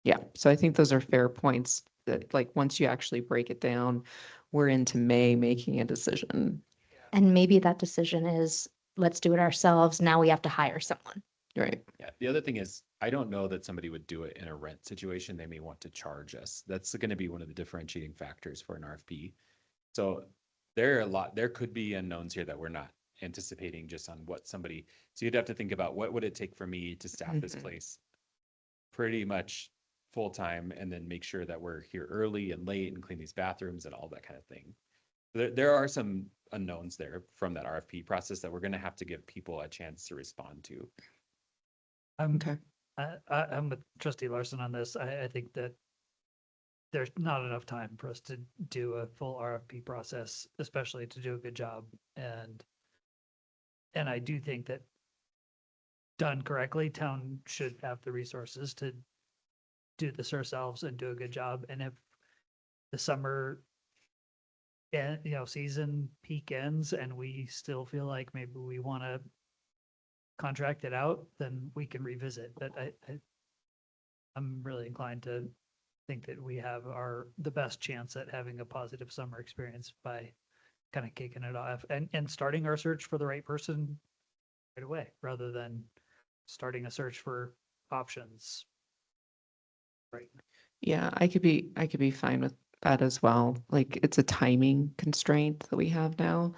D: Yeah, so I think those are fair points that like once you actually break it down, we're into May making a decision.
J: And maybe that decision is, let's do it ourselves, now we have to hire someone.
D: Right.
B: Yeah, the other thing is, I don't know that somebody would do it in a rent situation. They may want to charge us. That's going to be one of the differentiating factors for an RFP. So there could be unknowns here that we're not anticipating just on what somebody, so you'd have to think about what would it take for me to staff this place pretty much full time and then make sure that we're here early and late and clean these bathrooms and all that kind of thing. There are some unknowns there from that RFP process that we're going to have to give people a chance to respond to.
G: I'm with Trustee Larson on this. I think that there's not enough time for us to do a full RFP process, especially to do a good job. And I do think that done correctly, town should have the resources to do this ourselves and do a good job. And if the summer season peak ends and we still feel like maybe we want to contract it out, then we can revisit. But I'm really inclined to think that we have the best chance at having a positive summer experience by kind of kicking it off and starting our search for the right person right away, rather than starting a search for options. Right.
D: Yeah, I could be fine with that as well. Like, it's a timing constraint that we have now.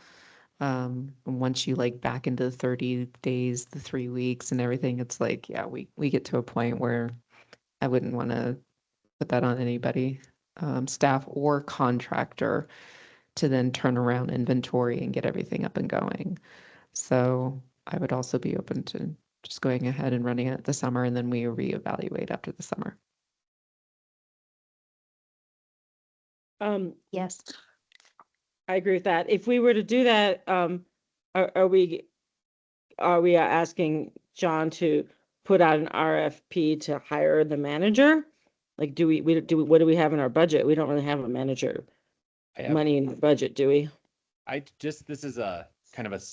D: And once you like back into the 30 days, the 3 weeks and everything, it's like, yeah, we get to a point where I wouldn't want to put that on anybody, staff or contractor, to then turn around inventory and get everything up and going. So I would also be open to just going ahead and running it the summer, and then we reevaluate after the summer.
J: Yes.
E: I agree with that. If we were to do that, are we asking John to put out an RFP to hire the manager? Like, what do we have in our budget? We don't really have a manager money in the budget, do we?
B: This is a kind of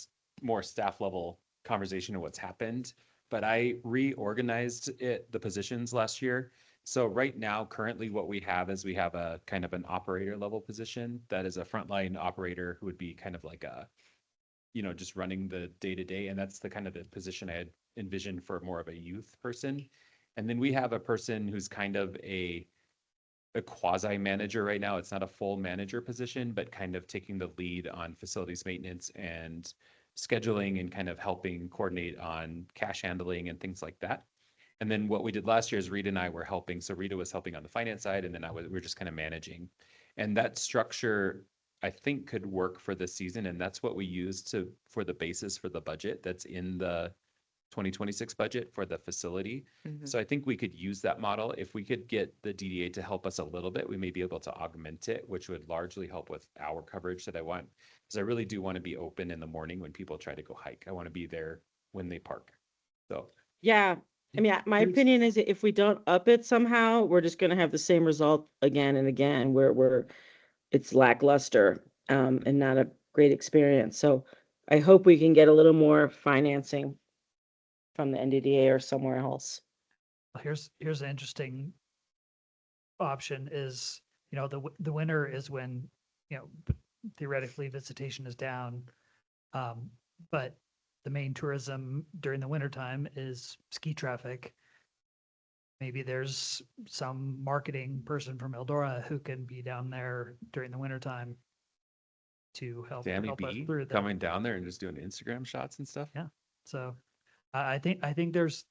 B: more staff level conversation of what's happened, but I reorganized the positions last year. So right now, currently what we have is we have a kind of an operator level position that is a frontline operator who would be kind of like just running the day to day. And that's the kind of the position I had envisioned for more of a youth person. And then we have a person who's kind of a quasi manager right now. It's not a full manager position, but kind of taking the lead on facilities maintenance and scheduling and kind of helping coordinate on cash handling and things like that. And then what we did last year is Rita and I were helping. So Rita was helping on the finance side, and then we were just kind of managing. And that structure, I think, could work for this season. And that's what we use for the basis for the budget that's in the 2026 budget for the facility.
D: Mhm.
B: So I think we could use that model. If we could get the DDA to help us a little bit, we may be able to augment it, which would largely help with our coverage that I want. Because I really do want to be open in the morning when people try to go hike. I want to be there when they park. So
E: Yeah. I mean, my opinion is if we don't up it somehow, we're just gonna have the same result again and again, where it's lackluster, and not a great experience. So I hope we can get a little more financing from the NDDA or somewhere else.
G: Here's an interesting option is, the winter is when, theoretically visitation is down. But the main tourism during the winter time is ski traffic. Maybe there's some marketing person from Eldora who can be down there during the winter time to help
B: Sammy
G: us
B: B
G: through that.
B: coming down there and just doing Instagram shots and stuff.
G: Yeah. So I think there's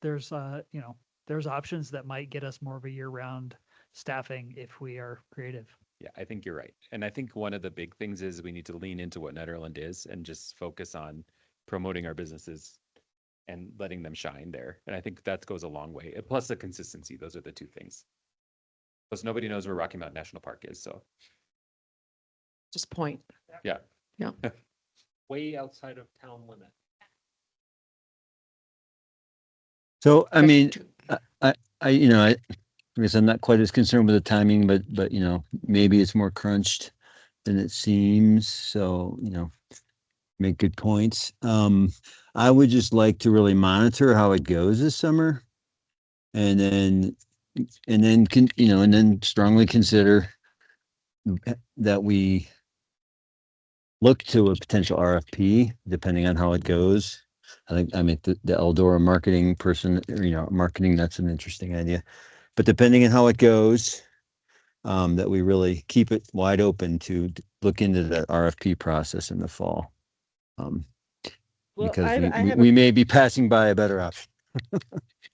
G: options that might get us more of a year-round staffing if we are creative.
B: Yeah, I think you're right. And I think one of the big things is we need to lean into what Nederland is and just focus on promoting our businesses and letting them shine there. And I think that goes a long way. And plus the consistency. Those are the two things. Plus nobody knows where Rocky Mountain National Park is. So
D: Just point.
B: yeah.
D: Yeah.
F: Way outside of town limit.
M: So, I mean, I guess I'm not quite as concerned with the timing, but maybe it's more crunched than it seems. So, make good points. I would just like to really monitor how it goes this summer, and then strongly consider that we look to a potential RFP depending on how it goes. I mean, the Eldora marketing person, marketing, that's an interesting idea. But depending on how it goes, that we really keep it wide open to look into that RFP process in the fall. Because we may be passing by a better option.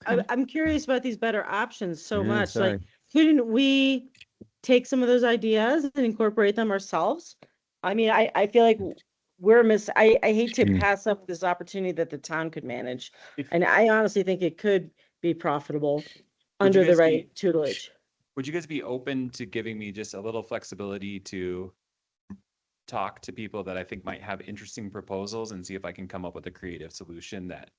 E: I'm curious about these better options so
M: Yeah,
E: much.
M: sorry.
E: Like, couldn't we take some of those ideas and incorporate them ourselves? I mean, I feel like I hate to pass up this opportunity that the town could manage. And I honestly think it could be profitable under the right tutelage.
B: would you guys be open to giving me just a little flexibility to talk to people that I think might have interesting proposals and see if I can come up with a creative solution that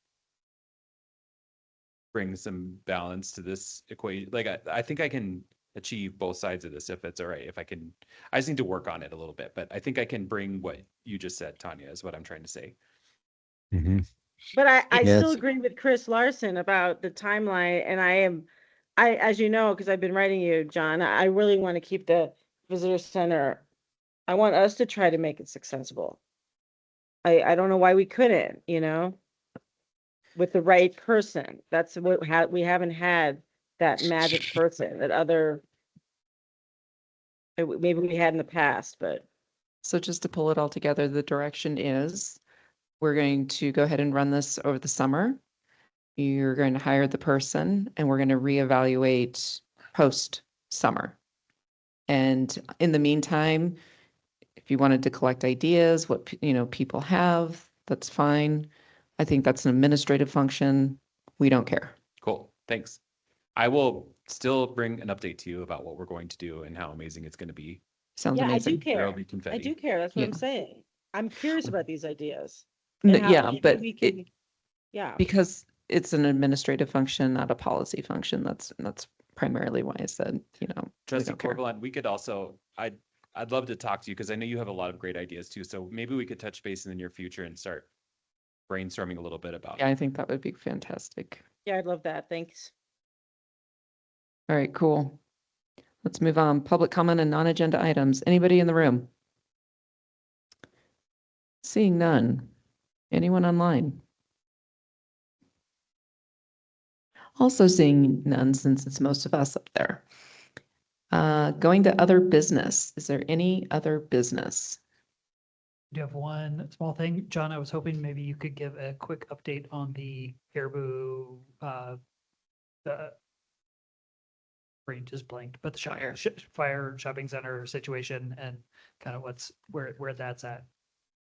B: brings some balance to this equation? Like, I think I can achieve both sides of this if it's all right. If I can, I just need to work on it a little bit, but I think I can bring what you just said, Tanya, is what I'm trying to say.
M: Mhm.
E: But I
M: Yes.
E: still agree with Chris Larson about the timeline, and as you know, because I've been writing you, John, I really want to keep the visitor center. I want us to try to make it successful. I don't know why we couldn't, with the right person. That's what we haven't had that magic person that maybe we had in the past, but
D: So just to pull it all together, the direction is we're going to go ahead and run this over the summer. You're going to hire the person and we're going to reevaluate post summer. And in the meantime, if you wanted to collect ideas, what, people have, that's fine. I think that's an administrative function. We don't care.
B: Cool, thanks. I will still bring an update to you about what we're going to do and how amazing it's going to be.
D: Sounds
E: yeah,
D: amazing.
E: I do care.
B: There'll be
E: I
B: confetti.
E: do care. That's what I'm
D: Yeah.
E: saying. I'm curious about these ideas.
D: N-
E: and how
D: Yeah,
E: maybe
D: but
E: we can, yeah.
D: because it's an administrative function, not a policy function, that's primarily why I said, we
B: Trustee
D: don't care.
B: Corvalon, we could also, I'd love to talk to you because I know you have a lot of great ideas too. So maybe we could touch base in the near future and start brainstorming a little bit about.
D: Yeah, I think that would be fantastic.
E: Yeah, I'd love that. Thanks.
D: All right, cool. Let's move on. Public comment and non-agenda items. Anybody in the room? Seeing none. Anyone online? Also seeing none since it's most of us up there. Going to other business. Is there any other business?
G: Do you have one small thing? John, I was hoping maybe you could give a quick update on the Caribou, the brain just blanked, but the fire shopping center situation and kind of where that's at.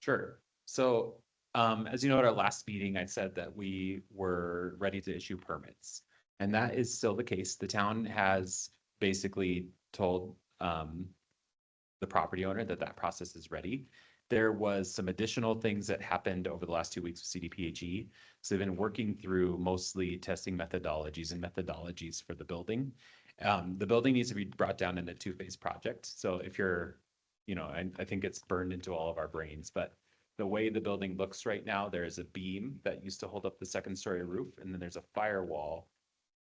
B: Sure. So, as you know, at our last meeting, I said that we were ready to issue permits. And that is still the case. The town has basically told, the property owner that that process is ready. There was some additional things that happened over the last 2 weeks with CDPHE. So they've been working through mostly testing methodologies for the building. The building needs to be brought down in a 2-phase project. So if you're, I think it's burned into all of our brains, but the way the building looks right now, there is a beam that used to hold up the 2nd-story roof, and then there's a firewall.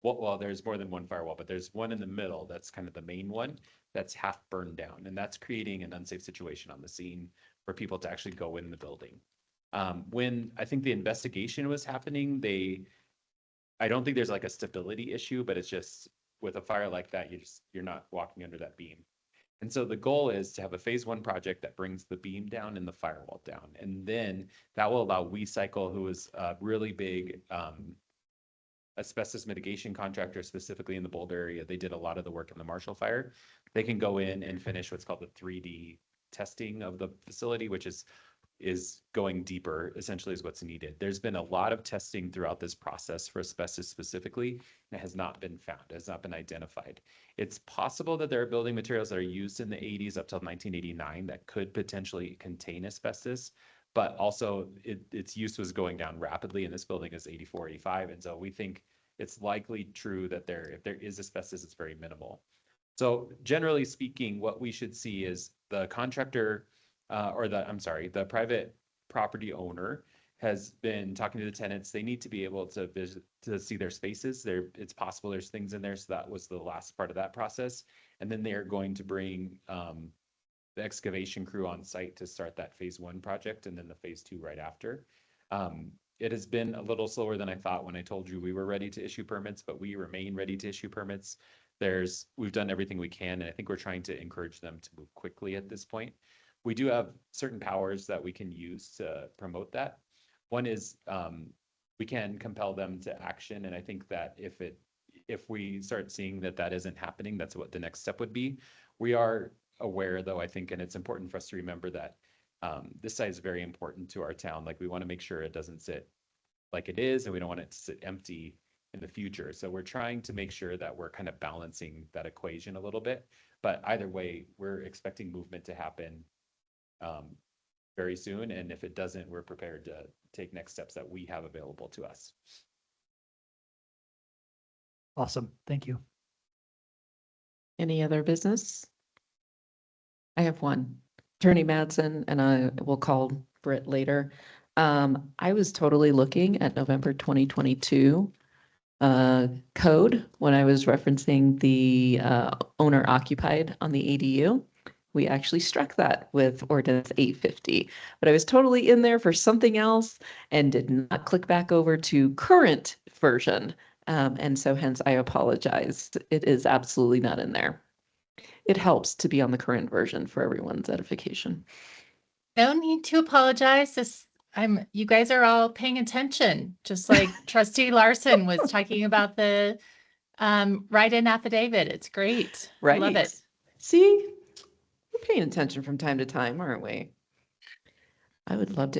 B: Well, there's more than one firewall, but there's one in the middle that's kind of the main one that's half burned down, and that's creating an unsafe situation on the scene for people to actually go in the building. When I think the investigation was happening, I don't think there's like a stability issue, but it's just with a fire like that, you're not walking under that beam. And so the goal is to have a phase 1 project that brings the beam down and the firewall down. And then that will allow WeCycle, who is a really big asbestos mitigation contractor, specifically in the Boulder area. They did a lot of the work in the Marshall Fire. They can go in and finish what's called the 3D testing of the facility, which is going deeper, essentially is what's needed. There's been a lot of testing throughout this process for asbestos specifically, and it has not been found, it has not been identified. It's possible that there are building materials that are used in the 80s up till 1989 that could potentially contain asbestos, but also its use was going down rapidly, and this building is 84, 85, and so we think it's likely true that if there is asbestos, it's very minimal. So generally speaking, what we should see is the contractor, the private property owner has been talking to the tenants. They need to be able to visit, to see their spaces. It's possible there's things in there, so that was the last part of that process. And then they are going to bring the excavation crew on site to start that phase 1 project, and then the phase 2 right after. It has been a little slower than I thought when I told you we were ready to issue permits, but we remain ready to issue permits. We've done everything we can, and I think we're trying to encourage them to move quickly at this point. We do have certain powers that we can use to promote that. One is we can compel them to action, and I think that if we start seeing that isn't happening, that's what the next step would be. We are aware, though, I think, and it's important for us to remember that this site is very important to our town. Like, we want to make sure it doesn't sit like it is, and we don't want it to sit empty. in the future. So we're trying to make sure that we're kind of balancing that equation a little bit. But either way, we're expecting movement to happen very soon. And if it doesn't, we're prepared to take next steps that we have available to us.
G: Awesome. Thank you.
D: Any other business? I have one. Attorney Madsen, and I will call Britt later. I was totally looking at November 2022 code when I was referencing the owner occupied on the ADU. We actually struck that with ordinance 850, but I was totally in there for something else and did not click back over to current version. And so hence I apologize. It is absolutely not in there. It helps to be on the current version for everyone's edification.
A: No need to apologize. You guys are all paying attention, just like Trustee Larson was talking about the write-in affidavit. It's great. I love
D: Right.
A: it.
D: See, we're paying attention from time to time, aren't we? I would love to